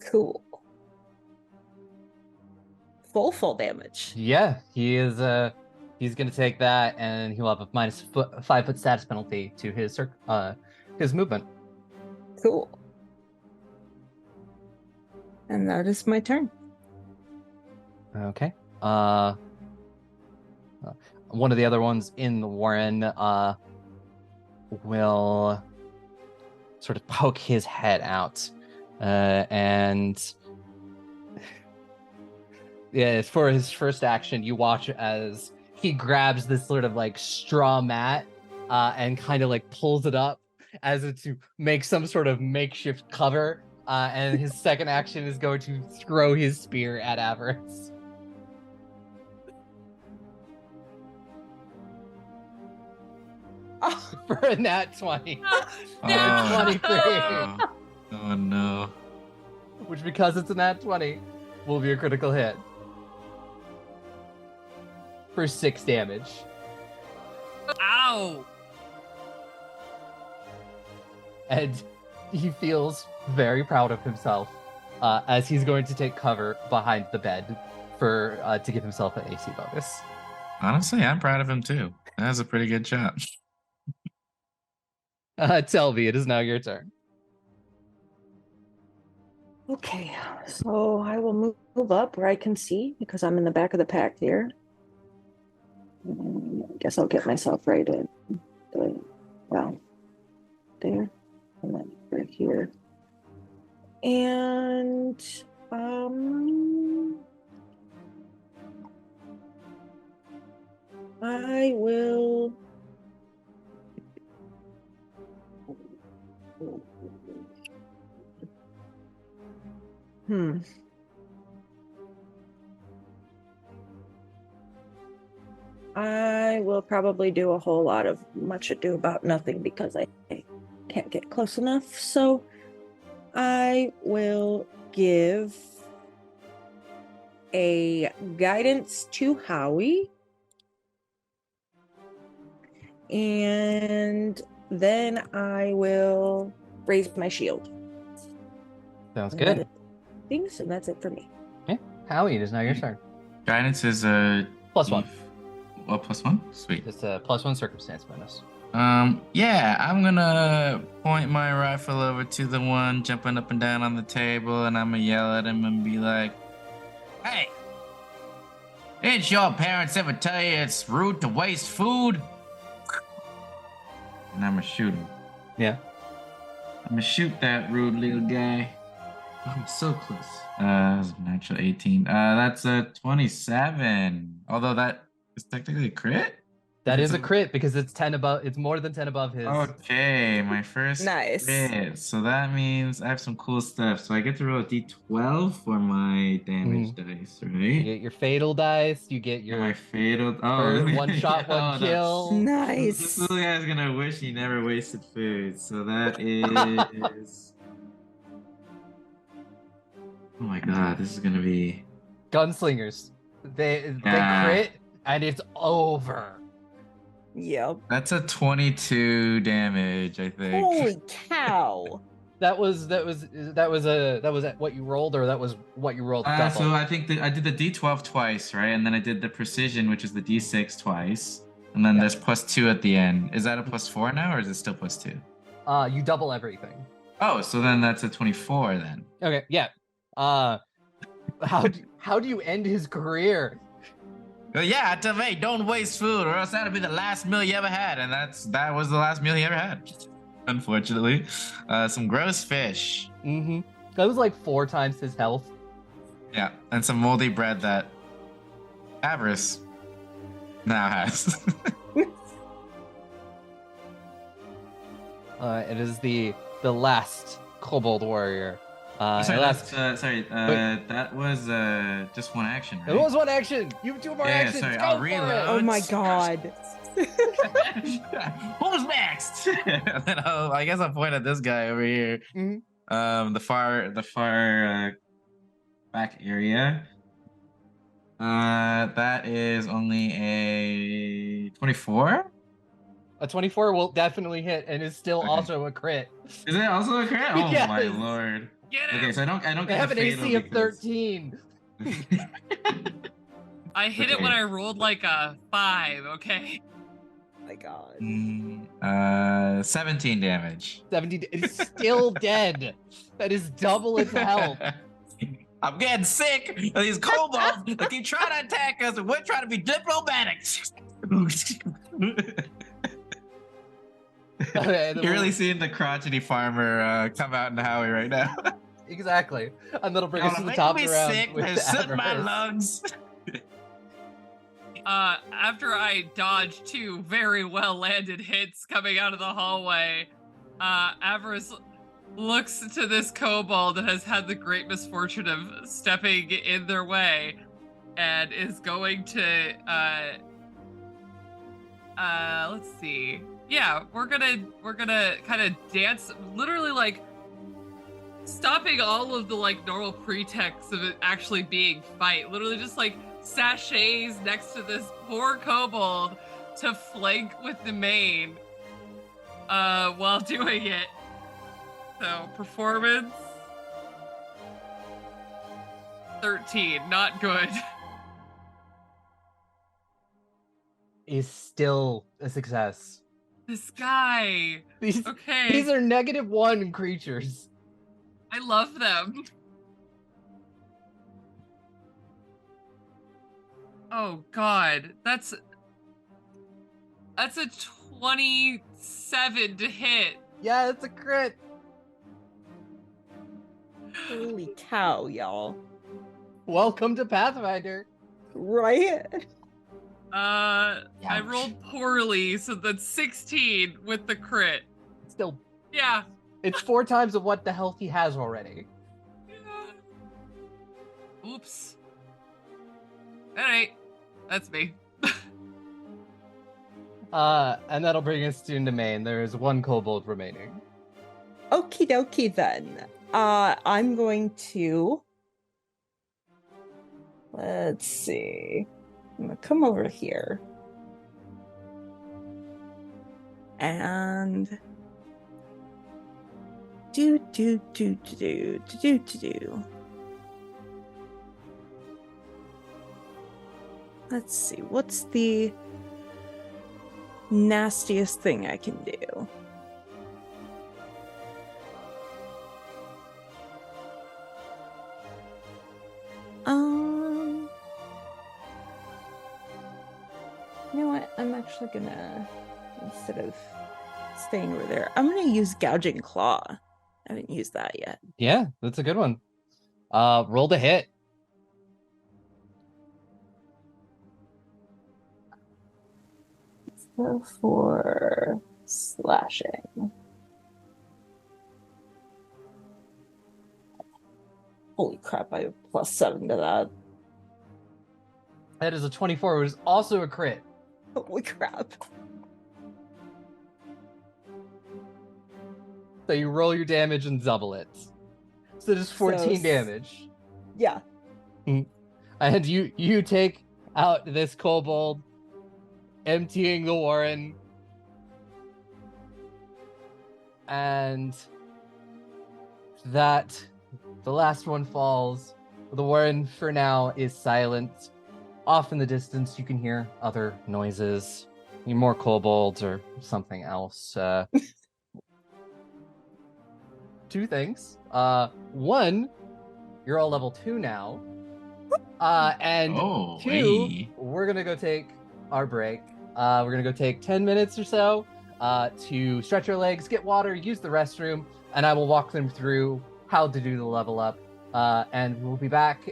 Speaker 5: Cool. Full damage.
Speaker 1: Yeah, he is. He's gonna take that, and he'll have a minus 5 foot status penalty to his movement.
Speaker 5: Cool. And that is my turn.
Speaker 1: Okay. One of the other ones in the warren will sort of poke his head out, and yeah, for his first action, you watch as he grabs this sort of like straw mat and kind of like pulls it up as if to make some sort of makeshift cover. And his second action is going to throw his spear at Avarice.
Speaker 5: Oh.
Speaker 1: For a nat 20.
Speaker 2: No.
Speaker 1: 23.
Speaker 3: Oh no.
Speaker 1: Which, because it's a nat 20, will be a critical hit. For 6 damage.
Speaker 2: Ow!
Speaker 1: And he feels very proud of himself as he's going to take cover behind the bed for to give himself an AC bonus.
Speaker 3: Honestly, I'm proud of him too. That was a pretty good job.
Speaker 1: Telbi, it is now your turn.
Speaker 6: Okay, so I will move up where I can see because I'm in the back of the pack here. I guess I'll get myself right in. Well, there, and then right here. And I will I will probably do a whole lot of much ado about nothing because I can't get close enough. So I will give a guidance to Howie. And then I will raise my shield.
Speaker 1: Sounds
Speaker 6: And
Speaker 1: good.
Speaker 6: Things, and that's it for me.
Speaker 1: Okay. Howie, it is now your turn.
Speaker 3: Guidance is a
Speaker 1: +1.
Speaker 3: Well, +1? Sweet.
Speaker 1: It's a +1 circumstance bonus.
Speaker 3: Yeah, I'm gonna point my rifle over to the one jumping up and down on the table, and I'm gonna yell at him and be like, "Hey, didn't your parents ever tell you it's rude to waste food?" And I'm gonna shoot him.
Speaker 1: Yeah.
Speaker 3: I'm gonna shoot that rude little guy. Oh, I'm so close. That's a natural 18. That's a 27. Although that is technically a crit.
Speaker 1: That is a crit because it's 10 above. It's more than 10 above his.
Speaker 3: Okay, my first
Speaker 5: Nice.
Speaker 3: crit. So that means I have some cool stuff. So I get to roll a d12 for my damage dice, right?
Speaker 1: You get your fatal dice. You get
Speaker 3: Yeah,
Speaker 1: your
Speaker 3: my fatal.
Speaker 1: one shot, one kill.
Speaker 3: This
Speaker 5: Nice.
Speaker 3: little guy's gonna wish he never wasted food. So that is. Oh my god, this is gonna be.
Speaker 1: Gunslingers. They crit and it's over.
Speaker 5: Yep.
Speaker 3: That's a 22 damage, I think.
Speaker 5: Holy cow.
Speaker 1: That was what you rolled, or that was what you rolled double?
Speaker 3: So I think I did the d12 twice, right? And then I did the precision, which is the d6 twice. And then there's +2 at the end. Is that a +4 now, or is it still +2?
Speaker 1: You double everything.
Speaker 3: Oh, so then that's a 24 then.
Speaker 1: Okay, yeah. How do you end his career?
Speaker 3: Well, yeah, I tell me, don't waste food, or else that'll be the last meal you ever had, and that was the last meal he ever had. Unfortunately, some gross fish.
Speaker 1: Mm-hmm. That was like 4 times his health.
Speaker 3: Yeah, and some moldy bread that Avarice now has.
Speaker 1: It is the last kobold warrior.
Speaker 3: Sorry, that was just one action, right?
Speaker 1: It was one action. You have 2 more actions.
Speaker 3: Sorry,
Speaker 1: Go
Speaker 3: I'll
Speaker 1: for
Speaker 3: reload.
Speaker 1: it.
Speaker 5: Oh my god.
Speaker 3: Who's next? And then I guess I'll point at this guy over here.
Speaker 1: Mhm.
Speaker 3: The far back area. That is only a 24.
Speaker 1: A 24 will definitely hit and is still
Speaker 3: Okay.
Speaker 1: also a crit.
Speaker 3: Is it also a crit? Oh
Speaker 1: Yes.
Speaker 3: my lord.
Speaker 2: Get him!
Speaker 3: Okay, so I don't
Speaker 1: They
Speaker 3: get
Speaker 1: have
Speaker 3: a
Speaker 1: an
Speaker 3: fatal
Speaker 1: AC of
Speaker 3: because-
Speaker 1: 13.
Speaker 2: I hit it
Speaker 3: Okay.
Speaker 2: when I rolled like a 5, okay?
Speaker 5: Oh my god.
Speaker 3: 17 damage.
Speaker 1: 17. It's still dead. That is double its health.
Speaker 3: I'm getting sick of these kobolds. They keep trying to attack us, and we're trying to be diplomatic.
Speaker 1: Okay,
Speaker 3: You're really seeing the crotchety farmer come out in Howie right now.
Speaker 1: Exactly. And that'll bring us to the top of the round.
Speaker 3: Sick.
Speaker 1: with
Speaker 3: They're
Speaker 1: the
Speaker 3: sooting my
Speaker 1: Avarice.
Speaker 3: lungs.
Speaker 2: After I dodged 2 very well landed hits coming out of the hallway, Avarice looks to this kobold that has had the great misfortune of stepping in their way and is going to let's see. Yeah, we're gonna kind of dance, literally like stopping all of the like normal pretexts of it actually being fight. Literally just like sachets next to this poor kobold to flank with Nemain while doing it. So performance 13, not good.
Speaker 1: Is still a success.
Speaker 2: This guy.
Speaker 1: These
Speaker 2: Okay.
Speaker 1: these are -1 creatures.
Speaker 2: I love them. Oh god, that's a 27 to hit.
Speaker 1: Yeah, it's a crit.
Speaker 5: Holy cow, y'all.
Speaker 1: Welcome to Pathfinder.
Speaker 5: Right?
Speaker 2: I
Speaker 1: Ouch.
Speaker 2: rolled poorly, so that's 16 with the crit.
Speaker 1: Still,
Speaker 2: Yeah.
Speaker 1: it's 4 times of what the health he has already.
Speaker 2: Oops. Alright. That's me.
Speaker 1: And that'll bring us to Nemain. There is 1 kobold remaining.
Speaker 5: Okie dokie then. I'm going to. Let's see. I'm gonna come over here. And do. Let's see. What's the nastiest thing I can do? You know what? I'm actually gonna, instead of staying over there, I'm gonna use Gouging Claw. I haven't used that yet.
Speaker 1: Yeah, that's a good one. Roll to hit.
Speaker 5: Let's go for slashing. Holy crap, I have +7 to that.
Speaker 1: That is a 24, which is also a crit.
Speaker 5: Holy crap.
Speaker 1: So you roll your damage and double it. So just 14 damage.
Speaker 5: Yeah.
Speaker 1: And you take out this kobold, emptying the warren. And that the last one falls. The warren for now is silent. Off in the distance, you can hear other noises. More kobolds or something else. Two things. One, you're all level 2 now. And two, we're gonna go take our break. We're gonna go take 10 minutes or so to stretch our legs, get water, use the restroom, and I will walk them through how to do the level up. And we'll be back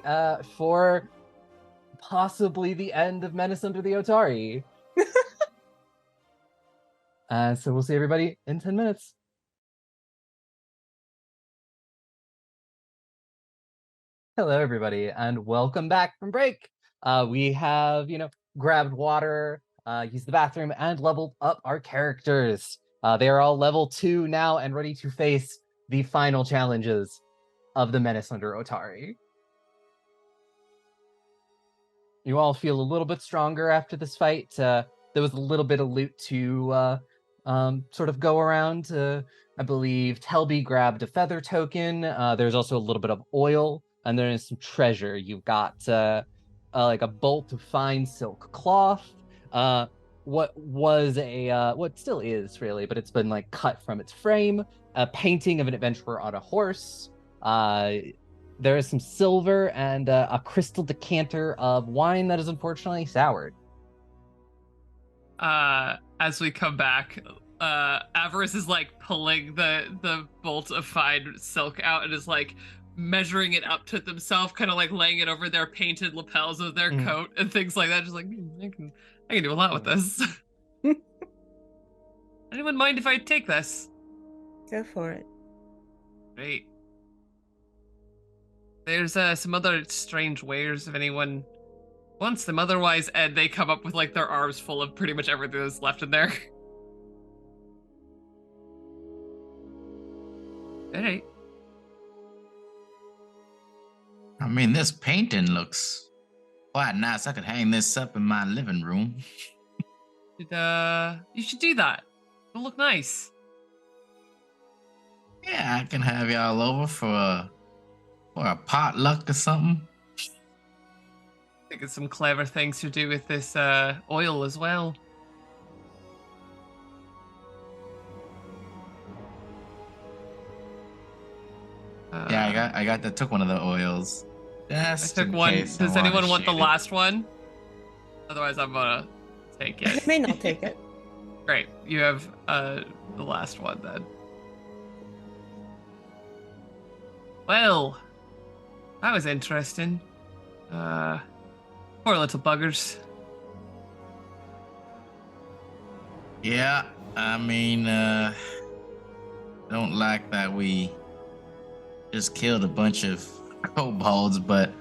Speaker 1: for possibly the end of Menace under the Otari. So we'll see everybody in 10 minutes. Hello, everybody, and welcome back from break. We have, grabbed water, used the bathroom, and leveled up our characters. They are all level 2 now and ready to face the final challenges of the Menace under Otari. You all feel a little bit stronger after this fight. There was a little bit of loot to sort of go around. I believe Telbi grabbed a feather token. There's also a little bit of oil. And there is some treasure. You've got like a bolt of fine silk cloth. What still is really, but it's been like cut from its frame. A painting of an adventurer on a horse. There is some silver and a crystal decanter of wine that is unfortunately soured.
Speaker 2: As we come back, Avarice is like pulling the bolt of fine silk out and is like measuring it up to themselves, kind of like laying it over their painted lapels of their coat and things like that. Just like, I can do a lot with this. Anyone mind if I take this?
Speaker 5: Go for it.
Speaker 2: Great. There's some other strange wares if anyone wants them. Otherwise, and they come up with like their arms full of pretty much everything that's left in there. All right.
Speaker 3: I mean, this painting looks quite nice. I could hang this up in my living room.
Speaker 2: You should do that. It'll look nice.
Speaker 3: Yeah, I can have y'all over for a potluck or something.
Speaker 2: I think it's some clever things to do with this oil as well.
Speaker 3: Yeah, I took one of the oils.
Speaker 2: I took one. Does anyone want the last one? Otherwise, I'm gonna take it.
Speaker 5: You may not take it.
Speaker 2: Great, you have the last one then. Well, that was interesting. Poor little buggers.
Speaker 3: Yeah, I mean, don't like that we just killed a bunch of kobolds, but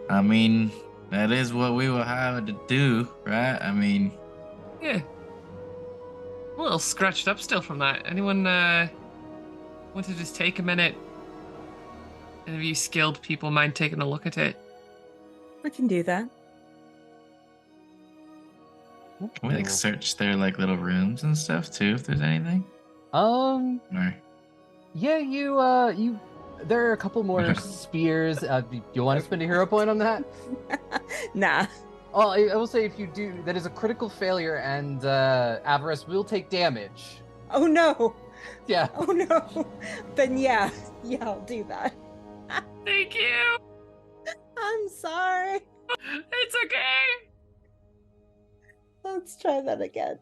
Speaker 3: I mean, that is what we were having to do, right? I mean,
Speaker 2: yeah. I'm a little scratched up still from that. Anyone want to just take a minute? Any of you skilled people mind taking a look at it?
Speaker 5: I can do that.
Speaker 3: Can we like search their like little rooms and stuff too, if there's anything?
Speaker 1: Or... Yeah, you. There are a couple more spears. Do you want to spend a hero point on that?
Speaker 5: Nah.
Speaker 1: Oh, I will say if you do, that is a critical failure, and Avarice will take damage.
Speaker 6: Oh no.
Speaker 1: Yeah.
Speaker 6: Oh no. Then yeah, I'll do that.
Speaker 2: Thank you.
Speaker 6: I'm sorry.
Speaker 2: It's okay.
Speaker 6: Let's try that again.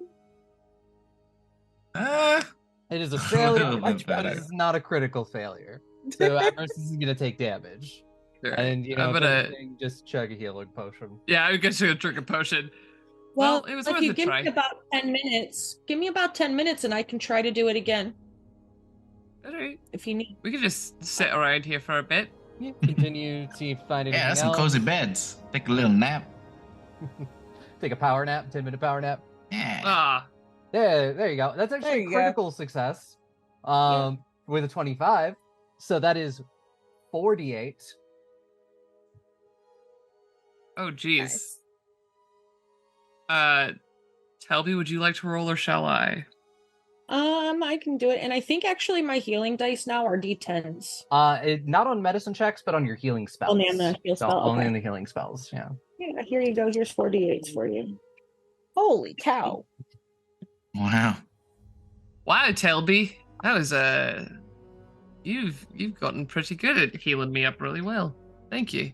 Speaker 1: It is a failure,
Speaker 3: little bit
Speaker 1: but
Speaker 3: better.
Speaker 1: it is not a critical failure. So Avarice is going to take damage.
Speaker 2: Sure.
Speaker 1: And, you know,
Speaker 2: I'm
Speaker 1: if
Speaker 2: gonna.
Speaker 1: anything, just chug a healing potion.
Speaker 2: Yeah, I guess I'm gonna drink a potion.
Speaker 4: Well,
Speaker 2: Well, it was
Speaker 4: if
Speaker 2: worth
Speaker 4: you
Speaker 2: a
Speaker 4: give
Speaker 2: try.
Speaker 4: me about 10 minutes, give me about 10 minutes and I can try to do it again
Speaker 2: All right.
Speaker 4: if you need.
Speaker 2: We can just sit around here for a bit.
Speaker 1: Yeah, continue to find anything
Speaker 3: Yeah, that's some
Speaker 1: else.
Speaker 3: cozy beds. Take a little nap.
Speaker 1: Take a power nap, 10-minute power nap.
Speaker 3: Yeah.
Speaker 2: Ah,
Speaker 1: There you go. That's
Speaker 6: There
Speaker 1: actually a
Speaker 6: you go.
Speaker 1: critical success. With a 25. So that is 48.
Speaker 2: oh geez.
Speaker 6: Nice.
Speaker 2: Telbi, would you like to roll or shall I?
Speaker 6: I can do it. And I think actually my healing dice now are D10s.
Speaker 1: Not on medicine checks, but on your healing spells.
Speaker 6: Only on the heal
Speaker 1: So
Speaker 6: spell,
Speaker 1: only
Speaker 6: okay.
Speaker 1: on the healing spells, yeah.
Speaker 6: Yeah, here you go. Here's 48s for you. Holy cow.
Speaker 3: Wow.
Speaker 2: Wow, Telbi, that was you've gotten pretty good at healing me up really well. Thank you.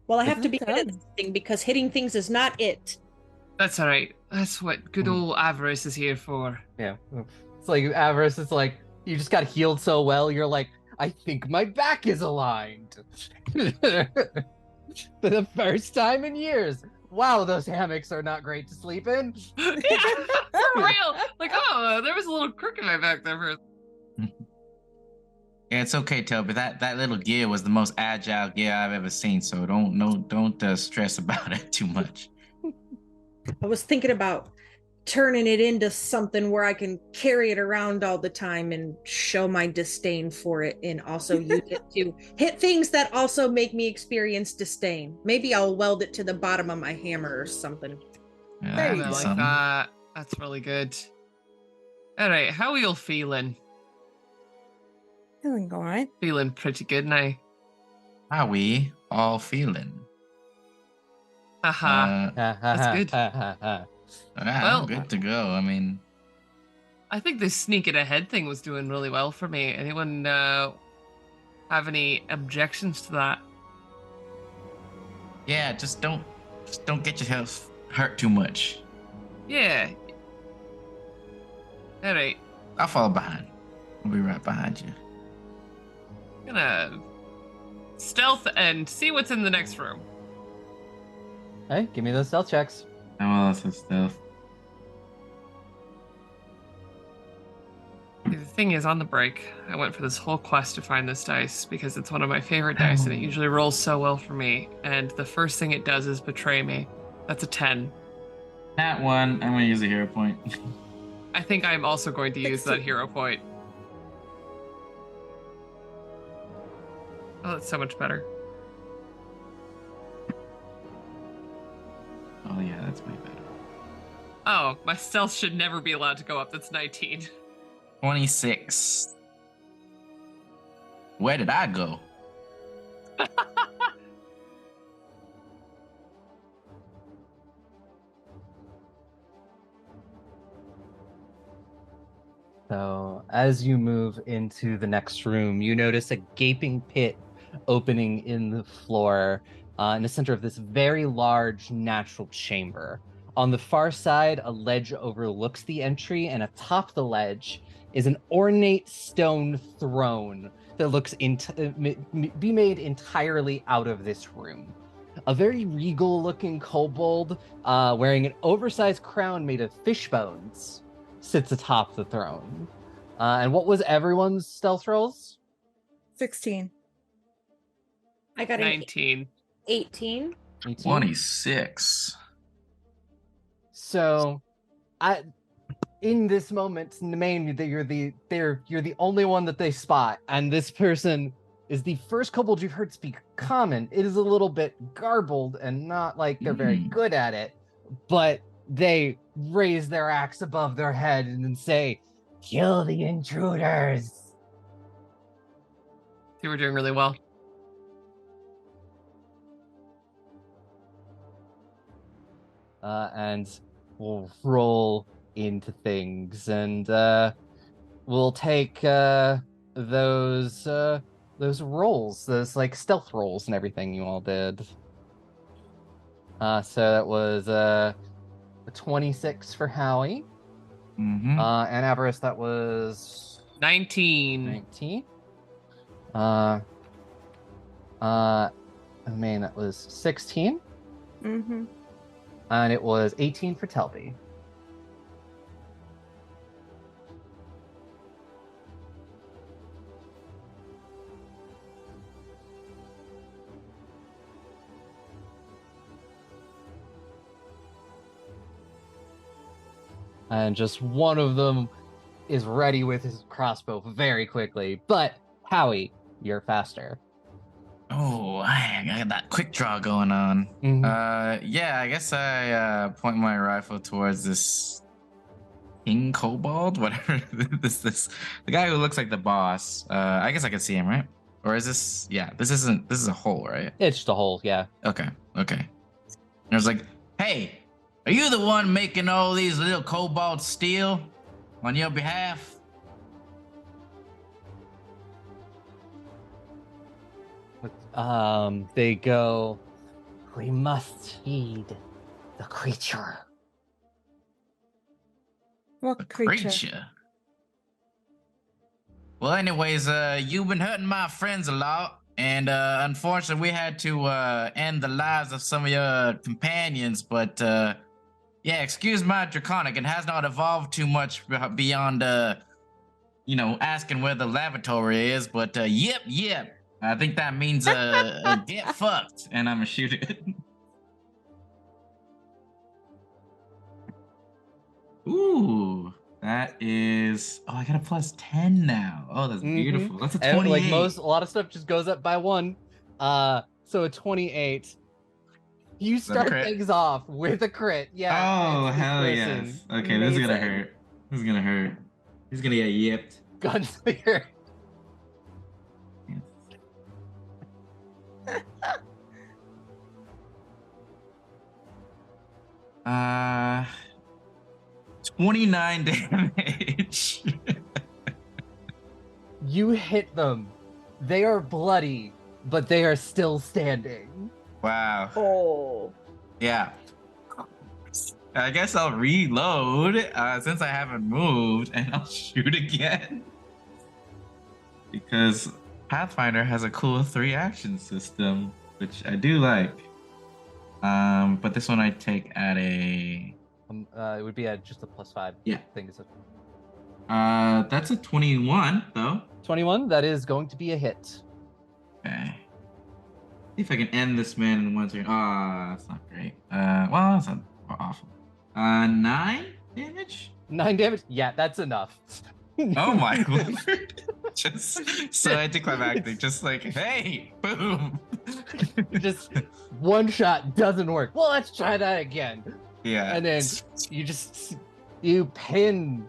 Speaker 4: Well, I have to
Speaker 6: Good
Speaker 4: be good at
Speaker 6: job.
Speaker 4: this thing because hitting things is not it.
Speaker 2: That's all right. That's what good old Avarice is here for.
Speaker 1: Yeah. It's like Avarice, it's like, you just got healed so well, you're like, I think my back is aligned. For the first time in years. Wow, those hammocks are not great to sleep in.
Speaker 2: Yeah, for real. Like, oh, there was a little crook in my back there for.
Speaker 3: Yeah, it's okay, Telbi. That little gear was the most agile gear I've ever seen. So don't stress about it too much.
Speaker 4: I was thinking about turning it into something where I can carry it around all the time and show my disdain for it and also use it to hit things that also make me experience disdain. Maybe I'll weld it to the bottom of my hammer or something.
Speaker 3: Yeah,
Speaker 6: There
Speaker 3: that'd
Speaker 6: you
Speaker 3: be
Speaker 6: go.
Speaker 2: Like
Speaker 3: something.
Speaker 2: that. That's really good. All right, how are you all feeling?
Speaker 5: Feeling all right.
Speaker 2: Feeling pretty good now.
Speaker 3: How we all feeling?
Speaker 2: Haha. That's good. Well-
Speaker 3: I'm good to go. I mean,
Speaker 2: I think this sneaking ahead thing was doing really well for me. Anyone have any objections to that?
Speaker 3: yeah, just don't get yourself hurt too much.
Speaker 2: Yeah. All right.
Speaker 3: I'll follow behind. I'll be right behind you.
Speaker 2: Gonna stealth and see what's in the next room.
Speaker 1: Hey, give me those stealth checks.
Speaker 3: How else is stuff?
Speaker 2: The thing is, on the break, I went for this whole quest to find this dice because it's one of my favorite dice and it usually rolls so well for me. And the first thing it does is betray me. That's a 10.
Speaker 3: That one, I'm gonna use a hero point.
Speaker 2: I think I'm also going to use that hero point. Oh, that's so much better.
Speaker 3: Oh yeah, that's way better.
Speaker 2: Oh, my stealth should never be allowed to go up. That's 19.
Speaker 3: 26. Where did I go?
Speaker 1: So, as you move into the next room, you notice a gaping pit opening in the floor in the center of this very large natural chamber. On the far side, a ledge overlooks the entry, and atop the ledge is an ornate stone throne that looks be made entirely out of this room. A very regal-looking kobold wearing an oversized crown made of fish bones sits atop the throne. And what was everyone's stealth rolls?
Speaker 5: 16.
Speaker 4: I got an
Speaker 2: 19.
Speaker 4: 18.
Speaker 1: 18?
Speaker 3: 26.
Speaker 1: So, in this moment, Nemain, you're the only one that they spot, and this person is the first kobold you've heard speak common. It is a little bit garbled and not like they're very good at it, but they raise their axe above their head and then say, "Kill the intruders."
Speaker 2: You were doing really well.
Speaker 1: and we'll roll into things, and we'll take those rolls, those like stealth rolls and everything you all did. So that was a 26 for Howie.
Speaker 3: Mm-hmm.
Speaker 1: And Avarice, that was
Speaker 2: 19.
Speaker 1: Nemain, that was 16.
Speaker 6: Mm-hmm.
Speaker 1: And it was 18 for Telbi. And just one of them is ready with his crossbow very quickly. But Howie, you're faster.
Speaker 3: Oh, I got that quick draw going on. Yeah, I guess I point my rifle towards this King Kobold, whatever this the guy who looks like the boss. I guess I can see him, right? Or is this? Yeah, this is a hole, right?
Speaker 1: It's just a hole, yeah.
Speaker 3: Okay. And I was like, hey, are you the one making all these little kobolds steal on your behalf?
Speaker 1: They go, we must feed the creature.
Speaker 6: What creature?
Speaker 3: Well, anyways, you've been hurting my friends a lot, and unfortunately, we had to end the lives of some of your companions. But yeah, excuse my draconic; it has not evolved too much beyond, asking where the lavatory is. But yep, I think that means get fucked, and I'm gonna shoot it. Ooh. That is, I got a plus 10 now. Oh, that's beautiful. That's a 28.
Speaker 1: And a lot of stuff just goes up by 1. So a 28. You start things off with a crit. Yeah.
Speaker 3: Oh, hell yes. Okay, this is gonna hurt. He's gonna get yipped.
Speaker 1: Gunslinger.
Speaker 3: 29 damage.
Speaker 1: You hit them. They are bloody, but they are still standing.
Speaker 3: Wow.
Speaker 6: Oh.
Speaker 3: Yeah. I guess I'll reload since I haven't moved, and I'll shoot again. Because Pathfinder has a cool 3-action system, which I do like. But this one I take at a...
Speaker 1: it would be just a +5.
Speaker 3: Yeah.
Speaker 1: Thing.
Speaker 3: That's a 21, though.
Speaker 1: 21, that is going to be a hit.
Speaker 3: Okay. See if I can end this man in one turn. That's not great. Well, that's not awful. 9 damage?
Speaker 1: 9 damage? Yeah, that's enough.
Speaker 3: Oh my lord. Just so anticlimactic. Just like, hey, boom.
Speaker 1: Just one shot doesn't work. Well, let's try that again.
Speaker 3: Yeah.
Speaker 1: And then you pin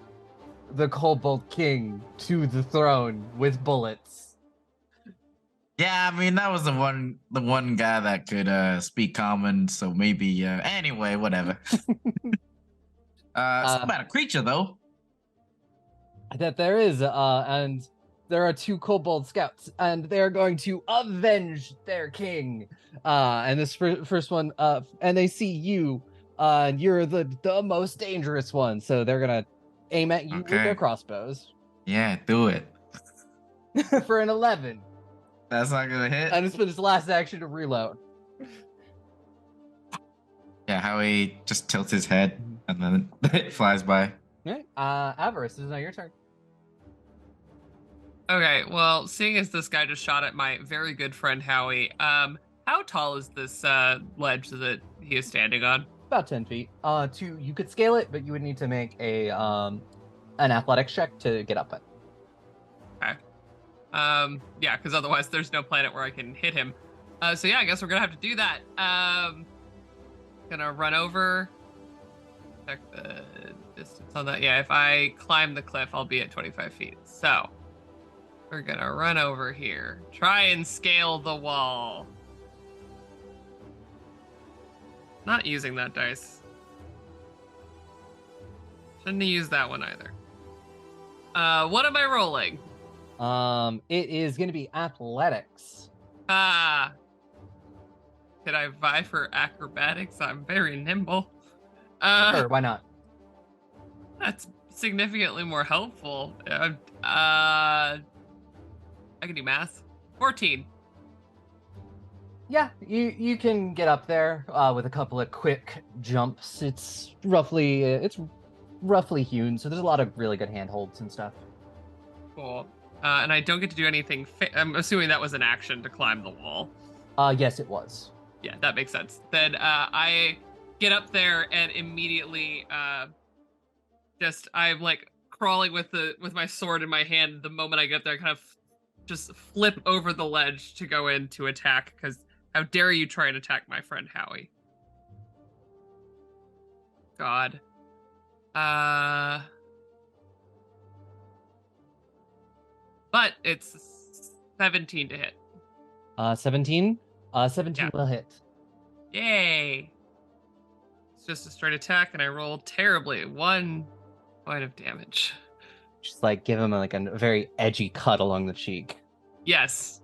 Speaker 1: the Kobold King to the throne with bullets.
Speaker 3: Yeah, I mean that was the one guy that could speak common, so maybe anyway, whatever. Something about a creature though.
Speaker 1: That there is, and there are 2 Kobold scouts, and they're going to avenge their king. And this first one, and they see you, and you're the most dangerous one, so they're gonna aim at you with their crossbows.
Speaker 3: Yeah, do it.
Speaker 1: For an 11.
Speaker 3: That's not gonna hit.
Speaker 1: And it's been his last action to reload.
Speaker 3: Yeah, Howie just tilts his head, and then it flies by.
Speaker 1: Okay, Avarice, this is now your turn.
Speaker 2: Okay, well, seeing as this guy just shot at my very good friend Howie, how tall is this ledge that he is standing on?
Speaker 1: About 10 feet. You could scale it, but you would need to make an athletics check to get up it.
Speaker 2: Okay. Yeah, because otherwise there's no planet where I can hit him. So yeah, I guess we're gonna have to do that. Gonna run over. Check the distance on that. Yeah, if I climb the cliff, I'll be at 25 feet. So we're gonna run over here. Try and scale the wall. Not using that dice. Shouldn't have used that one either. What am I rolling?
Speaker 1: It is going to be athletics.
Speaker 2: Ah. Could I vie for acrobatics? I'm very nimble.
Speaker 1: Sure, why not?
Speaker 2: That's significantly more helpful. I can do math. 14.
Speaker 1: Yeah, you can get up there with a couple of quick jumps. It's roughly hewn, so there's a lot of really good handholds and stuff.
Speaker 2: Cool. And I don't get to do anything. I'm assuming that was an action to climb the wall.
Speaker 1: Yes, it was.
Speaker 2: Yeah, that makes sense. Then I get up there and immediately I'm like crawling with my sword in my hand. The moment I get up there, I kind of just flip over the ledge to go in to attack, because how dare you try and attack my friend Howie? God. But it's 17 to hit.
Speaker 1: 17? 17 will hit.
Speaker 2: Yay! It's just a straight attack, and I rolled terribly. 1 point of damage.
Speaker 1: Just like give him like a very edgy cut along the cheek.
Speaker 2: Yes.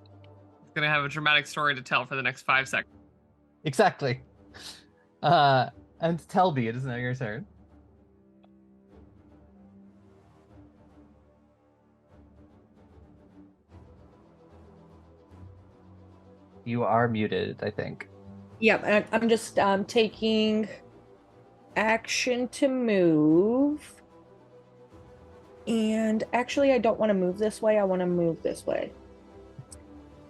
Speaker 2: It's gonna have a dramatic story to tell for the next 5 seconds.
Speaker 1: Exactly. And Telbi, it is now your turn. You are muted, I think.
Speaker 4: Yep, and I'm just taking action to move. And actually, I don't want to move this way. I want to move this way.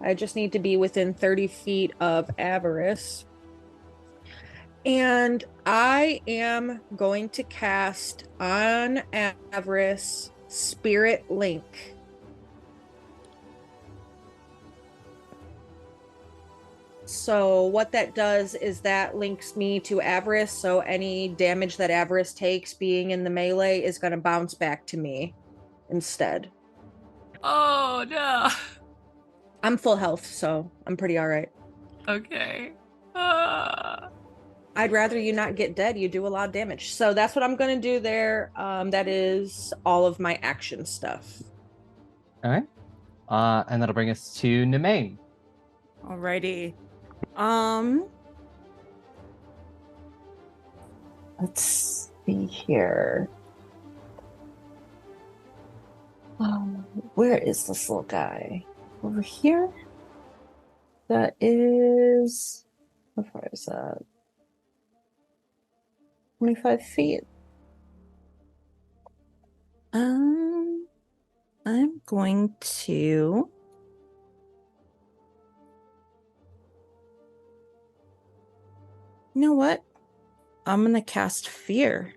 Speaker 4: I just need to be within 30 feet of Avarice. And I am going to cast on Avarice Spirit Link. So what that does is that links me to Avarice, so any damage that Avarice takes being in the melee is going to bounce back to me instead.
Speaker 2: Oh, no.
Speaker 4: I'm full health, so I'm pretty all right.
Speaker 2: Okay.
Speaker 4: I'd rather you not get dead. You do a lot of damage. So that's what I'm going to do there. That is all of my action stuff.
Speaker 1: All right. And that'll bring us to Nemain.
Speaker 5: Alrighty. Let's see here. Where is this little guy? Over here? That is... How far is that? 25 feet. I'm going to... You know what? I'm gonna cast Fier.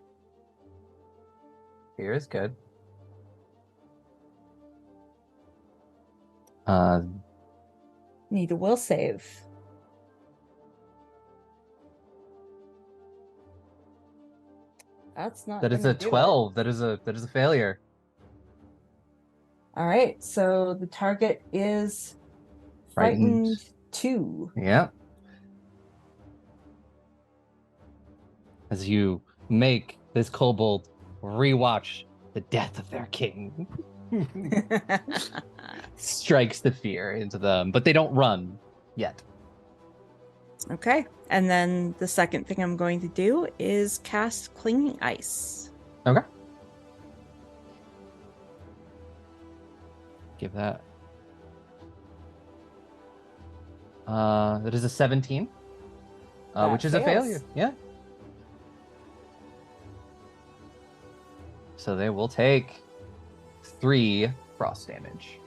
Speaker 1: Fier is good.
Speaker 5: Need a will save. That's not.
Speaker 1: That is
Speaker 5: gonna
Speaker 1: a
Speaker 5: do it.
Speaker 1: 12. That is a failure.
Speaker 5: All right, so the target is frightened 2.
Speaker 1: Yeah. As you make this kobold rewatch the death of their king. Strikes the fear into them, but they don't run yet.
Speaker 5: Okay, and then the second thing I'm going to do is cast Clinging Ice.
Speaker 1: Okay. Give that. That is a 17, which is a
Speaker 5: fails.
Speaker 1: failure. Yeah. So they will take 3 frost damage.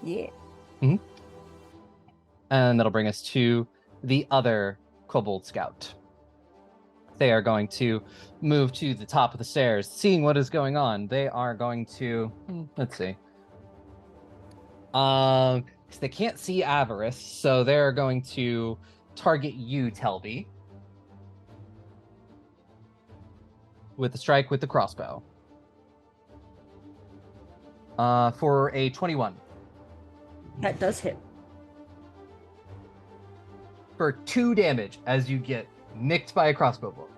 Speaker 5: Yeah.
Speaker 1: Mm-hmm. And that'll bring us to the other kobold scout. They are going to move to the top of the stairs, seeing what is going on. They are going to, let's see. They can't see Avarice, so they're going to target you, Telbi, with a strike with the crossbow. For a 21.
Speaker 4: That does hit.
Speaker 1: For 2 damage as you get nicked by a crossbow bolt.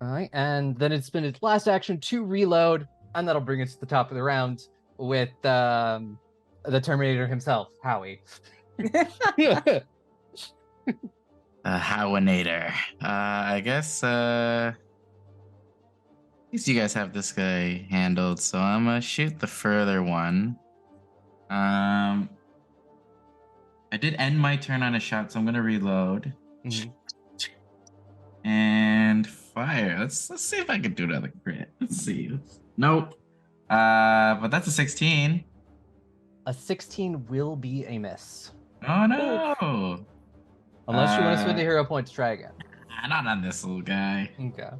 Speaker 1: All right, and then it's been its last action to reload, and that'll bring us to the top of the round with the Terminator himself, Howie.
Speaker 3: Howinator. I guess you guys have this guy handled, so I'm gonna shoot the further one. I did end my turn on a shot, so I'm gonna reload.
Speaker 1: Mhm.
Speaker 3: And fire. Let's see if I can do another crit. Let's see. Nope. But that's a 16.
Speaker 1: A 16 will be a miss.
Speaker 3: Oh no.
Speaker 1: Unless you want to spend a hero point to try again.
Speaker 3: Not on this little guy.
Speaker 1: Okay.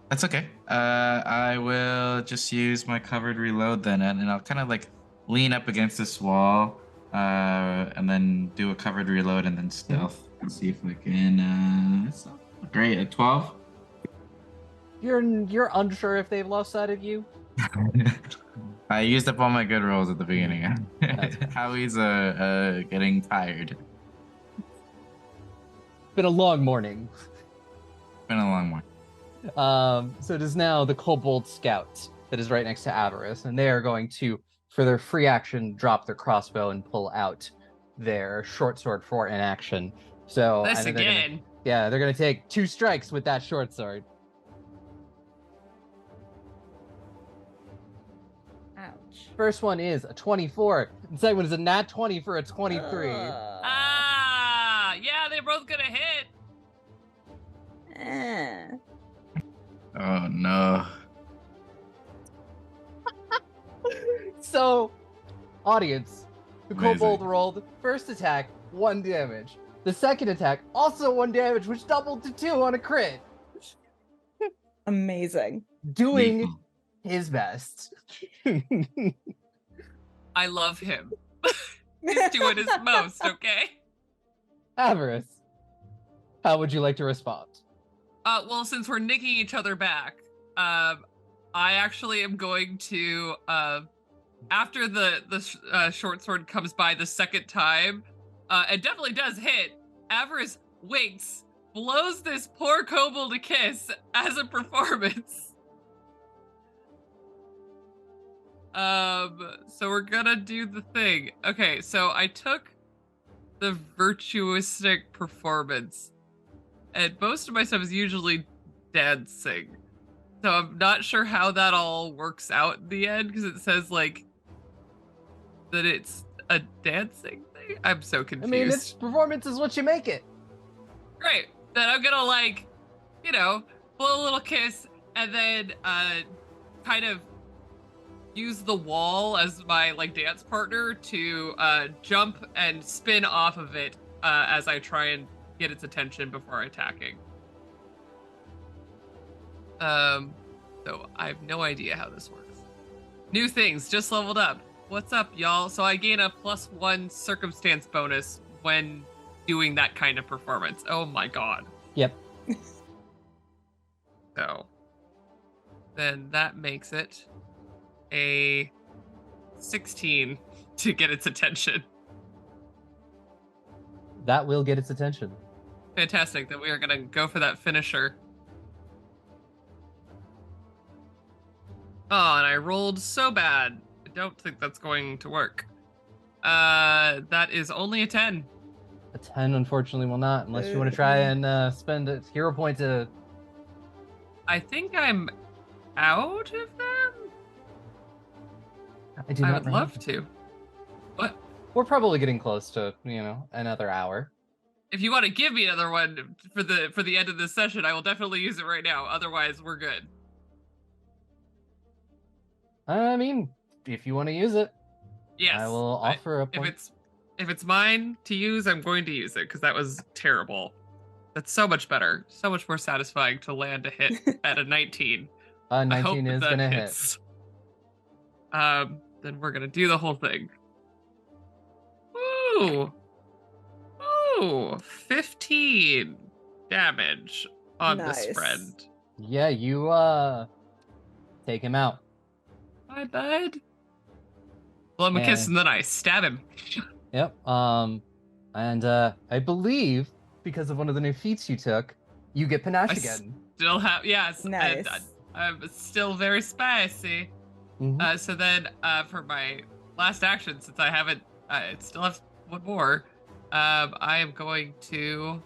Speaker 3: That's okay. I will just use my covered reload then, and I'll kind of like lean up against this wall, and then do a covered reload and then stealth. Let's see if I can. It's not great. A 12.
Speaker 1: You're unsure if they've lost sight of you.
Speaker 3: I used up all my good rolls at the beginning. Howie's getting tired.
Speaker 1: Been a long morning.
Speaker 3: Been a long one.
Speaker 1: So it is now the Kobold Scout that is right next to Avarice, and they are going to, for their free action, drop their crossbow and pull out their short sword for an action. So
Speaker 2: This
Speaker 1: I know
Speaker 2: again.
Speaker 1: they're gonna take 2 strikes with that short sword.
Speaker 6: Ouch.
Speaker 1: First one is a 24. The second one is a nat 20 for a 23.
Speaker 2: Yeah, they're both gonna hit.
Speaker 3: Oh no.
Speaker 1: So, audience, the
Speaker 3: Amazing.
Speaker 1: Kobold rolled first attack 1 damage. The second attack also 1 damage, which doubled to 2 on a crit.
Speaker 5: Amazing.
Speaker 1: Doing
Speaker 3: Lethal.
Speaker 1: his best.
Speaker 2: I love him. He's doing his most, okay?
Speaker 1: Avarice, how would you like to respond?
Speaker 2: Well, since we're nicking each other back, I actually am going to, after the short sword comes by the second time, it definitely does hit. Avarice winks, blows this poor kobold a kiss as a performance. So we're gonna do the thing. Okay, so I took the virtuistic performance, and most of my stuff is usually dancing. So I'm not sure how that all works out in the end, because it says like that it's a dancing thing. I'm so
Speaker 1: I
Speaker 2: confused.
Speaker 1: mean, it's performance is what you make it.
Speaker 2: Great. Then I'm gonna like, blow a little kiss and then kind of use the wall as my like dance partner to jump and spin off of it as I try and get its attention before attacking. So I have no idea how this works. New things just leveled up. What's up, y'all? So I gain a +1 circumstance bonus when doing that kind of performance. Oh my god.
Speaker 1: Yep.
Speaker 2: So then that makes it a 16 to get its attention.
Speaker 1: That will get its attention.
Speaker 2: Fantastic. Then we are going to go for that finisher. Oh, and I rolled so bad. I don't think that's going to work. That is only a 10.
Speaker 1: A 10, unfortunately, will not, unless you want to try and spend a hero point to...
Speaker 2: I think I'm out of them.
Speaker 1: I do
Speaker 2: I
Speaker 1: not
Speaker 2: would love to. But
Speaker 1: We're probably getting close to, another hour.
Speaker 2: if you want to give me another one for the end of this session, I will definitely use it right now. Otherwise, we're good.
Speaker 1: I mean, if you want to use it,
Speaker 2: Yes.
Speaker 1: I will offer a
Speaker 2: If
Speaker 1: point.
Speaker 2: it's mine to use, I'm going to use it because that was terrible. That's so much better, so much more satisfying to land a hit at a 19.
Speaker 1: 19 is
Speaker 2: that
Speaker 1: going to hit.
Speaker 2: hits. Then we're gonna do the whole thing. Ooh, 15 damage on this
Speaker 5: Nice.
Speaker 2: friend.
Speaker 1: Yeah, you take him out.
Speaker 2: Bye, bud. Blow him a kiss and then I stab him.
Speaker 1: Yep. And I believe because of one of the new feats you took, You get panache
Speaker 2: I
Speaker 1: again.
Speaker 2: still have, yes.
Speaker 5: Nice.
Speaker 2: And I'm still very spicy.
Speaker 1: Mhm.
Speaker 2: So then, for my last action, since I haven't, I still have one more. I am going to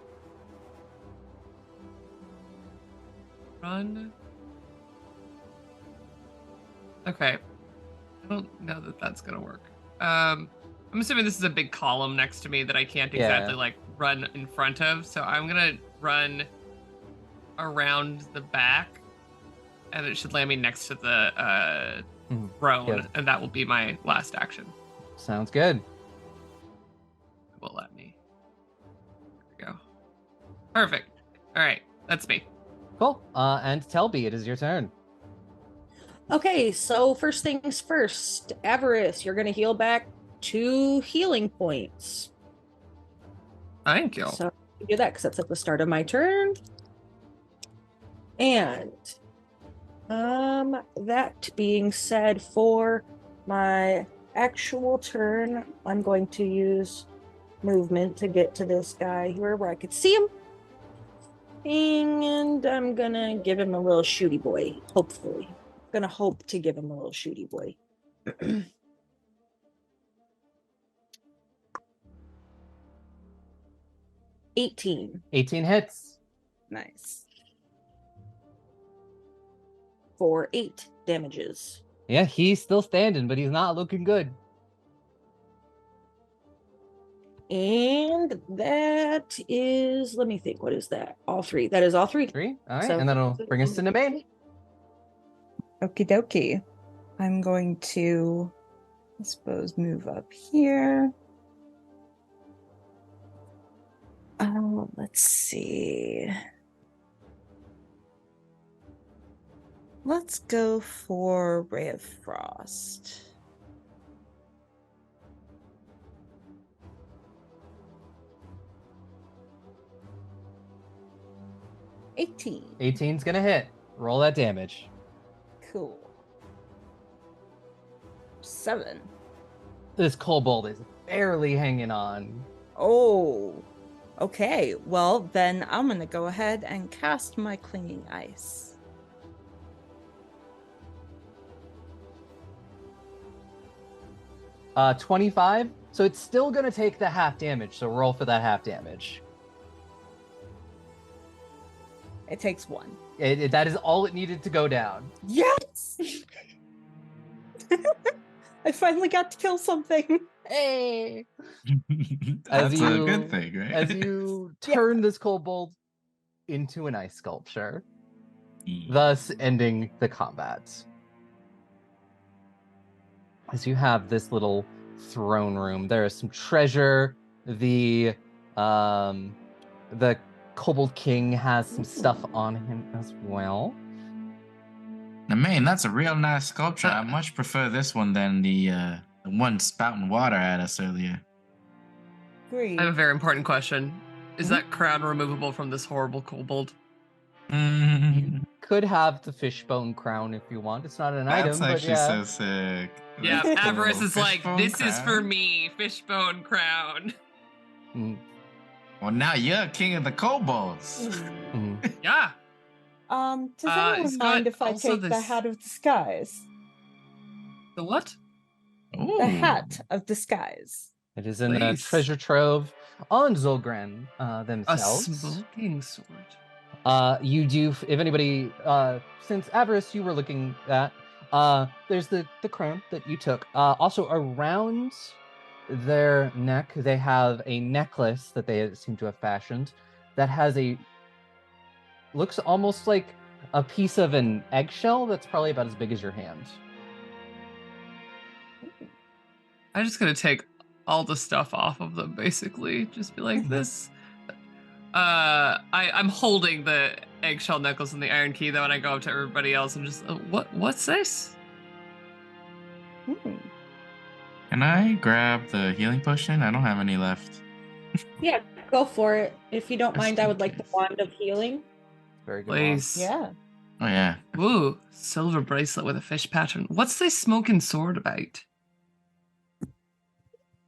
Speaker 2: run. Okay, I don't know that that's gonna work. I'm assuming this is a big column next to me that I can't exactly
Speaker 1: Yeah.
Speaker 2: like run in front of. So I'm gonna run around the back, and it should land me next to the
Speaker 1: Mhm.
Speaker 2: throne,
Speaker 1: Good.
Speaker 2: and that will be my last action.
Speaker 1: Sounds good.
Speaker 2: It will let me. There we go. Perfect. All right, that's me.
Speaker 1: Cool. And Telbi, it is your turn.
Speaker 4: Okay, so first things first, Avarice, you're gonna heal back 2 healing points.
Speaker 2: Thank you.
Speaker 4: So I do that because that's at the start of my turn. And that being said, for my actual turn, I'm going to use movement to get to this guy here where I could see him. And I'm gonna give him a little shooty boy, hopefully. Gonna hope to give him a little shooty boy. 18
Speaker 1: 18 hits.
Speaker 5: Nice.
Speaker 4: for 8 damages.
Speaker 1: Yeah, he's still standing, but he's not looking good.
Speaker 4: And that is, let me think, what is that? All 3. That is all 3.
Speaker 1: 3. All right,
Speaker 4: So-
Speaker 1: and that'll bring us to Nemain.
Speaker 5: Okie dokie. I'm going to, I suppose, move up here. Let's see. Let's go for Ray of Frost.
Speaker 4: $18.
Speaker 1: 18's gonna hit. Roll that damage.
Speaker 5: Cool. 7.
Speaker 1: This kobold is barely hanging on.
Speaker 5: Oh. Okay, well then I'm gonna go ahead and cast my Clinging Ice.
Speaker 1: Uh, 25. So it's still gonna take the half damage. So roll for that half damage.
Speaker 5: It takes 1.
Speaker 1: That is all it needed to go down.
Speaker 5: Yes! I finally got to kill something.
Speaker 1: Hey!
Speaker 3: That's a
Speaker 1: you-
Speaker 3: good thing, right?
Speaker 1: As you turn this kobold into an ice sculpture, thus ending the combat. As you have this little throne room, there is some treasure. The kobold king has some stuff on him as well.
Speaker 3: Nemain, that's a real nice sculpture. I much prefer this one than the one spouting water at us earlier.
Speaker 5: Agreed.
Speaker 2: I have a very important question. Is that crown removable from this horrible kobold?
Speaker 3: Mm,
Speaker 1: Could have the fishbone crown if you want. It's not an
Speaker 3: that's
Speaker 1: item, but
Speaker 3: actually
Speaker 1: yeah.
Speaker 3: so sick.
Speaker 2: Yeah,
Speaker 3: That's cool.
Speaker 2: Avarice is like,
Speaker 3: Fishbone
Speaker 2: this is for
Speaker 3: crown?
Speaker 2: me, fishbone crown.
Speaker 1: Mm,
Speaker 3: Well, now you're king of the kobolds.
Speaker 1: mm.
Speaker 2: Yeah.
Speaker 5: Does anyone
Speaker 2: it's got
Speaker 5: mind if I
Speaker 2: also
Speaker 5: take the
Speaker 2: this-
Speaker 5: Hat of Disguise?
Speaker 2: The what?
Speaker 3: Ooh.
Speaker 5: The Hat of Disguise.
Speaker 1: It is in the
Speaker 2: Please.
Speaker 1: treasure trove on Zolgren
Speaker 2: A
Speaker 1: themselves.
Speaker 2: smoking sword.
Speaker 1: You do, if anybody, since Avarice, you were looking at, there's the crown that you took. Also, around their neck, they have a necklace that they seem to have fashioned that has looks almost like a piece of an eggshell that's probably about as big as your hand.
Speaker 2: I'm just gonna take all the stuff off of them, basically. Just be like this. I'm holding the eggshell necklace and the iron key though, and I go up to everybody else and just, what's this?
Speaker 5: Hmm.
Speaker 3: Can I grab the healing potion? I don't have any left.
Speaker 4: Yeah, go for it. If you don't
Speaker 3: Just
Speaker 4: mind, I
Speaker 3: in
Speaker 4: would like the
Speaker 3: case.
Speaker 4: wand of healing.
Speaker 1: Very good.
Speaker 2: Please.
Speaker 5: Yeah.
Speaker 3: Oh yeah.
Speaker 2: Ooh, silver bracelet with a fish pattern. What's this smoking sword about?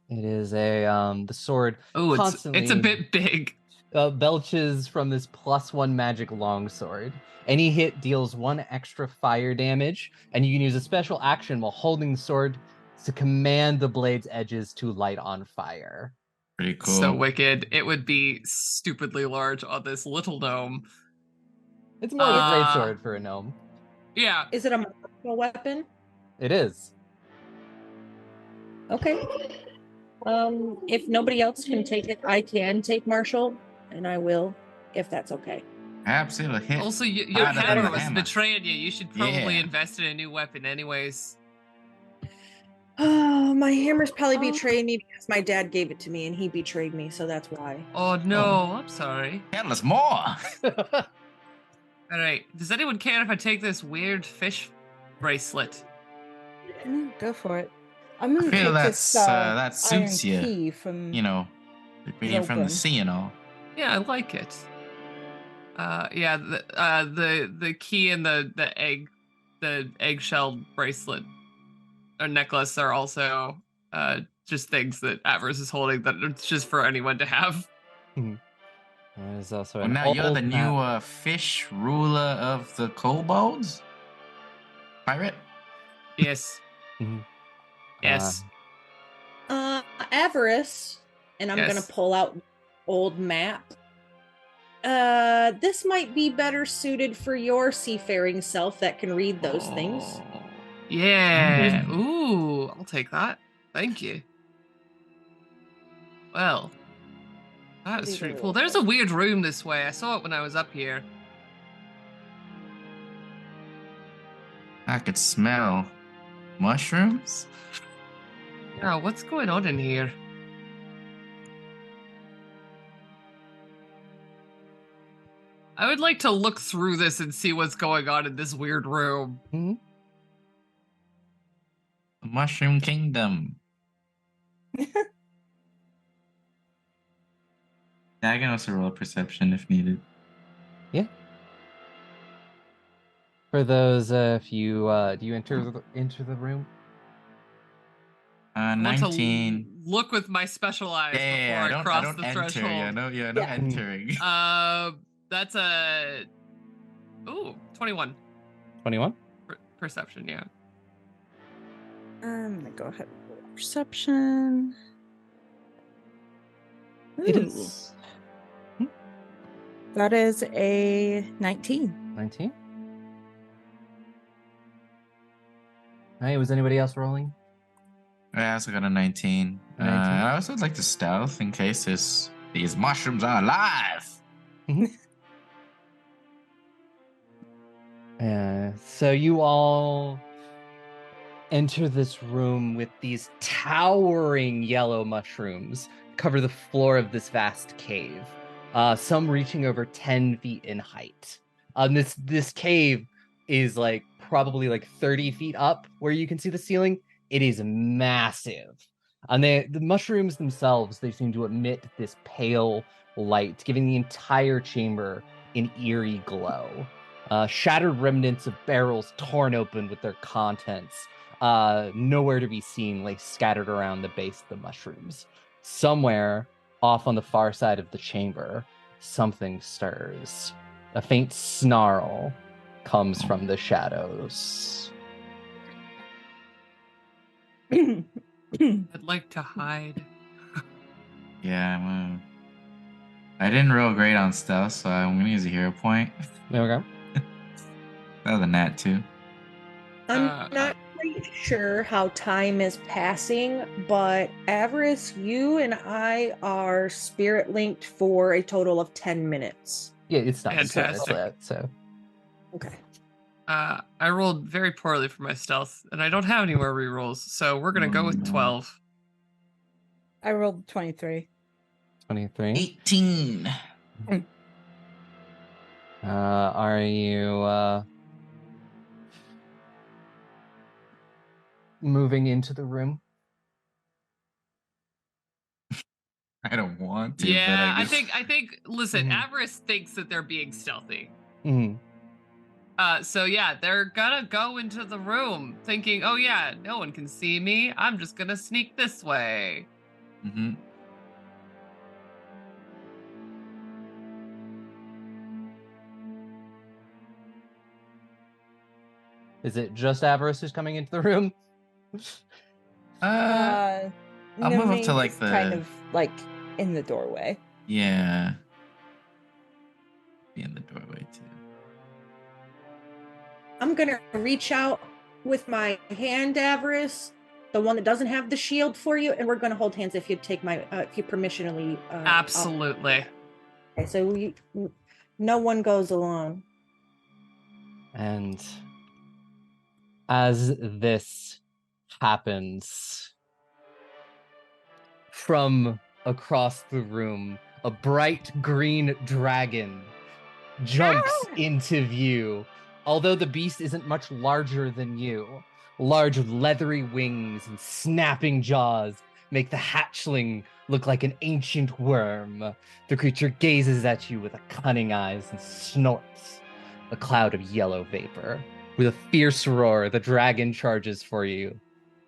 Speaker 1: It is the sword.
Speaker 2: Oh, it's a
Speaker 1: constantly-
Speaker 2: bit big.
Speaker 1: belches from this +1 magic longsword. Any hit deals 1 extra fire damage, and you can use a special action while holding the sword to command the blade's edges to light on fire.
Speaker 3: Pretty cool.
Speaker 2: So wicked. It would be stupidly large on this little gnome.
Speaker 1: It's more of a greatsword for a gnome.
Speaker 2: Yeah.
Speaker 4: Is it a martial weapon?
Speaker 1: It is.
Speaker 4: Okay. If nobody else can take it, I can take martial, and I will, if that's okay.
Speaker 3: Perhaps it'll hit.
Speaker 2: Also, your
Speaker 3: harder than
Speaker 2: hammer
Speaker 3: the
Speaker 2: was
Speaker 3: hammer.
Speaker 2: betraying you. You should probably
Speaker 3: Yeah.
Speaker 2: invest in a new weapon anyways.
Speaker 4: Oh, my hammer's probably betraying me because my dad gave it to me and he betrayed me, so that's why.
Speaker 2: Oh no, I'm sorry.
Speaker 3: Tell us more.
Speaker 2: Alright, does anyone care if I take this weird fish bracelet?
Speaker 6: Go for it. I'm gonna
Speaker 3: I feel
Speaker 6: take this
Speaker 3: that suits
Speaker 6: iron
Speaker 3: you.
Speaker 6: key from
Speaker 3: You know, being from the
Speaker 6: Open.
Speaker 3: sea and all.
Speaker 2: Yeah, I like it. Yeah, the key and the eggshell bracelet or necklace are also just things that Avarice is holding that it's just for anyone to have.
Speaker 1: There's also
Speaker 3: Well,
Speaker 1: an
Speaker 3: now you're
Speaker 1: old
Speaker 3: the
Speaker 1: map.
Speaker 3: new fish ruler of the kobolds? Pirate?
Speaker 2: Yes.
Speaker 1: Mhm.
Speaker 2: Yes.
Speaker 4: Avarice, and I'm
Speaker 2: Yes.
Speaker 4: gonna pull out old map. This might be better suited for your seafaring self that can read those things.
Speaker 2: Oh, yeah. Ooh, I'll take that. Thank you. Well, that is
Speaker 6: These are
Speaker 2: pretty
Speaker 6: a
Speaker 2: cool.
Speaker 6: little
Speaker 2: There's a weird room this way. I saw it when I was up here.
Speaker 3: I could smell mushrooms.
Speaker 2: Yeah, what's going on in here? I would like to look through this and see what's going on in this weird room.
Speaker 1: Mhm.
Speaker 3: The Mushroom Kingdom. Yeah, I can also roll a perception if needed.
Speaker 1: For those, if you do you enter the room?
Speaker 2: I want to
Speaker 3: 19.
Speaker 2: look with my special eyes
Speaker 3: Yeah,
Speaker 2: before I
Speaker 3: I
Speaker 2: cross
Speaker 3: don't
Speaker 2: the
Speaker 3: enter.
Speaker 2: threshold.
Speaker 3: Yeah, no
Speaker 6: Yeah.
Speaker 3: entering.
Speaker 2: That's a 21
Speaker 1: 21.
Speaker 2: perception. Yeah.
Speaker 6: I'm gonna go ahead and roll perception.
Speaker 1: It
Speaker 6: Ooh,
Speaker 1: is
Speaker 6: that is a 19.
Speaker 1: 19. Hey, was anybody else rolling?
Speaker 3: I also got a 19.
Speaker 1: 19.
Speaker 3: I also would like to stealth in case these mushrooms are alive.
Speaker 1: So you all enter this room with these towering yellow mushrooms cover the floor of this vast cave. Some reaching over 10 feet in height. This cave is like probably like 30 feet up where you can see the ceiling. It is massive. And the mushrooms themselves, they seem to emit this pale light, giving the entire chamber an eerie glow. Shattered remnants of barrels torn open with their contents, nowhere to be seen, lay scattered around the base of the mushrooms. Somewhere off on the far side of the chamber, something stirs. A faint snarl comes from the shadows.
Speaker 2: I'd like to hide.
Speaker 3: Yeah, I didn't roll great on stealth, so I'm gonna use a hero point.
Speaker 1: There we go.
Speaker 3: That was a nat 2.
Speaker 4: I'm not quite sure how time is passing, but Avarice, you and I are spirit linked for a total of 10 minutes.
Speaker 1: Yeah, it's not
Speaker 2: Fantastic.
Speaker 1: so.
Speaker 4: Okay.
Speaker 2: I rolled very poorly for my stealth, and I don't have any more rerolls, so we're gonna go with 12.
Speaker 6: I rolled 23.
Speaker 1: 23.
Speaker 3: 18.
Speaker 1: Are you moving into the room?
Speaker 3: I don't want to.
Speaker 2: Yeah,
Speaker 3: but
Speaker 2: I think. Listen,
Speaker 1: Mhm.
Speaker 2: Avarice thinks that they're being stealthy.
Speaker 1: Mhm.
Speaker 2: So yeah, they're gonna go into the room thinking, oh yeah, no one can see me. I'm just gonna sneak this way.
Speaker 3: Mm-hmm.
Speaker 1: Is it just Avarice who's coming into the room?
Speaker 3: I'll move up to
Speaker 5: Nemain
Speaker 3: like
Speaker 5: is
Speaker 3: the
Speaker 5: kind of like in the doorway.
Speaker 3: yeah. Be in the doorway too.
Speaker 4: I'm gonna reach out with my hand, Avarice, the one that doesn't have the shield for you, and we're gonna hold hands if you take my if you permissionally.
Speaker 2: Absolutely.
Speaker 4: Okay, so no one goes alone.
Speaker 1: And as this happens, from across the room, a bright green dragon jumps into view. Although the beast isn't much larger than you, large leathery wings and snapping jaws make the hatchling look like an ancient worm. The creature gazes at you with cunning eyes and snorts a cloud of yellow vapor. With a fierce roar, the dragon charges for you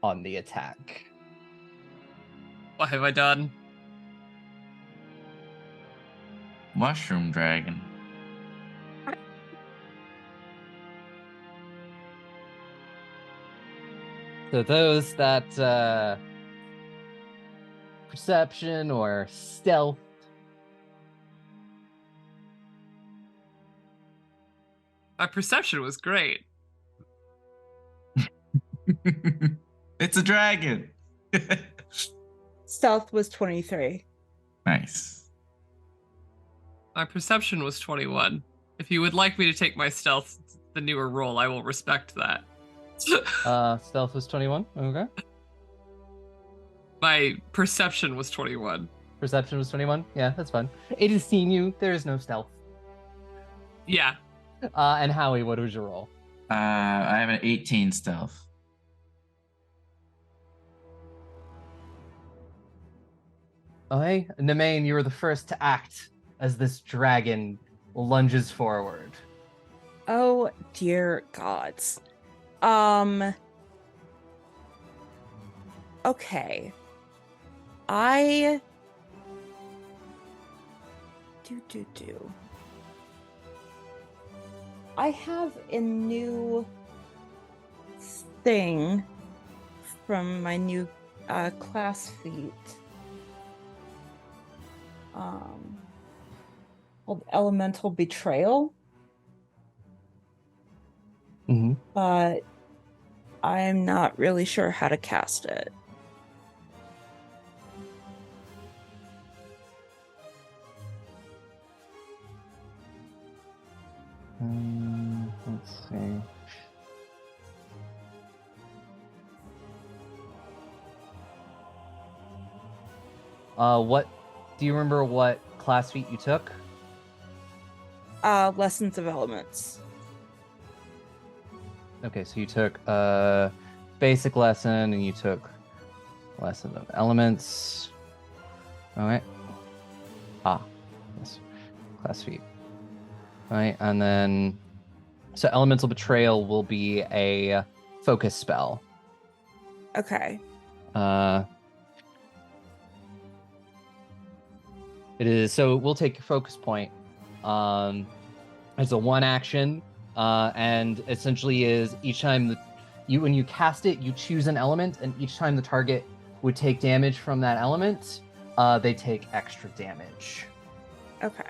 Speaker 1: on the attack.
Speaker 2: What have I done?
Speaker 3: Mushroom dragon.
Speaker 1: So those that perception or stealth.
Speaker 2: My perception was great.
Speaker 3: It's a dragon.
Speaker 5: Stealth was 23.
Speaker 3: Nice.
Speaker 2: My perception was 21. If you would like me to take my stealth, the newer roll, I will respect that.
Speaker 1: Stealth was 21. Okay.
Speaker 2: My perception was 21.
Speaker 1: Perception was 21. Yeah, that's fine. It has seen you. There is no stealth.
Speaker 2: Yeah.
Speaker 1: And Howie, what was your roll?
Speaker 3: I have an 18 stealth.
Speaker 1: Okay, Nemain, you were the first to act as this dragon lunges forward.
Speaker 5: Oh dear gods. Okay. I I have a new thing from my new class feat. Called Elemental Betrayal.
Speaker 1: Mm-hmm.
Speaker 5: But I'm not really sure how to cast it.
Speaker 1: Let's see. What do you remember what class feat you took?
Speaker 5: Lessons of Elements.
Speaker 1: Okay, so you took basic lesson and you took lesson of elements. All right. Yes. Class feat. All right, and then so elemental betrayal will be a focus spell.
Speaker 5: Okay.
Speaker 1: It is so we'll take a focus point. It's a one action, and essentially is each time when you cast it, you choose an element, and each time the target would take damage from that element, they take extra damage.
Speaker 5: Okay.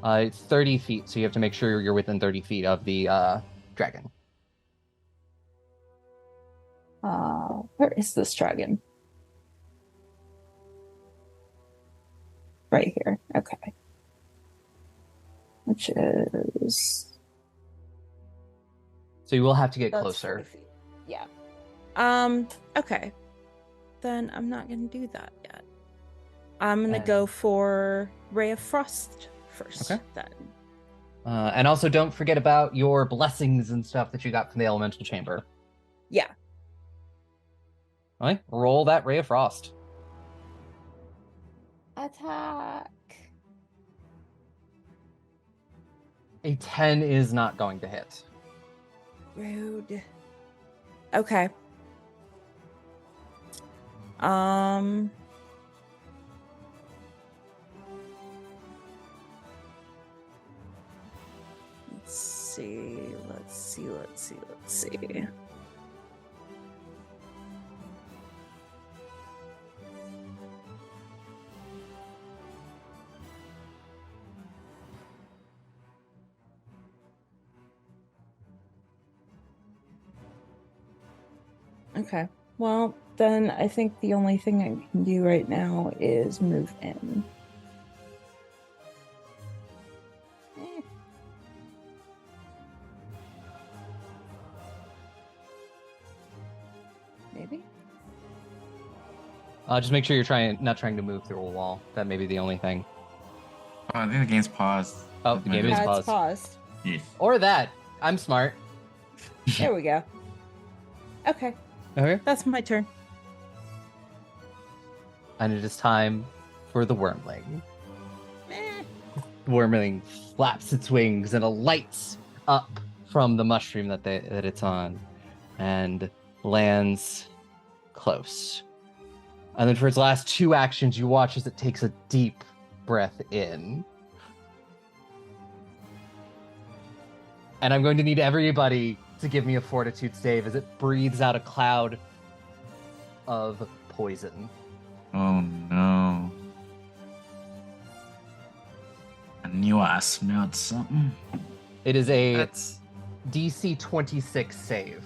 Speaker 1: It's 30 feet, so you have to make sure you're within 30 feet of the dragon.
Speaker 5: Where is this dragon? Right here. Okay. Which is...
Speaker 1: So you will have to get
Speaker 5: That's
Speaker 1: closer.
Speaker 5: 40 feet. Yeah. Okay. Then I'm not gonna do that yet. I'm gonna go for Ray of Frost first.
Speaker 1: Okay.
Speaker 5: Then.
Speaker 1: And also don't forget about your blessings and stuff that you got from the elemental chamber.
Speaker 5: Yeah.
Speaker 1: All right, roll that Ray of Frost.
Speaker 5: Attack.
Speaker 1: A 10 is not going to hit.
Speaker 5: Rude. Okay. Let's see. Let's see. Okay. Well, then I think the only thing I can do right now is move in. Maybe.
Speaker 1: Just make sure you're not trying to move through a wall. That may be the only thing.
Speaker 3: Oh, I think the game's paused.
Speaker 1: Oh, the game is
Speaker 5: Yeah, it's
Speaker 1: paused.
Speaker 5: paused.
Speaker 3: Yeah.
Speaker 1: Or that. I'm smart.
Speaker 5: There we go. Okay,
Speaker 1: Okay.
Speaker 5: that's my turn.
Speaker 1: And it is time for the wormling.
Speaker 5: Eh.
Speaker 1: The wormling flaps its wings and alights up from the mushroom that it's on, and lands close. And then for its last 2 actions, you watch as it takes a deep breath in. And I'm going to need everybody to give me a fortitude save as it breathes out a cloud of poison.
Speaker 3: Oh no. I knew I smelled something.
Speaker 1: It is a
Speaker 2: That's
Speaker 1: DC 26 save.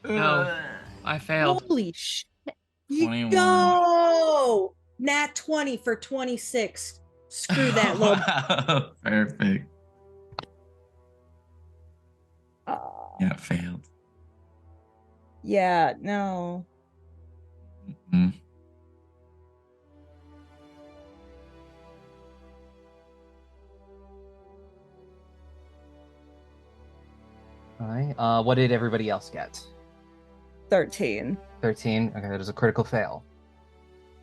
Speaker 2: no. I failed.
Speaker 4: Holy shit.
Speaker 3: 21.
Speaker 4: Yo! Nat 20 for 26. Screw that little.
Speaker 3: Wow, perfect. Yeah, it failed.
Speaker 5: Yeah, no.
Speaker 3: Mhm.
Speaker 1: All right. What did everybody else get?
Speaker 5: 13.
Speaker 1: 13. Okay, that is a critical fail.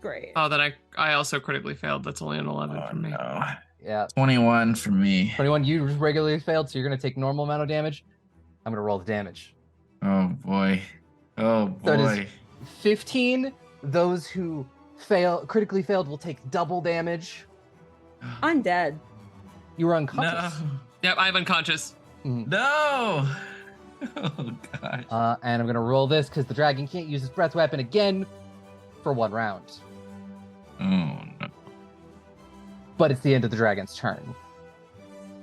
Speaker 5: Great.
Speaker 2: Oh, then I also critically failed. That's only an 11
Speaker 3: Oh
Speaker 2: for me.
Speaker 3: no.
Speaker 1: Yeah.
Speaker 3: 21 for me.
Speaker 1: 21, you regularly failed, so you're going to take normal amount of damage. I'm going to roll the damage.
Speaker 3: Oh boy. Oh
Speaker 1: So it is
Speaker 3: boy.
Speaker 1: 15. Those who critically failed will take double damage.
Speaker 5: I'm dead.
Speaker 1: You were
Speaker 3: No.
Speaker 1: unconscious.
Speaker 2: Yep, I'm unconscious.
Speaker 3: No. Oh gosh.
Speaker 1: And I'm going to roll this because the dragon can't use his breath weapon again for 1 round.
Speaker 3: Oh no.
Speaker 1: But it's the end of the dragon's turn.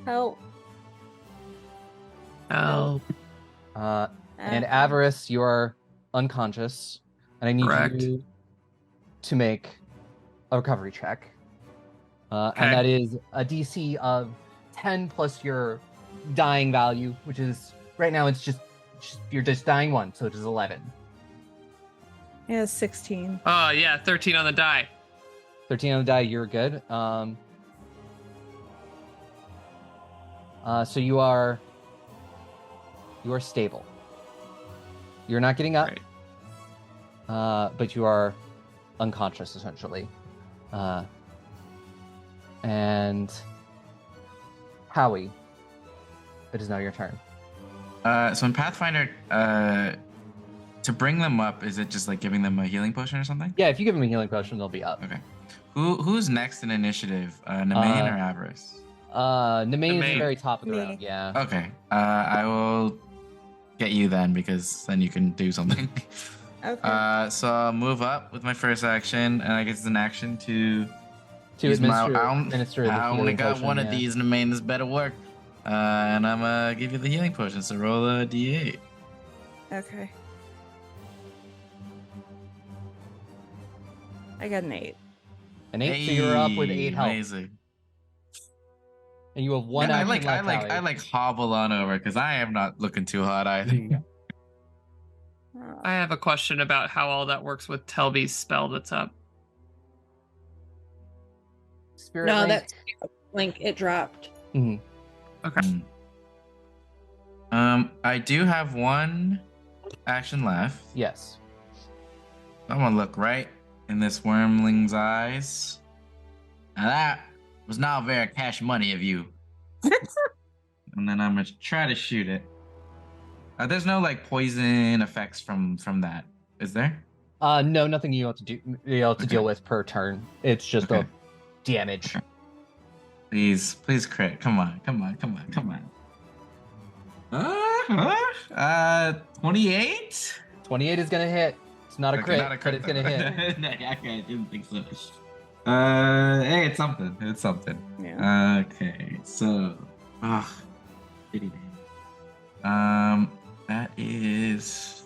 Speaker 5: Help.
Speaker 2: Oh,
Speaker 1: And Avarice, you are unconscious. And I need
Speaker 2: Correct.
Speaker 1: you to make a recovery check.
Speaker 2: Okay.
Speaker 1: And that is a DC of 10 plus your dying value, which is, right now it's just you're just dying 1, so it is 11.
Speaker 5: Yeah, 16.
Speaker 2: oh yeah, 13 on the die.
Speaker 1: 13 on the die, you're good. So you are stable. You're not getting up,
Speaker 2: Right.
Speaker 1: but you are unconscious essentially. And Howie, it is now your turn.
Speaker 3: So in Pathfinder, to bring them up, is it just like giving them a healing potion or something?
Speaker 1: Yeah, if you give them a healing potion, they'll be up.
Speaker 3: Okay. Who's next in initiative? Nemain or Avarice?
Speaker 1: Nemain is the
Speaker 2: Nemain.
Speaker 1: very top of the
Speaker 5: Me.
Speaker 1: round. Yeah.
Speaker 3: Okay. I will get you then because then you can do something.
Speaker 5: Okay.
Speaker 3: So I'll move up with my first action, and I guess it's an action to
Speaker 1: To
Speaker 3: use my.
Speaker 1: administer the
Speaker 3: I only
Speaker 1: healing
Speaker 3: got
Speaker 1: potion,
Speaker 3: one of
Speaker 1: yeah.
Speaker 3: these. Nemain, this better work. And I'm gonna give you the healing potion. So roll a d8.
Speaker 5: Okay. I got an 8.
Speaker 1: An 8, so you're up with 8 health,
Speaker 3: Amazing.
Speaker 1: and you have 1
Speaker 3: And I
Speaker 1: action left.
Speaker 3: I hobble on over because I am not looking too hot either.
Speaker 2: I have a question about how all that works with Telbi's spell that's up.
Speaker 1: Spirit
Speaker 4: No,
Speaker 1: Link.
Speaker 4: that's Link. It dropped.
Speaker 1: Mhm.
Speaker 2: Okay.
Speaker 3: I do have 1 action left.
Speaker 1: Yes.
Speaker 3: I'm gonna look right in this wormling's eyes. Now that was not very cash money of you. And then I'm gonna try to shoot it. There's no like poison effects from that, is there?
Speaker 1: No, nothing you have to do. You have to
Speaker 3: Okay.
Speaker 1: deal with per turn. It's just
Speaker 3: Okay.
Speaker 1: a damage.
Speaker 3: Okay. Please crit. Come on. 28?
Speaker 1: 28 is gonna hit. It's not a
Speaker 3: Okay,
Speaker 1: crit,
Speaker 3: not a
Speaker 1: but it's gonna hit.
Speaker 3: Okay, I didn't think so. Hey, it's something. It's something.
Speaker 5: Yeah.
Speaker 3: Okay, so, shitty name. That is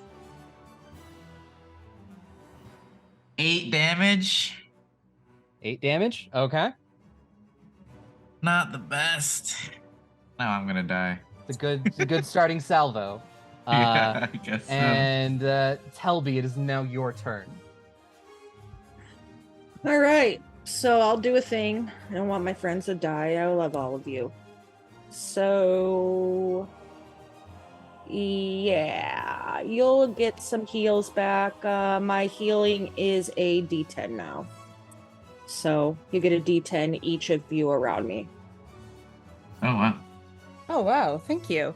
Speaker 3: 8 damage.
Speaker 1: 8 damage. Okay.
Speaker 3: Not the best. Now I'm gonna die.
Speaker 1: It's a good starting salvo.
Speaker 3: Yeah, I guess so.
Speaker 1: And Telbi, it is now your turn.
Speaker 6: All right. So I'll do a thing. I don't want my friends to die. I love all of you. So yeah, you'll get some heals back. My healing is a D10 now. So you get a D10 each of you around me.
Speaker 3: Oh, wow.
Speaker 5: Oh wow, thank you.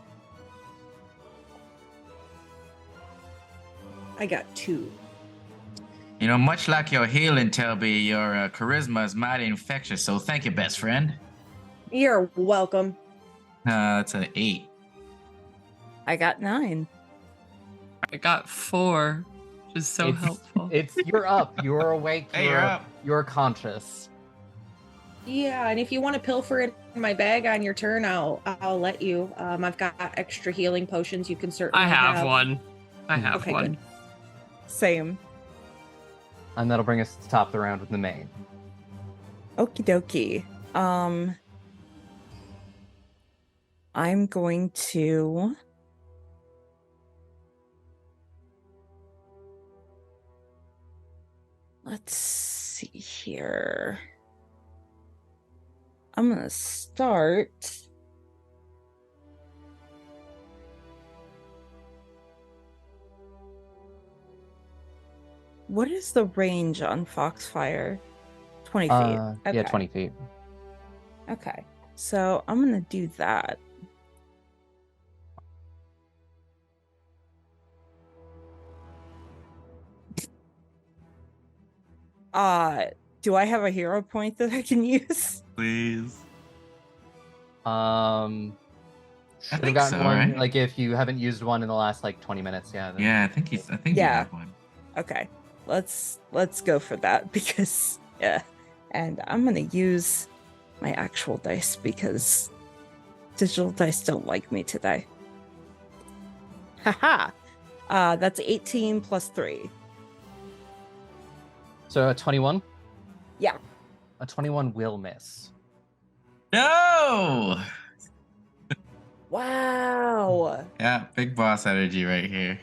Speaker 6: I got 2.
Speaker 3: You know, much like your healing, Telbi, your charisma is mighty infectious, so thank you, best friend.
Speaker 6: You're welcome.
Speaker 3: That's an 8.
Speaker 5: I got 9.
Speaker 2: I got 4, which is so helpful.
Speaker 1: You're up. You're awake.
Speaker 3: Hey, you're up.
Speaker 1: You're conscious.
Speaker 6: Yeah, and if you want to pilfer it in my bag on your turn, I'll let you. I've got extra healing potions. You can certainly.
Speaker 2: I have one. I have
Speaker 6: Okay,
Speaker 2: one.
Speaker 6: good.
Speaker 5: Same.
Speaker 1: And that'll bring us to the top of the round with Nemain.
Speaker 5: Okie dokie. I'm going to let's see here. I'm gonna start what is the range on Foxfire? 20 feet. Okay.
Speaker 1: Yeah, 20 feet.
Speaker 5: Okay. So I'm gonna do that. Do I have a hero point that I can use?
Speaker 3: Please.
Speaker 1: I
Speaker 3: I think so,
Speaker 1: one,
Speaker 3: right?
Speaker 1: like if you haven't used one in the last like 20 minutes, yeah. then-
Speaker 3: Yeah, I think you
Speaker 5: Yeah.
Speaker 3: have one.
Speaker 5: Okay. Let's go for that because yeah. And I'm gonna use my actual dice because digital dice don't like me today. Haha. That's 18 plus 3.
Speaker 1: So a 21?
Speaker 5: Yeah.
Speaker 1: A 21 will miss.
Speaker 3: No!
Speaker 5: Wow.
Speaker 3: Yeah, big boss energy right here.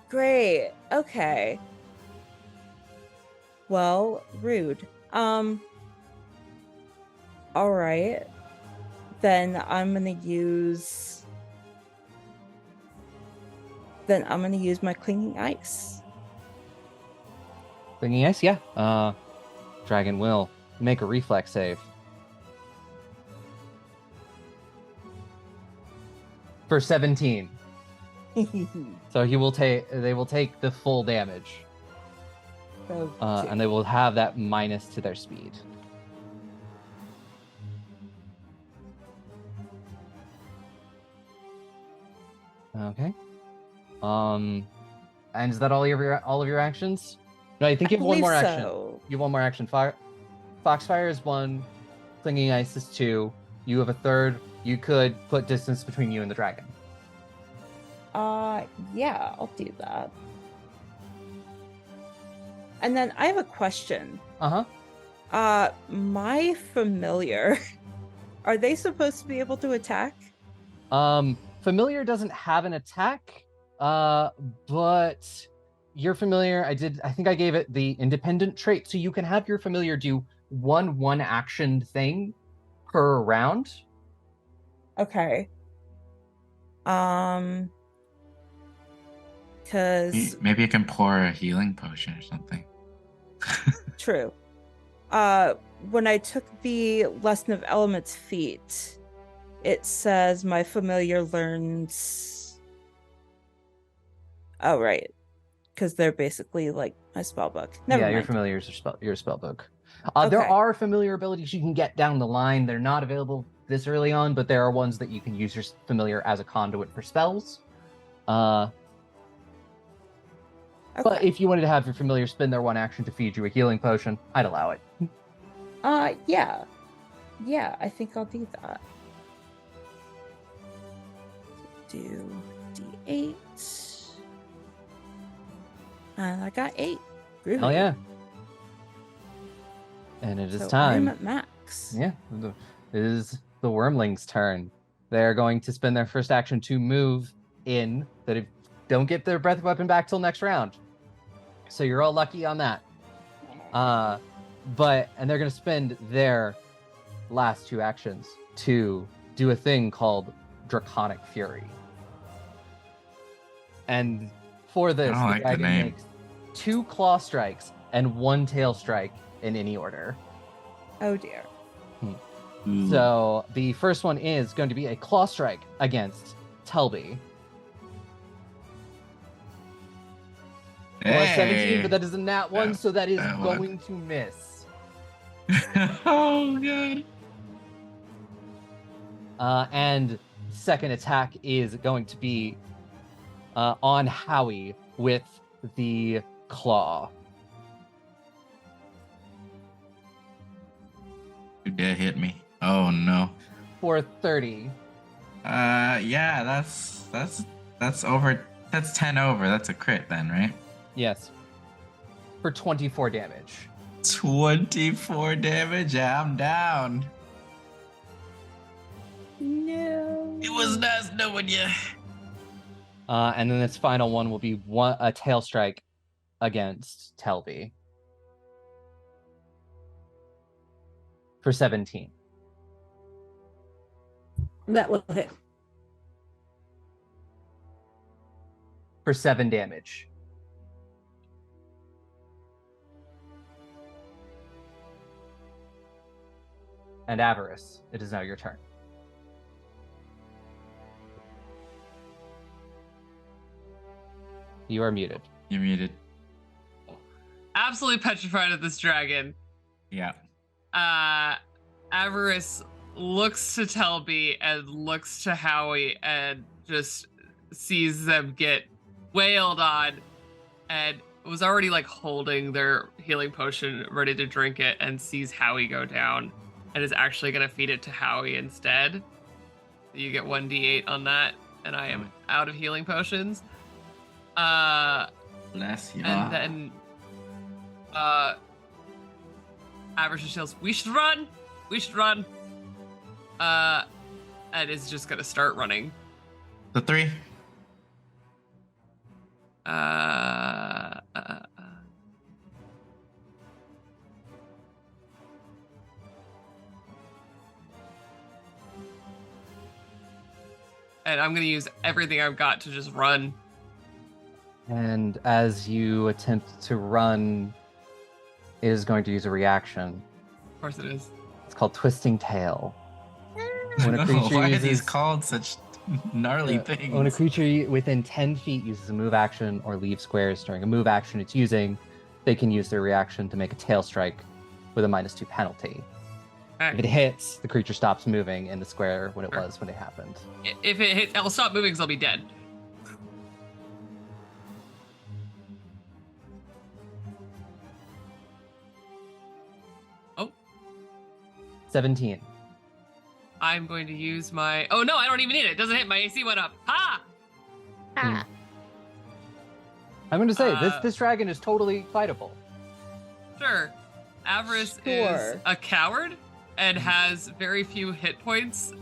Speaker 5: Great. Okay. Well, rude. All right. Then I'm gonna use my clinging ice.
Speaker 1: Clinging ice, yeah. Dragon will make a reflex save. For 17. So they will take the full damage. And they will have that minus to their speed. Okay. And is that all of your actions? No, I think you have one more action.
Speaker 5: So.
Speaker 1: You have one more action. Foxfire is 1. Clinging ice is 2. You have a third. You could put distance between you and the dragon.
Speaker 5: Yeah, I'll do that. And then I have a question.
Speaker 1: Uh-huh.
Speaker 5: My familiar, are they supposed to be able to attack?
Speaker 1: Familiar doesn't have an attack, but your familiar, I think I gave it the independent trait, so you can have your familiar do one action thing per round.
Speaker 5: Okay. Because
Speaker 3: Maybe you can pour a healing potion or something.
Speaker 5: true. When I took the Lesson of Elements feat, it says my familiar learns. Oh, right. Because they're basically like my spell book. Never mind.
Speaker 1: Your familiars are your spell book.
Speaker 5: Okay.
Speaker 1: There are familiar abilities you can get down the line. They're not available this early on, but there are ones that you can use your familiar as a conduit for spells. But if you wanted to have your familiar spend their one action to feed you a healing potion, I'd allow it.
Speaker 5: Yeah. Yeah, I think I'll do that. Do D8. And I got 8. Groovy.
Speaker 1: Hell yeah. And it is
Speaker 5: So
Speaker 1: time.
Speaker 5: I'm at max.
Speaker 1: Yeah, it is the Wormling's turn. They're going to spend their first action to move in. That don't get their breath weapon back till next round. So you're all lucky on that. And they're going to spend their last 2 actions to do a thing called Draconic Fury. And for this,
Speaker 3: I don't like the
Speaker 1: dragon
Speaker 3: name.
Speaker 1: makes 2 claw strikes and 1 tail strike in any order.
Speaker 5: Oh dear.
Speaker 3: Ooh.
Speaker 1: So the first one is going to be a claw strike against Telbi.
Speaker 3: Hey.
Speaker 1: 17, but that is a nat 1, so that is
Speaker 3: that one.
Speaker 1: going to miss.
Speaker 3: Oh god.
Speaker 1: And second attack is going to be on Howie with the claw.
Speaker 3: You dare hit me. Oh no.
Speaker 1: For 30.
Speaker 3: Yeah, that's over. That's 10 over. That's a crit then, right?
Speaker 1: Yes. For 24 damage.
Speaker 3: 24 damage. Yeah, I'm down.
Speaker 5: No.
Speaker 3: It was nice knowing you.
Speaker 1: And then this final one will be a tail strike against Telbi. For 17.
Speaker 6: That will hit.
Speaker 1: For 7 damage. And Avarice, it is now your turn. You are muted.
Speaker 3: You're muted.
Speaker 2: Absolutely petrified of this dragon.
Speaker 3: Yeah.
Speaker 2: Avarice looks to Telbi and looks to Howie and just sees them get wailed on, and was already like holding their healing potion ready to drink it, and sees Howie go down and is actually going to feed it to Howie instead. You get 1d8 on that, and I am out of healing potions.
Speaker 3: Bless you.
Speaker 2: And then Avarice just yells, "We should run! We should run!" And is just gonna start running.
Speaker 3: The 3.
Speaker 2: And I'm gonna use everything I've got to just run.
Speaker 1: And as you attempt to run, it is going to use a reaction.
Speaker 2: Of course it is.
Speaker 1: It's called Twisting Tail. When a creature
Speaker 3: Why are
Speaker 1: uses,
Speaker 3: these called such gnarly things?
Speaker 1: when a creature within 10 feet uses a move action or leaves squares during a move action it's using, they can use their reaction to make a tail strike with a -2 penalty.
Speaker 2: Okay.
Speaker 1: If it hits, the creature stops moving in the square when it
Speaker 2: Sure.
Speaker 1: was when it happened.
Speaker 2: If it hits, I'll stop moving because I'll be dead. Oh,
Speaker 1: 17.
Speaker 2: I'm going to use my... Oh no, I don't even need it. It doesn't hit. My AC went up. Ha!
Speaker 1: I'm going to say,
Speaker 2: Uh,
Speaker 1: this dragon is totally fightable.
Speaker 2: Sure. Avarice
Speaker 5: Sure.
Speaker 2: is a coward and has very few hit points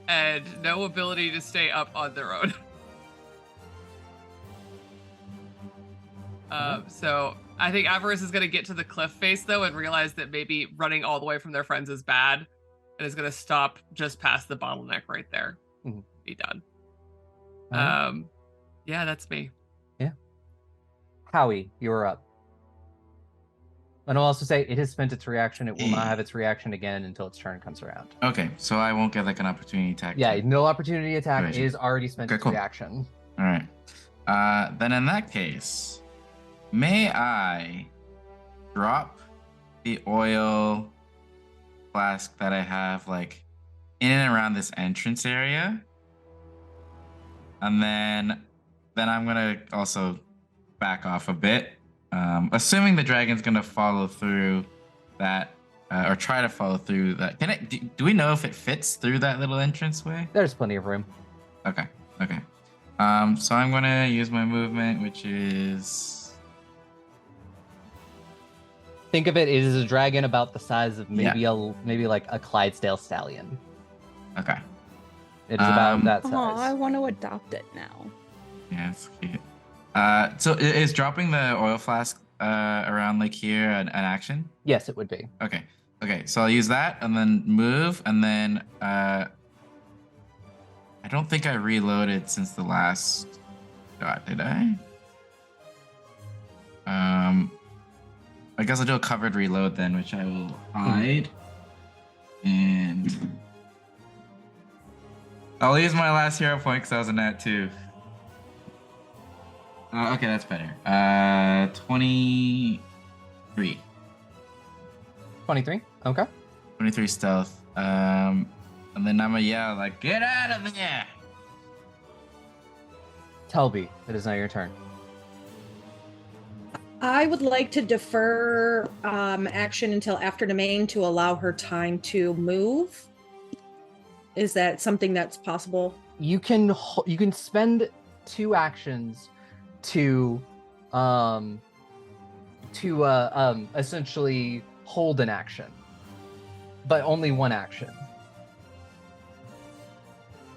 Speaker 2: and no ability to stay up on their own. So I think Avarice is going to get to the cliff face though and realize that maybe running all the way from their friends is bad, and is going to stop just past the bottleneck right there.
Speaker 1: Mhm.
Speaker 2: Be done.
Speaker 1: Alright.
Speaker 2: Yeah, that's me.
Speaker 1: Howie, you're up. And I'll also say it has spent its reaction. It will not have its reaction again until its turn comes around.
Speaker 3: Okay, so I won't get like an opportunity attack.
Speaker 1: Yeah,
Speaker 3: to-
Speaker 1: no opportunity attack
Speaker 3: Right.
Speaker 1: is already spent
Speaker 3: Okay,
Speaker 1: its
Speaker 3: cool.
Speaker 1: reaction.
Speaker 3: All right. Then in that case, may I drop the oil flask that I have like in and around this entrance area. And then I'm gonna also back off a bit. Assuming the dragon's gonna follow through that, or try to follow through that. Can it? Do we know if it fits through that little entranceway?
Speaker 1: There's plenty of room.
Speaker 3: Okay. So I'm gonna use my movement, which is.
Speaker 1: Think of it as a dragon about the size of maybe
Speaker 3: Yeah.
Speaker 1: maybe like a Clydesdale stallion.
Speaker 3: Okay.
Speaker 1: It is about that size.
Speaker 7: Oh, I want to adopt it now.
Speaker 3: Yeah, it's cute. So is dropping the oil flask around like here an action?
Speaker 1: Yes, it would be.
Speaker 3: Okay. So I'll use that and then move and then I don't think I reloaded since the last shot, did I? I guess I'll do a covered reload then, which I will hide. And I'll use my last hero point because I was a nat 2. Okay, that's better. 23.
Speaker 1: 23. Okay.
Speaker 3: 23 stealth. And then I'm gonna yell like, "Get out of there!"
Speaker 1: Telbi, it is now your turn.
Speaker 4: I would like to defer action until after Nemain to allow her time to move. Is that something that's possible?
Speaker 1: You can spend 2 actions to essentially hold an action, but only 1 action.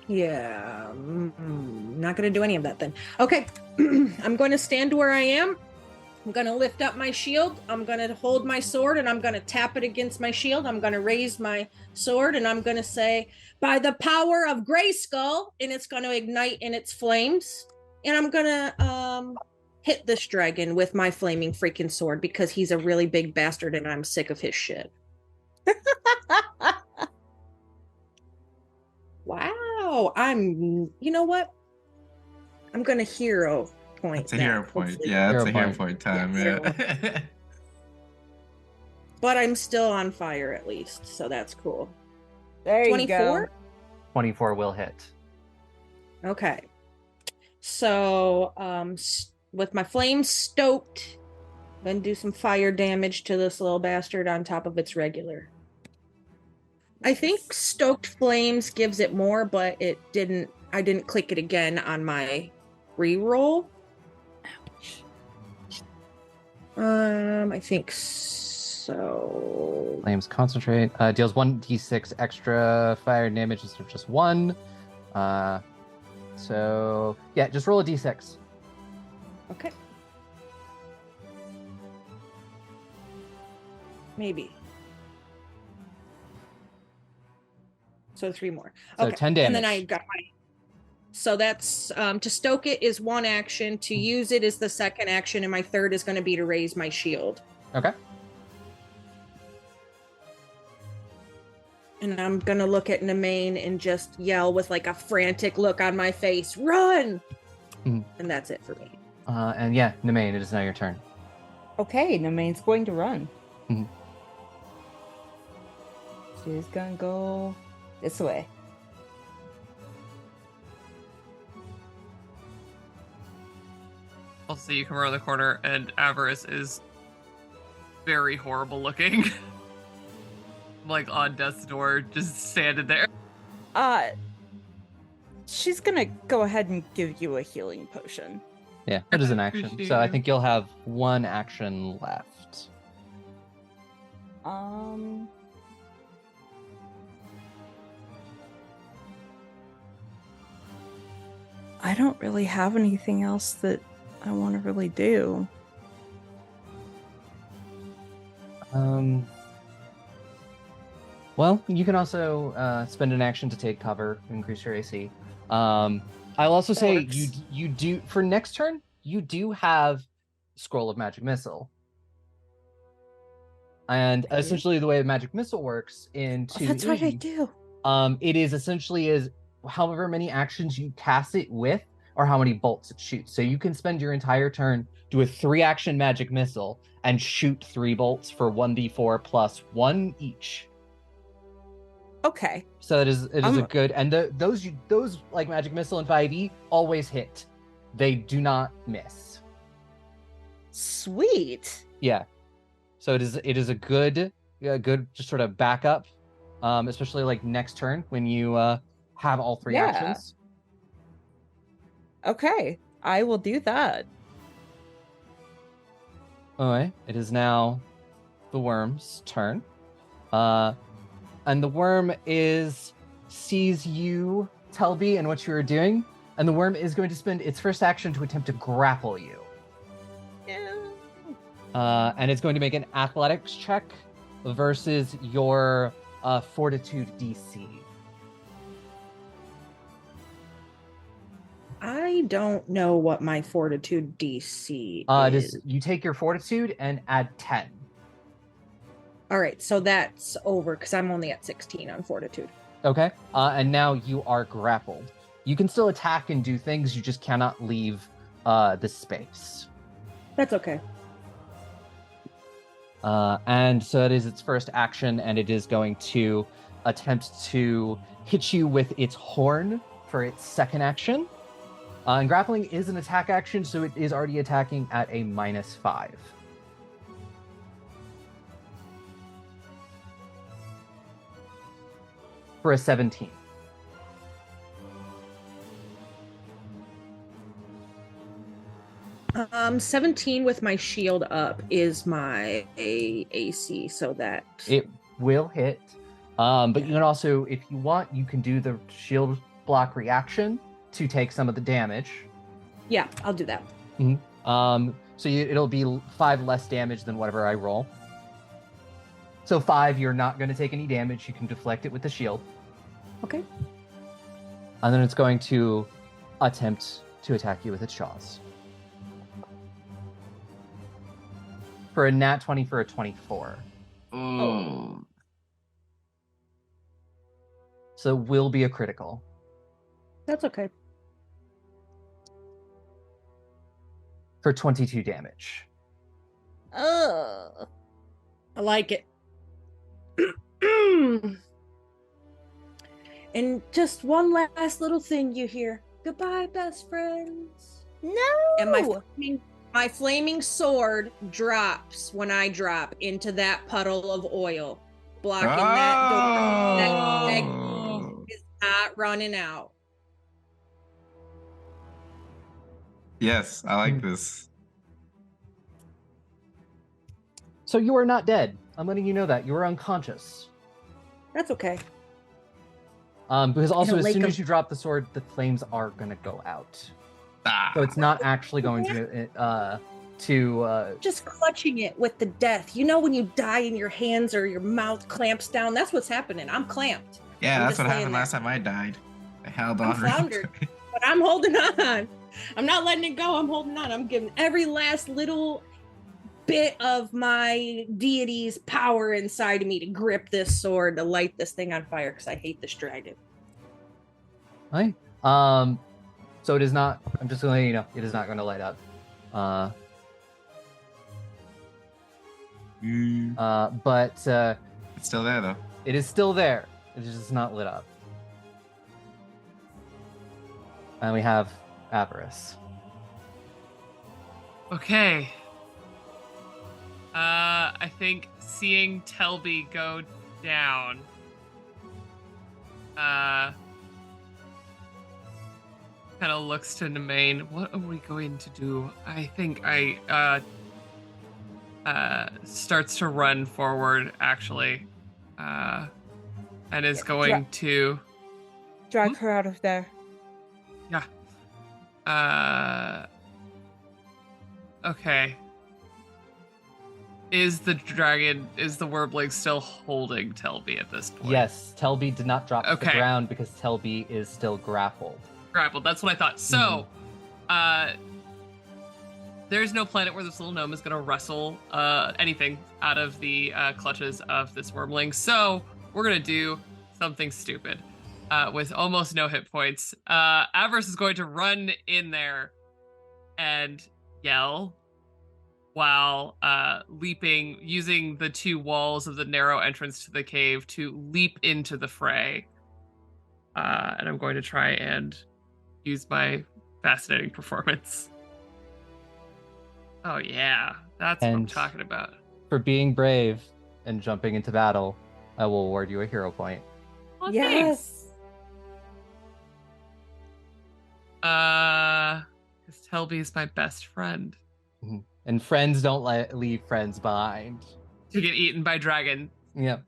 Speaker 4: Yeah, not going to do any of that then. Okay, I'm going to stand where I am. I'm going to lift up my shield. I'm going to hold my sword and I'm going to tap it against my shield. I'm going to raise my sword and I'm going to say, by the power of Grayskull, and it's going to ignite in its flames. And I'm going to hit this dragon with my flaming freaking sword because he's a really big bastard and I'm sick of his shit. Wow. You know what? I'm going to hero point.
Speaker 3: It's a hero point. Yeah, that's a hero point time. Yeah.
Speaker 4: But I'm still on fire at least, so that's cool.
Speaker 7: There
Speaker 4: 24?
Speaker 1: 24 will hit.
Speaker 4: Okay. So, with my flames stoked, I'm going to do some fire damage to this little bastard on top of its regular. I think stoked flames gives it more, but I didn't click it again on my reroll. I think so.
Speaker 1: Flames concentrate. Deals 1d6 extra fire damage instead of just 1. So yeah, just roll a d6.
Speaker 4: Okay. Maybe. So 3 more.
Speaker 1: So
Speaker 4: okay.
Speaker 1: 10 damage.
Speaker 4: And then I got my. So that's to stoke it is 1 action. To use it is the 2nd action, and my 3rd is going to be to raise my shield.
Speaker 1: Okay.
Speaker 4: And I'm going to look at Nemain and just yell with like a frantic look on my face, "Run!"
Speaker 1: Mhm.
Speaker 4: And that's it for me.
Speaker 1: And yeah, Nemain, it is now your turn.
Speaker 7: Okay, Nemain's going to run.
Speaker 1: Mhm.
Speaker 7: She's gonna go this way.
Speaker 2: I'll see you come around the corner, and Avarice is very horrible looking. Like on death's door, just standing there.
Speaker 7: She's gonna go ahead and give you a healing potion.
Speaker 1: Yeah, it is an action.
Speaker 2: Appreciate
Speaker 1: So I
Speaker 2: you.
Speaker 1: think you'll have 1 action left.
Speaker 5: I don't really have anything else that I want to really do.
Speaker 1: Well, you can also spend an action to take cover, increase your AC. I'll also say
Speaker 4: works.
Speaker 1: you do for next turn. You do have Scroll of Magic Missile, and essentially the way the Magic Missile works in
Speaker 5: Oh, that's right, I
Speaker 1: 2E,
Speaker 5: do.
Speaker 1: it is essentially is however many actions you cast it with, or how many bolts it shoots. So you can spend your entire turn, do a 3-action Magic Missile, and shoot 3 bolts for 1d4 plus 1 each.
Speaker 5: Okay.
Speaker 1: So it is a good, and those like magic missile and 5e always hit. They do not miss.
Speaker 5: Sweet.
Speaker 1: Yeah. So it is a good just sort of backup, especially like next turn when you have all three actions.
Speaker 5: Okay, I will do that.
Speaker 1: All right. It is now the worm's turn. And the worm sees you, Telbi, and what you are doing, and the worm is going to spend its first action to attempt to grapple you. And it's going to make an athletics check versus your fortitude DC.
Speaker 6: I don't know what my fortitude DC is.
Speaker 1: You take your fortitude and add 10.
Speaker 6: All right, so that's over because I'm only at 16 on fortitude.
Speaker 1: Okay. And now you are grappled. You can still attack and do things, you just cannot leave the space.
Speaker 6: That's okay.
Speaker 1: And so it is its first action, and it is going to attempt to hit you with its horn for its second action. And grappling is an attack action, so it is already attacking at a -5. For a 17.
Speaker 6: Um, 17 with my shield up is my AC, so that
Speaker 1: It will hit. But you can also, if you want, you can do the shield block reaction to take some of the damage.
Speaker 6: yeah, I'll do that.
Speaker 1: So it'll be 5 less damage than whatever I roll. So 5, you're not going to take any damage. You can deflect it with the shield.
Speaker 6: Okay.
Speaker 1: And then it's going to attempt to attack you with its jaws. For a nat 20 for a 24.
Speaker 3: Oh.
Speaker 1: So it will be a critical.
Speaker 6: That's okay.
Speaker 1: For 22 damage.
Speaker 5: Oh.
Speaker 6: I like it. And just one last little thing you hear. Goodbye, best friends.
Speaker 5: No.
Speaker 6: And my flaming sword drops when I drop into that puddle of oil, blocking that door. That egg is not running out.
Speaker 3: Yes, I like this.
Speaker 1: So you are not dead. I'm letting you know that. You are unconscious.
Speaker 6: That's okay.
Speaker 1: Because also, as
Speaker 6: lake
Speaker 1: soon
Speaker 6: of-
Speaker 1: as you drop the sword, the flames are going to go out.
Speaker 3: Ah.
Speaker 1: So it's not actually going to
Speaker 6: Just clutching it with the death. You know when you die and your hands or your mouth clamps down? That's what's happening. I'm clamped.
Speaker 3: Yeah,
Speaker 6: I'm
Speaker 3: that's
Speaker 6: just
Speaker 3: what
Speaker 6: laying
Speaker 3: happened
Speaker 6: there.
Speaker 3: last time I died. I held
Speaker 6: I'm
Speaker 3: on.
Speaker 6: floundered. But I'm holding on. I'm not letting it go. I'm holding on. I'm giving every last little bit of my deity's power inside of me to grip this sword, to light this thing on fire, because I hate this dragon.
Speaker 1: Right. So it is not. I'm just going to let you know it is not going to light up. But
Speaker 3: It's still there though.
Speaker 1: it is still there. It is just not lit up. And we have Avarice.
Speaker 2: Okay. I think seeing Telbi go down, kind of looks to Nemain. What are we going to do? I think I starts to run forward actually, and is going to
Speaker 7: Drag her out of there.
Speaker 2: Okay. Is the warbling still holding Telbi at this point?
Speaker 1: Yes, Telbi did not drop to the
Speaker 2: Okay.
Speaker 1: ground because Telbi is still grappled.
Speaker 2: Grappled. That's what I thought. So, there's no planet where this little gnome is going to wrestle anything out of the clutches of this wormling. So, we're going to do something stupid with almost no hit points. Avarice is going to run in there and yell, while leaping, using the 2 walls of the narrow entrance to the cave to leap into the fray. And I'm going to try and use my fascinating performance. Oh yeah, that's what I'm
Speaker 1: And-
Speaker 2: talking about.
Speaker 1: For being brave and jumping into battle, I will award you a hero point.
Speaker 2: Well, thanks.
Speaker 6: Yes.
Speaker 2: Because Telbi is my best friend.
Speaker 1: And friends don't leave friends behind.
Speaker 2: To get eaten by dragon.
Speaker 1: Yep.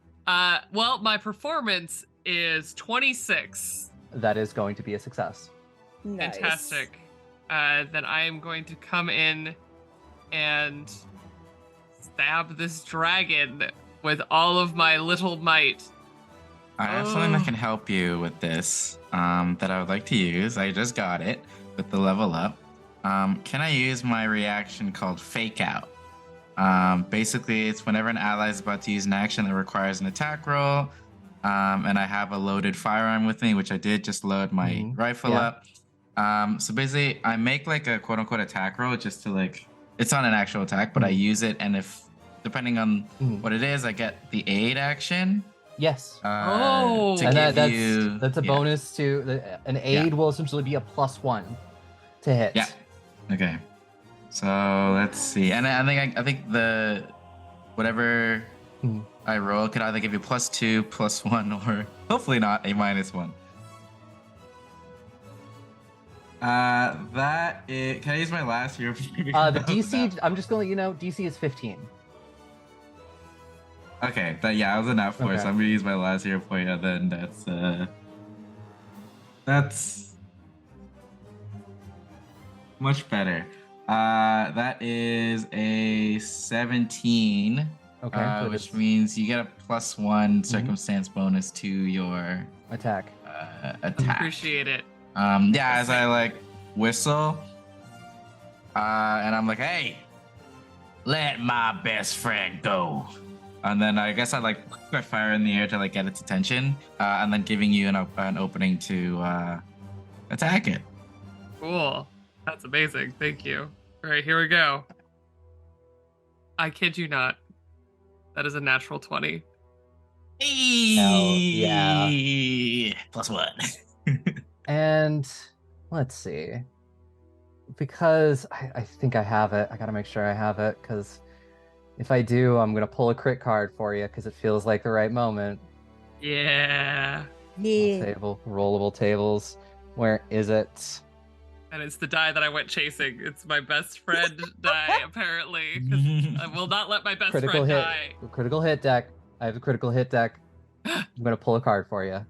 Speaker 2: Well, my performance is 26.
Speaker 1: That is going to be a success.
Speaker 5: Nice.
Speaker 2: Fantastic. Then I am going to come in and stab this dragon with all of my little might.
Speaker 3: I have something that can help you with this that I would like to use. I just got it with the level up. Can I use my reaction called Fake Out? Basically, it's whenever an ally is about to use an action that requires an attack roll, and I have a loaded firearm with me, which I did just load my rifle up. So basically, I make like a quote-unquote attack roll just to like, it's not an actual attack, but I use it, and if, depending on what it is, I get the aid action.
Speaker 1: Yes.
Speaker 3: To
Speaker 2: Oh.
Speaker 3: give
Speaker 1: And
Speaker 3: you,
Speaker 1: that's a
Speaker 3: yeah.
Speaker 1: bonus to an aid will essentially be a +1 to hit.
Speaker 3: Yeah. Okay. So let's see. And I think the whatever I roll could either give you +2, +1, or hopefully not a -1. That is. Can I use my last hero?
Speaker 1: The DC, I'm just gonna let you know, DC is 15.
Speaker 3: Okay, but yeah, I was enough for it,
Speaker 1: Okay.
Speaker 3: so I'm gonna use my last hero point, and then that's much better. That is a 17.
Speaker 1: Okay. So
Speaker 3: Which
Speaker 1: it's
Speaker 3: means you get a +1 circumstance bonus to your
Speaker 1: attack.
Speaker 3: attack.
Speaker 2: Appreciate it.
Speaker 3: Yeah, as I like whistle, and I'm like, "Hey, let my best friend go." And then I guess I like put my fire in the air to like get its attention, and then giving you an opening to attack it.
Speaker 2: Cool. That's amazing. Thank you. All right, here we go. I kid you not. That is a natural 20.
Speaker 1: Hell yeah.
Speaker 3: +1.
Speaker 1: And let's see. Because I think I have it. I gotta make sure I have it, because if I do, I'm gonna pull a crit card for you, because it feels like the right moment.
Speaker 2: Yeah.
Speaker 1: Rollable tables. Where is it?
Speaker 2: And it's the die that I went chasing. It's my best friend die, apparently. 'Cause I will not let my best
Speaker 1: Critical
Speaker 2: friend
Speaker 1: hit.
Speaker 2: die.
Speaker 1: Critical hit deck. I have a critical hit deck. I'm gonna pull a card for you.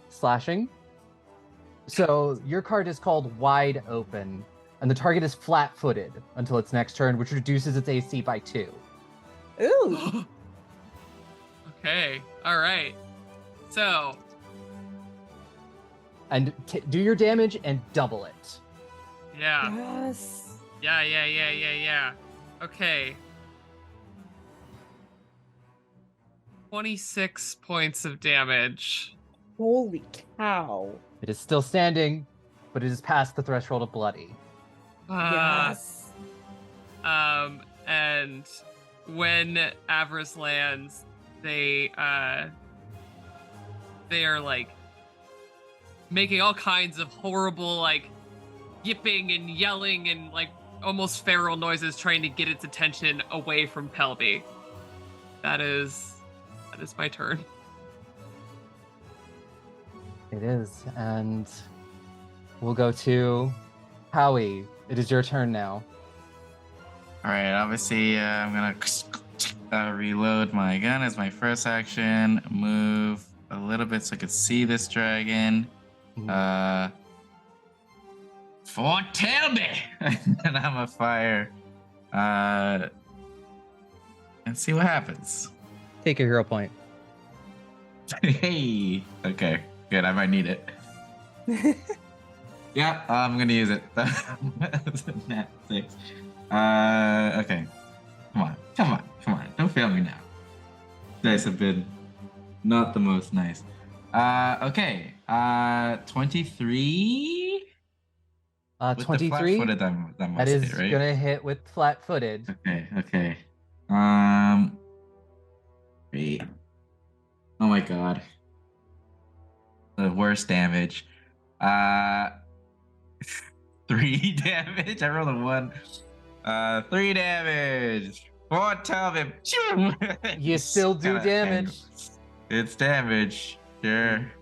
Speaker 1: Slashing. So your card is called Wide Open, and the target is flat-footed until its next turn, which reduces its AC by 2.
Speaker 5: Ooh.
Speaker 2: Okay. All right. So,
Speaker 1: And do your damage and double it.
Speaker 2: yeah.
Speaker 5: Yes.
Speaker 2: Yeah. Okay. 26 points of damage.
Speaker 5: Holy cow.
Speaker 1: It is still standing, but it is past the threshold of bloody.
Speaker 5: Yes.
Speaker 2: And when Avarice lands, they are like making all kinds of horrible like yipping and yelling and like almost feral noises trying to get its attention away from Telbi. That is my turn.
Speaker 1: It is, and we'll go to Howie. It is your turn now.
Speaker 3: All right, obviously, I'm gonna reload my gun as my first action. Move a little bit so I could see this dragon. For Telbi, and I'm a fire. And see what happens.
Speaker 1: Take a hero point.
Speaker 3: Hey, okay, good. I might need it. Yeah, I'm gonna use it. Nat 6. Okay. Come on. Don't fail me now. Dice have been not the most nice. Okay. 23. With the
Speaker 1: 23.
Speaker 3: flat-footed, that
Speaker 1: That
Speaker 3: must
Speaker 1: is
Speaker 3: hit, right?
Speaker 1: gonna hit with flat-footed.
Speaker 3: Okay. Wait. Oh my god. The worst damage. Uh, 3 damage. I rolled a 1. 3 damage. 4 Telbi.
Speaker 1: You still do damage.
Speaker 3: It's damage. Sure.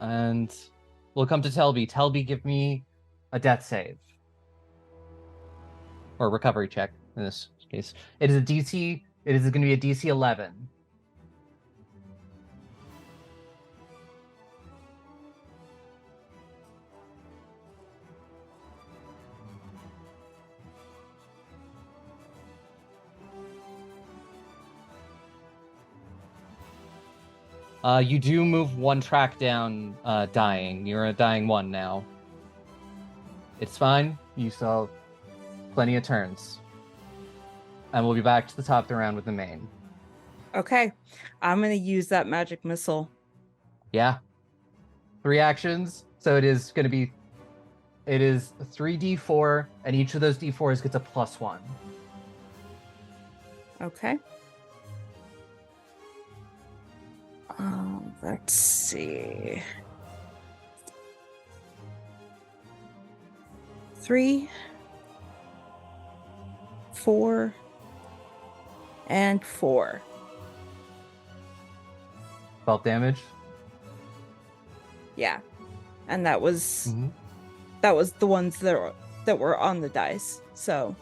Speaker 1: And we'll come to Telbi. Telbi, give me a death save. Or recovery check in this case. It is going to be a DC 11. You do move 1 track down, dying. You're a dying 1 now. It's fine. You still have plenty of turns. And we'll be back to the top of the round with Nemain.
Speaker 5: Okay. I'm going to use that magic missile.
Speaker 1: Yeah. 3 actions. So it is 3d4, and each of those d4s gets a +1.
Speaker 5: Okay. Let's see. 3, 4, and 4.
Speaker 1: 12 damage.
Speaker 5: Yeah. And that was
Speaker 1: Mm-hmm.
Speaker 5: the ones that were on the dice. So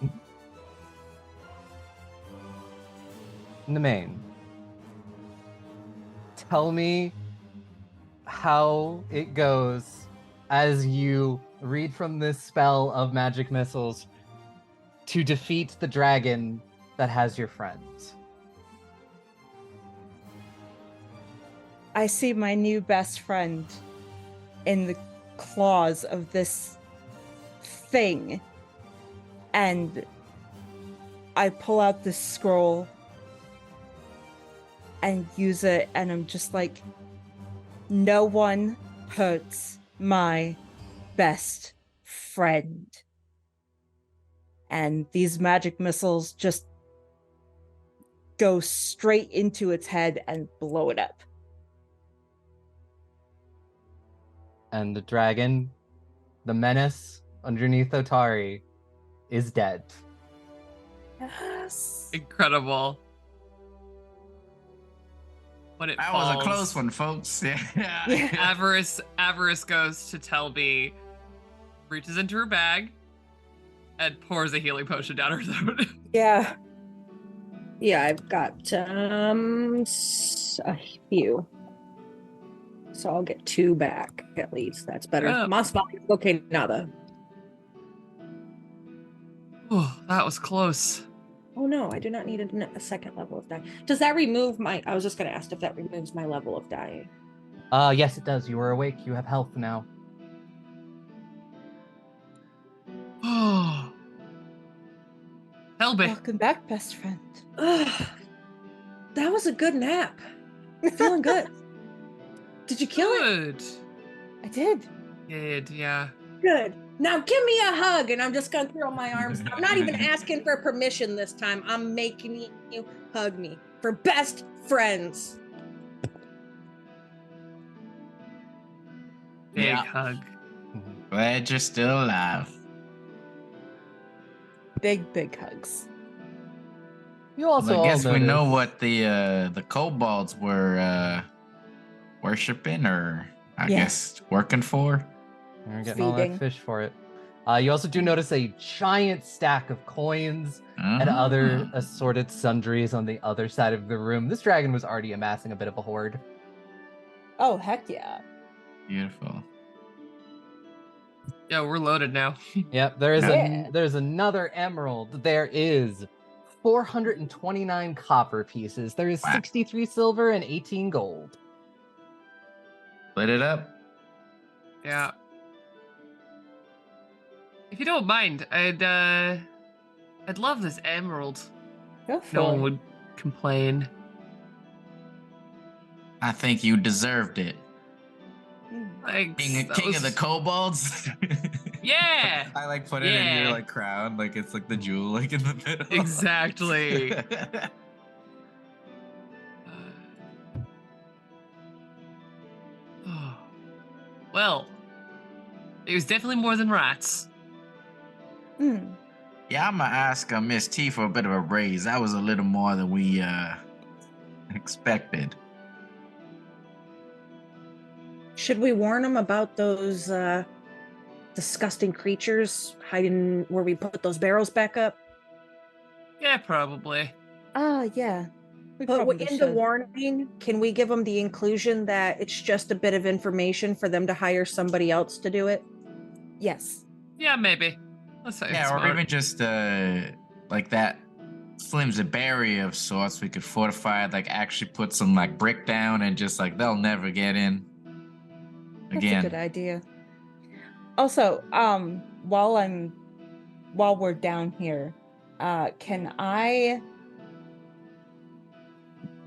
Speaker 1: Nemain. Tell me how it goes as you read from this spell of magic missiles to defeat the dragon that has your friends.
Speaker 5: I see my new best friend in the claws of this thing, and I pull out this scroll and use it, and I'm just like, no one hurts my best friend. And these magic missiles just go straight into its head and blow it up.
Speaker 1: And the dragon, the menace underneath Otari, is dead.
Speaker 5: Yes.
Speaker 2: Incredible. When it
Speaker 3: That
Speaker 2: falls,
Speaker 3: was a close one, folks. Yeah.
Speaker 2: Avarice goes to Telbi, reaches into her bag, and pours a healing potion down her throat.
Speaker 5: Yeah.
Speaker 6: Yeah, I've got a few. So I'll get 2 back at least. That's better.
Speaker 2: Oh.
Speaker 6: Mas vale. Okay, nada.
Speaker 2: Oh, that was close.
Speaker 6: Oh no, I do not need a second level of dying. Does that remove my... I was just going to ask if that removes my level of dying.
Speaker 1: Yes, it does. You are awake. You have health now.
Speaker 2: Oh. Telbi.
Speaker 5: Welcome back, best friend.
Speaker 6: Ugh, that was a good nap. Feeling good. Did you kill it?
Speaker 2: Good.
Speaker 5: I did.
Speaker 2: Good, yeah.
Speaker 6: Good. Now give me a hug, and I'm just gonna throw my arms. I'm not even asking for permission this time. I'm making you hug me for best friends.
Speaker 2: Big
Speaker 3: Yeah.
Speaker 2: hug.
Speaker 3: Glad you're still alive.
Speaker 5: Big hugs.
Speaker 1: You also
Speaker 3: I guess
Speaker 1: all
Speaker 3: we know
Speaker 1: notice-
Speaker 3: what the kobolds were worshiping, or I
Speaker 5: Yeah.
Speaker 3: guess working for.
Speaker 1: You're getting all that
Speaker 5: Feeding.
Speaker 1: fish for it. You also do notice a giant stack of coins and other assorted sundries on the other side of the room. This dragon was already amassing a bit of a hoard.
Speaker 5: Oh, heck yeah.
Speaker 3: Beautiful.
Speaker 2: Yeah, we're loaded now.
Speaker 1: Yep, there is
Speaker 5: Yeah.
Speaker 1: there's another emerald. There is 429 copper pieces. There is
Speaker 3: Wow.
Speaker 1: 63 silver and 18 gold.
Speaker 3: Split it up.
Speaker 2: Yeah. If you don't mind, I'd love this emerald.
Speaker 5: Go for
Speaker 2: No one
Speaker 5: it.
Speaker 2: would complain.
Speaker 3: I think you deserved it.
Speaker 2: Thanks.
Speaker 3: Being a
Speaker 2: That
Speaker 3: king of the
Speaker 2: was-
Speaker 3: kobolds.
Speaker 2: Yeah.
Speaker 3: I like put it in your
Speaker 2: Yeah.
Speaker 3: like crown, like it's like the jewel, like in the middle.
Speaker 2: Exactly. Well, it was definitely more than rats.
Speaker 5: Hmm.
Speaker 3: Yeah, I'm gonna ask Miss T for a bit of a raise. That was a little more than we expected.
Speaker 6: Should we warn them about those disgusting creatures hiding where we put those barrels back up?
Speaker 2: Yeah, probably.
Speaker 5: Yeah. We
Speaker 6: But
Speaker 5: probably
Speaker 6: in the
Speaker 5: should.
Speaker 6: warning, can we give them the inclusion that it's just a bit of information for them to hire somebody else to do it?
Speaker 5: Yes.
Speaker 2: Yeah, maybe. Let's say
Speaker 3: Yeah,
Speaker 2: it's
Speaker 3: or
Speaker 2: smart.
Speaker 3: even just like that flimsy barrier of sorts. We could fortify it, like actually put some like brick down and just like they'll never get in.
Speaker 5: That's a good
Speaker 3: Again.
Speaker 5: idea. Also, while we're down here, can I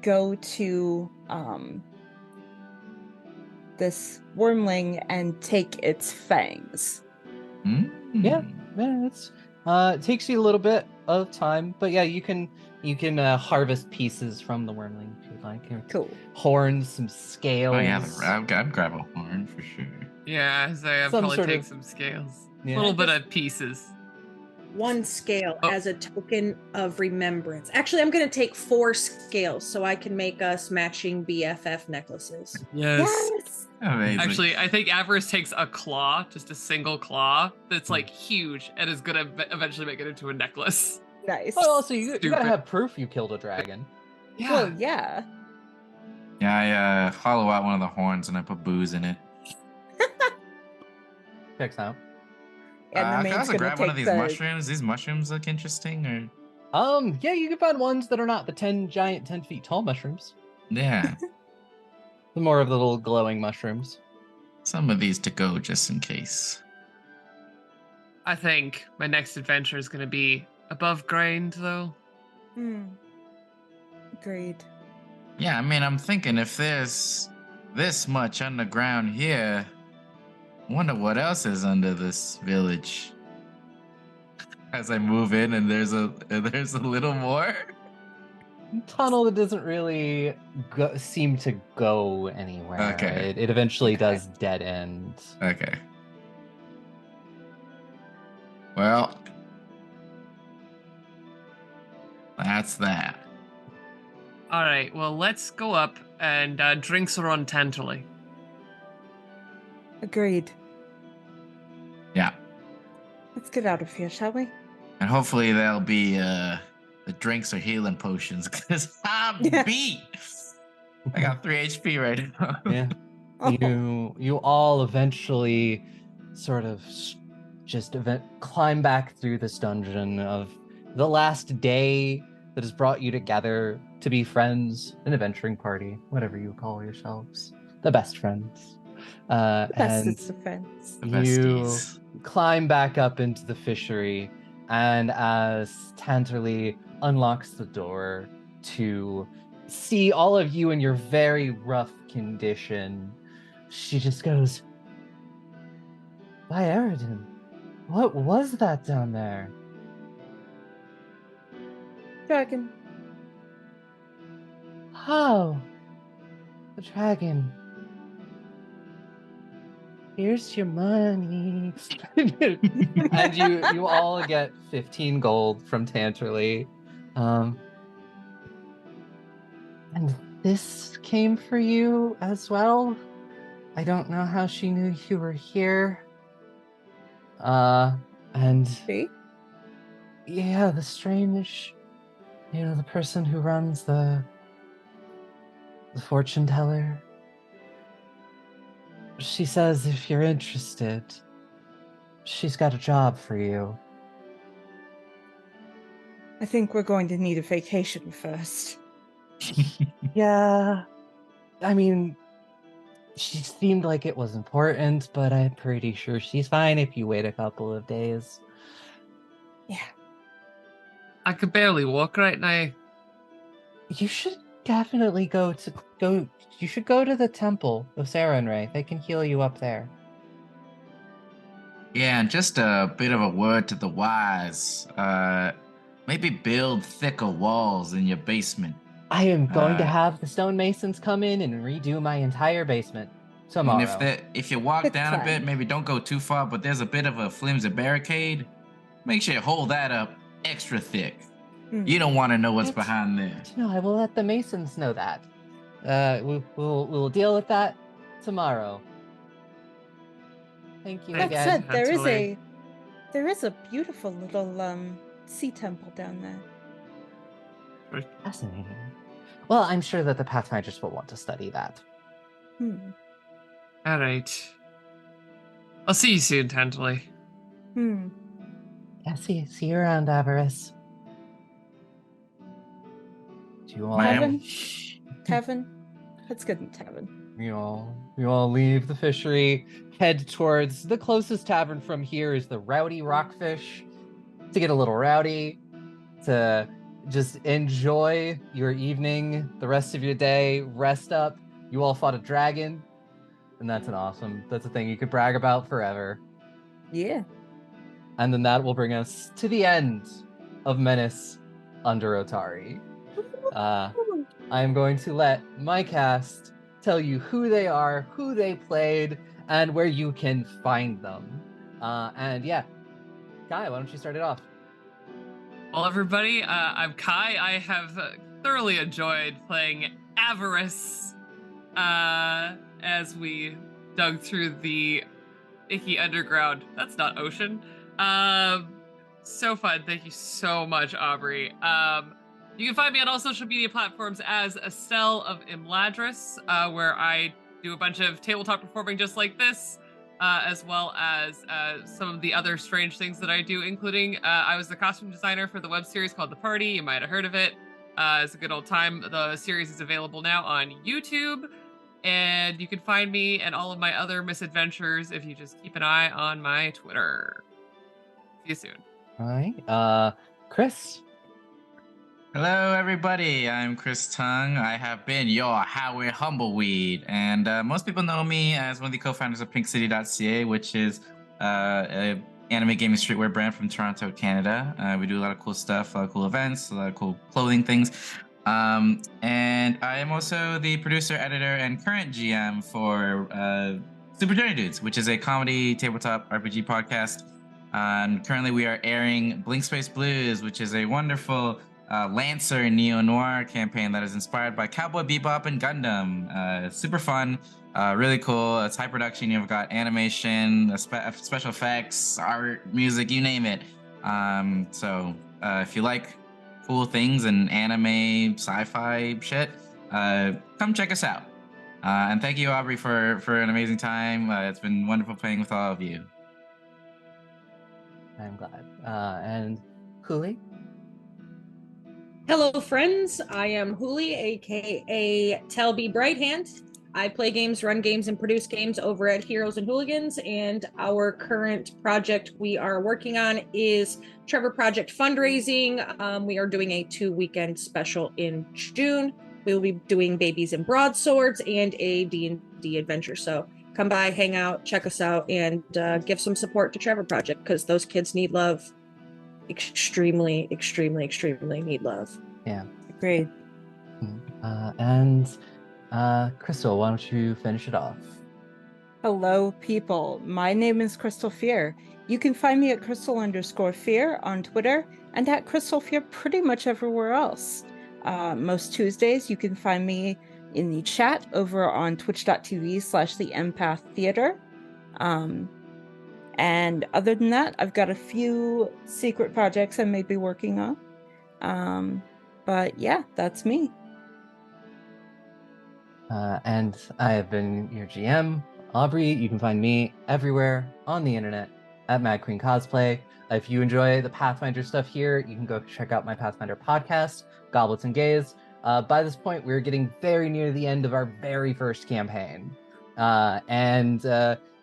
Speaker 5: go to this wormling and take its fangs?
Speaker 1: Yeah, it's it takes you a little bit of time, but yeah, you can harvest pieces from the wormling if you'd like.
Speaker 5: Cool.
Speaker 1: Horns, some scales.
Speaker 3: Oh yeah, I'd grab a horn for sure.
Speaker 2: Yeah, so I'd
Speaker 1: Some
Speaker 2: probably
Speaker 1: sort
Speaker 2: take
Speaker 1: of-
Speaker 2: some scales. A
Speaker 1: Yeah.
Speaker 2: little bit of pieces.
Speaker 6: One scale
Speaker 2: Oh.
Speaker 6: as a token of remembrance. Actually, I'm going to take 4 scales so I can make us matching BFF necklaces.
Speaker 5: Yes.
Speaker 3: Amazing.
Speaker 2: Actually, I think Avarice takes a claw, just a single claw, that's like huge and is gonna eventually make it into a necklace.
Speaker 5: Nice.
Speaker 1: Oh, also, you gotta
Speaker 2: Stupid.
Speaker 1: have proof you killed a dragon.
Speaker 2: Yeah.
Speaker 5: Well, yeah.
Speaker 3: Yeah, I hollow out one of the horns and I put booze in it.
Speaker 1: Checks out.
Speaker 5: And the
Speaker 3: Can I
Speaker 5: main's
Speaker 3: also
Speaker 5: gonna
Speaker 3: grab one
Speaker 5: take
Speaker 3: of these
Speaker 5: the...
Speaker 3: mushrooms? These mushrooms look interesting, or
Speaker 1: Yeah, you can find ones that are not the 10 feet tall mushrooms.
Speaker 3: yeah,
Speaker 1: The more of the little glowing mushrooms.
Speaker 3: some of these to go just in case.
Speaker 2: I think my next adventure is gonna be above ground, though.
Speaker 5: Agreed.
Speaker 3: Yeah, I mean, I'm thinking if there's this much underground here, wonder what else is under this village. As I move in, and there's a little more.
Speaker 1: Tunnel that doesn't really seem to go anywhere.
Speaker 3: Okay.
Speaker 1: It eventually
Speaker 5: Okay.
Speaker 1: does dead end.
Speaker 3: Okay. Well, that's that.
Speaker 2: All right, well, let's go up and drinks are on Tantalay.
Speaker 5: Agreed.
Speaker 3: Yeah,
Speaker 5: Let's get out of here, shall we?
Speaker 3: and hopefully there'll be the drinks or healing potions because I'm
Speaker 5: Yeah.
Speaker 3: beat. I got 3 HP right now.
Speaker 1: Yeah.
Speaker 5: Oh.
Speaker 1: You all eventually sort of climb back through this dungeon of the last day that has brought you together to be friends, an adventuring party, whatever you call yourselves, the best friends.
Speaker 5: Best
Speaker 1: And
Speaker 5: is defense.
Speaker 3: The
Speaker 1: you
Speaker 3: besties.
Speaker 1: climb back up into the fishery, and as Tantalay unlocks the door to see all of you in your very rough condition, she just goes, "By Eridan, what was that down there?"
Speaker 5: Dragon.
Speaker 1: "Oh, the dragon. Here's your money." And you all get 15 gold from Tantalay. And this came for you as well. I don't know how she knew you were here. And
Speaker 5: See?
Speaker 1: yeah, the strange, the person who runs the fortune teller. She says if you're interested, she's got a job for you.
Speaker 5: I think we're going to need a vacation first.
Speaker 1: Yeah, I mean, she seemed like it was important, but I'm pretty sure she's fine if you wait a couple of days.
Speaker 5: Yeah.
Speaker 2: I could barely walk right now.
Speaker 1: You should definitely go. You should go to the temple of Sarah and Ray. They can heal you up there.
Speaker 3: Yeah, and just a bit of a word to the wise. Maybe build thicker walls in your basement.
Speaker 1: I am going to have the stonemasons come in and redo my entire basement tomorrow.
Speaker 3: And if you walk
Speaker 5: Good
Speaker 3: down a
Speaker 5: plan.
Speaker 3: bit, maybe don't go too far, but there's a bit of a flimsy barricade. Make sure you hold that up extra thick. You don't want to know what's behind there.
Speaker 1: No, I will let the masons know that. We'll deal with that tomorrow. Thank you
Speaker 5: That
Speaker 1: again.
Speaker 5: said, there
Speaker 2: Totally.
Speaker 5: is a beautiful little sea temple down there.
Speaker 1: Fascinating. Well, I'm sure that the Pathfinders will want to study that.
Speaker 2: All right. I'll see you soon, Tantally.
Speaker 1: Yeah, see you around, Avarice. Do you all
Speaker 5: Tavern? Let's go to the tavern.
Speaker 1: You all leave the fishery, head towards the closest tavern from here is the Rowdy Rockfish. To get a little rowdy, to just enjoy your evening, the rest of your day, rest up. You all fought a dragon, and that's a thing you could brag about forever.
Speaker 5: Yeah.
Speaker 1: And then that will bring us to the end of Menace under Otari. I am going to let my cast tell you who they are, who they played, and where you can find them. And yeah, Kai, why don't you start it off?
Speaker 2: Well, everybody, I'm Kai. I have thoroughly enjoyed playing Avarice as we dug through the icky underground. That's not ocean. So fun. Thank you so much, Aubrey. You can find me on all social media platforms as Estelle of Imladris, where I do a bunch of tabletop performing just like this, as well as some of the other strange things that I do, including I was the costume designer for the web series called The Party. You might have heard of it. It's a good old time. The series is available now on YouTube, and you can find me and all of my other misadventures if you just keep an eye on my Twitter. See you soon.
Speaker 1: All right. Chris?
Speaker 3: Hello, everybody. I'm Chris Tung. I have been your Howie Humbleweed, and most people know me as one of the co-founders of PinkCity.ca, which is an anime gaming streetwear brand from Toronto, Canada. We do a lot of cool stuff, a lot of cool events, a lot of cool clothing things. And I am also the producer, editor, and current GM for Super Journey Dudes, which is a comedy tabletop RPG podcast. Currently, we are airing Blink Space Blues, which is a wonderful Lancer neo-noir campaign that is inspired by Cowboy Bebop and Gundam. Super fun, really cool. It's high production. You've got animation, special effects, art, music, you name it. So if you like cool things and anime, sci-fi shit, come check us out. And thank you, Aubrey, for an amazing time. It's been wonderful playing with all of you.
Speaker 1: I'm glad. And Hooli?
Speaker 6: Hello, friends. I am Hooli, aka Telbi Brighthand. I play games, run games, and produce games over at Heroes and Hooligans. And our current project we are working on is Trevor Project fundraising. We are doing a 2-weekend special in June. We will be doing Babies and Broadswords and a D&D adventure. So come by, hang out, check us out, and give some support to Trevor Project because those kids need love. Extremely need love.
Speaker 1: Yeah.
Speaker 5: Agreed.
Speaker 1: And Crystal, why don't you finish it off?
Speaker 5: Hello, people. My name is Crystal Fier. You can find me at Crystal_Fier on Twitter and at Crystal Fier pretty much everywhere else. Most Tuesdays, you can find me in the chat over on twitch.tv/the Empath Theater. And other than that, I've got a few secret projects I may be working on. But yeah, that's me.
Speaker 1: And I have been your GM, Aubrey. You can find me everywhere on the internet at Mad Queen Cosplay. If you enjoy the Pathfinder stuff here, you can go check out my Pathfinder podcast, Goblets and Gays. By this point, we're getting very near the end of our very first campaign.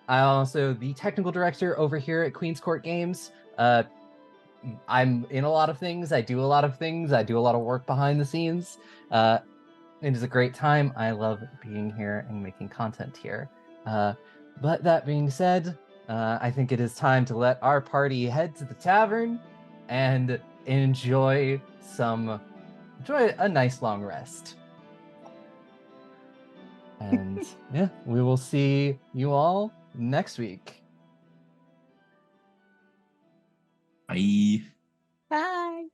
Speaker 1: I'm also the technical director over here at Queen's Court Games. I'm in a lot of things. I do a lot of things. I do a lot of work behind the scenes. It is a great time. I love being here and making content here. But that being said, I think it is time to let our party head to the tavern and enjoy a nice long rest. And yeah, we will see you all next week.
Speaker 3: Bye.
Speaker 5: Bye.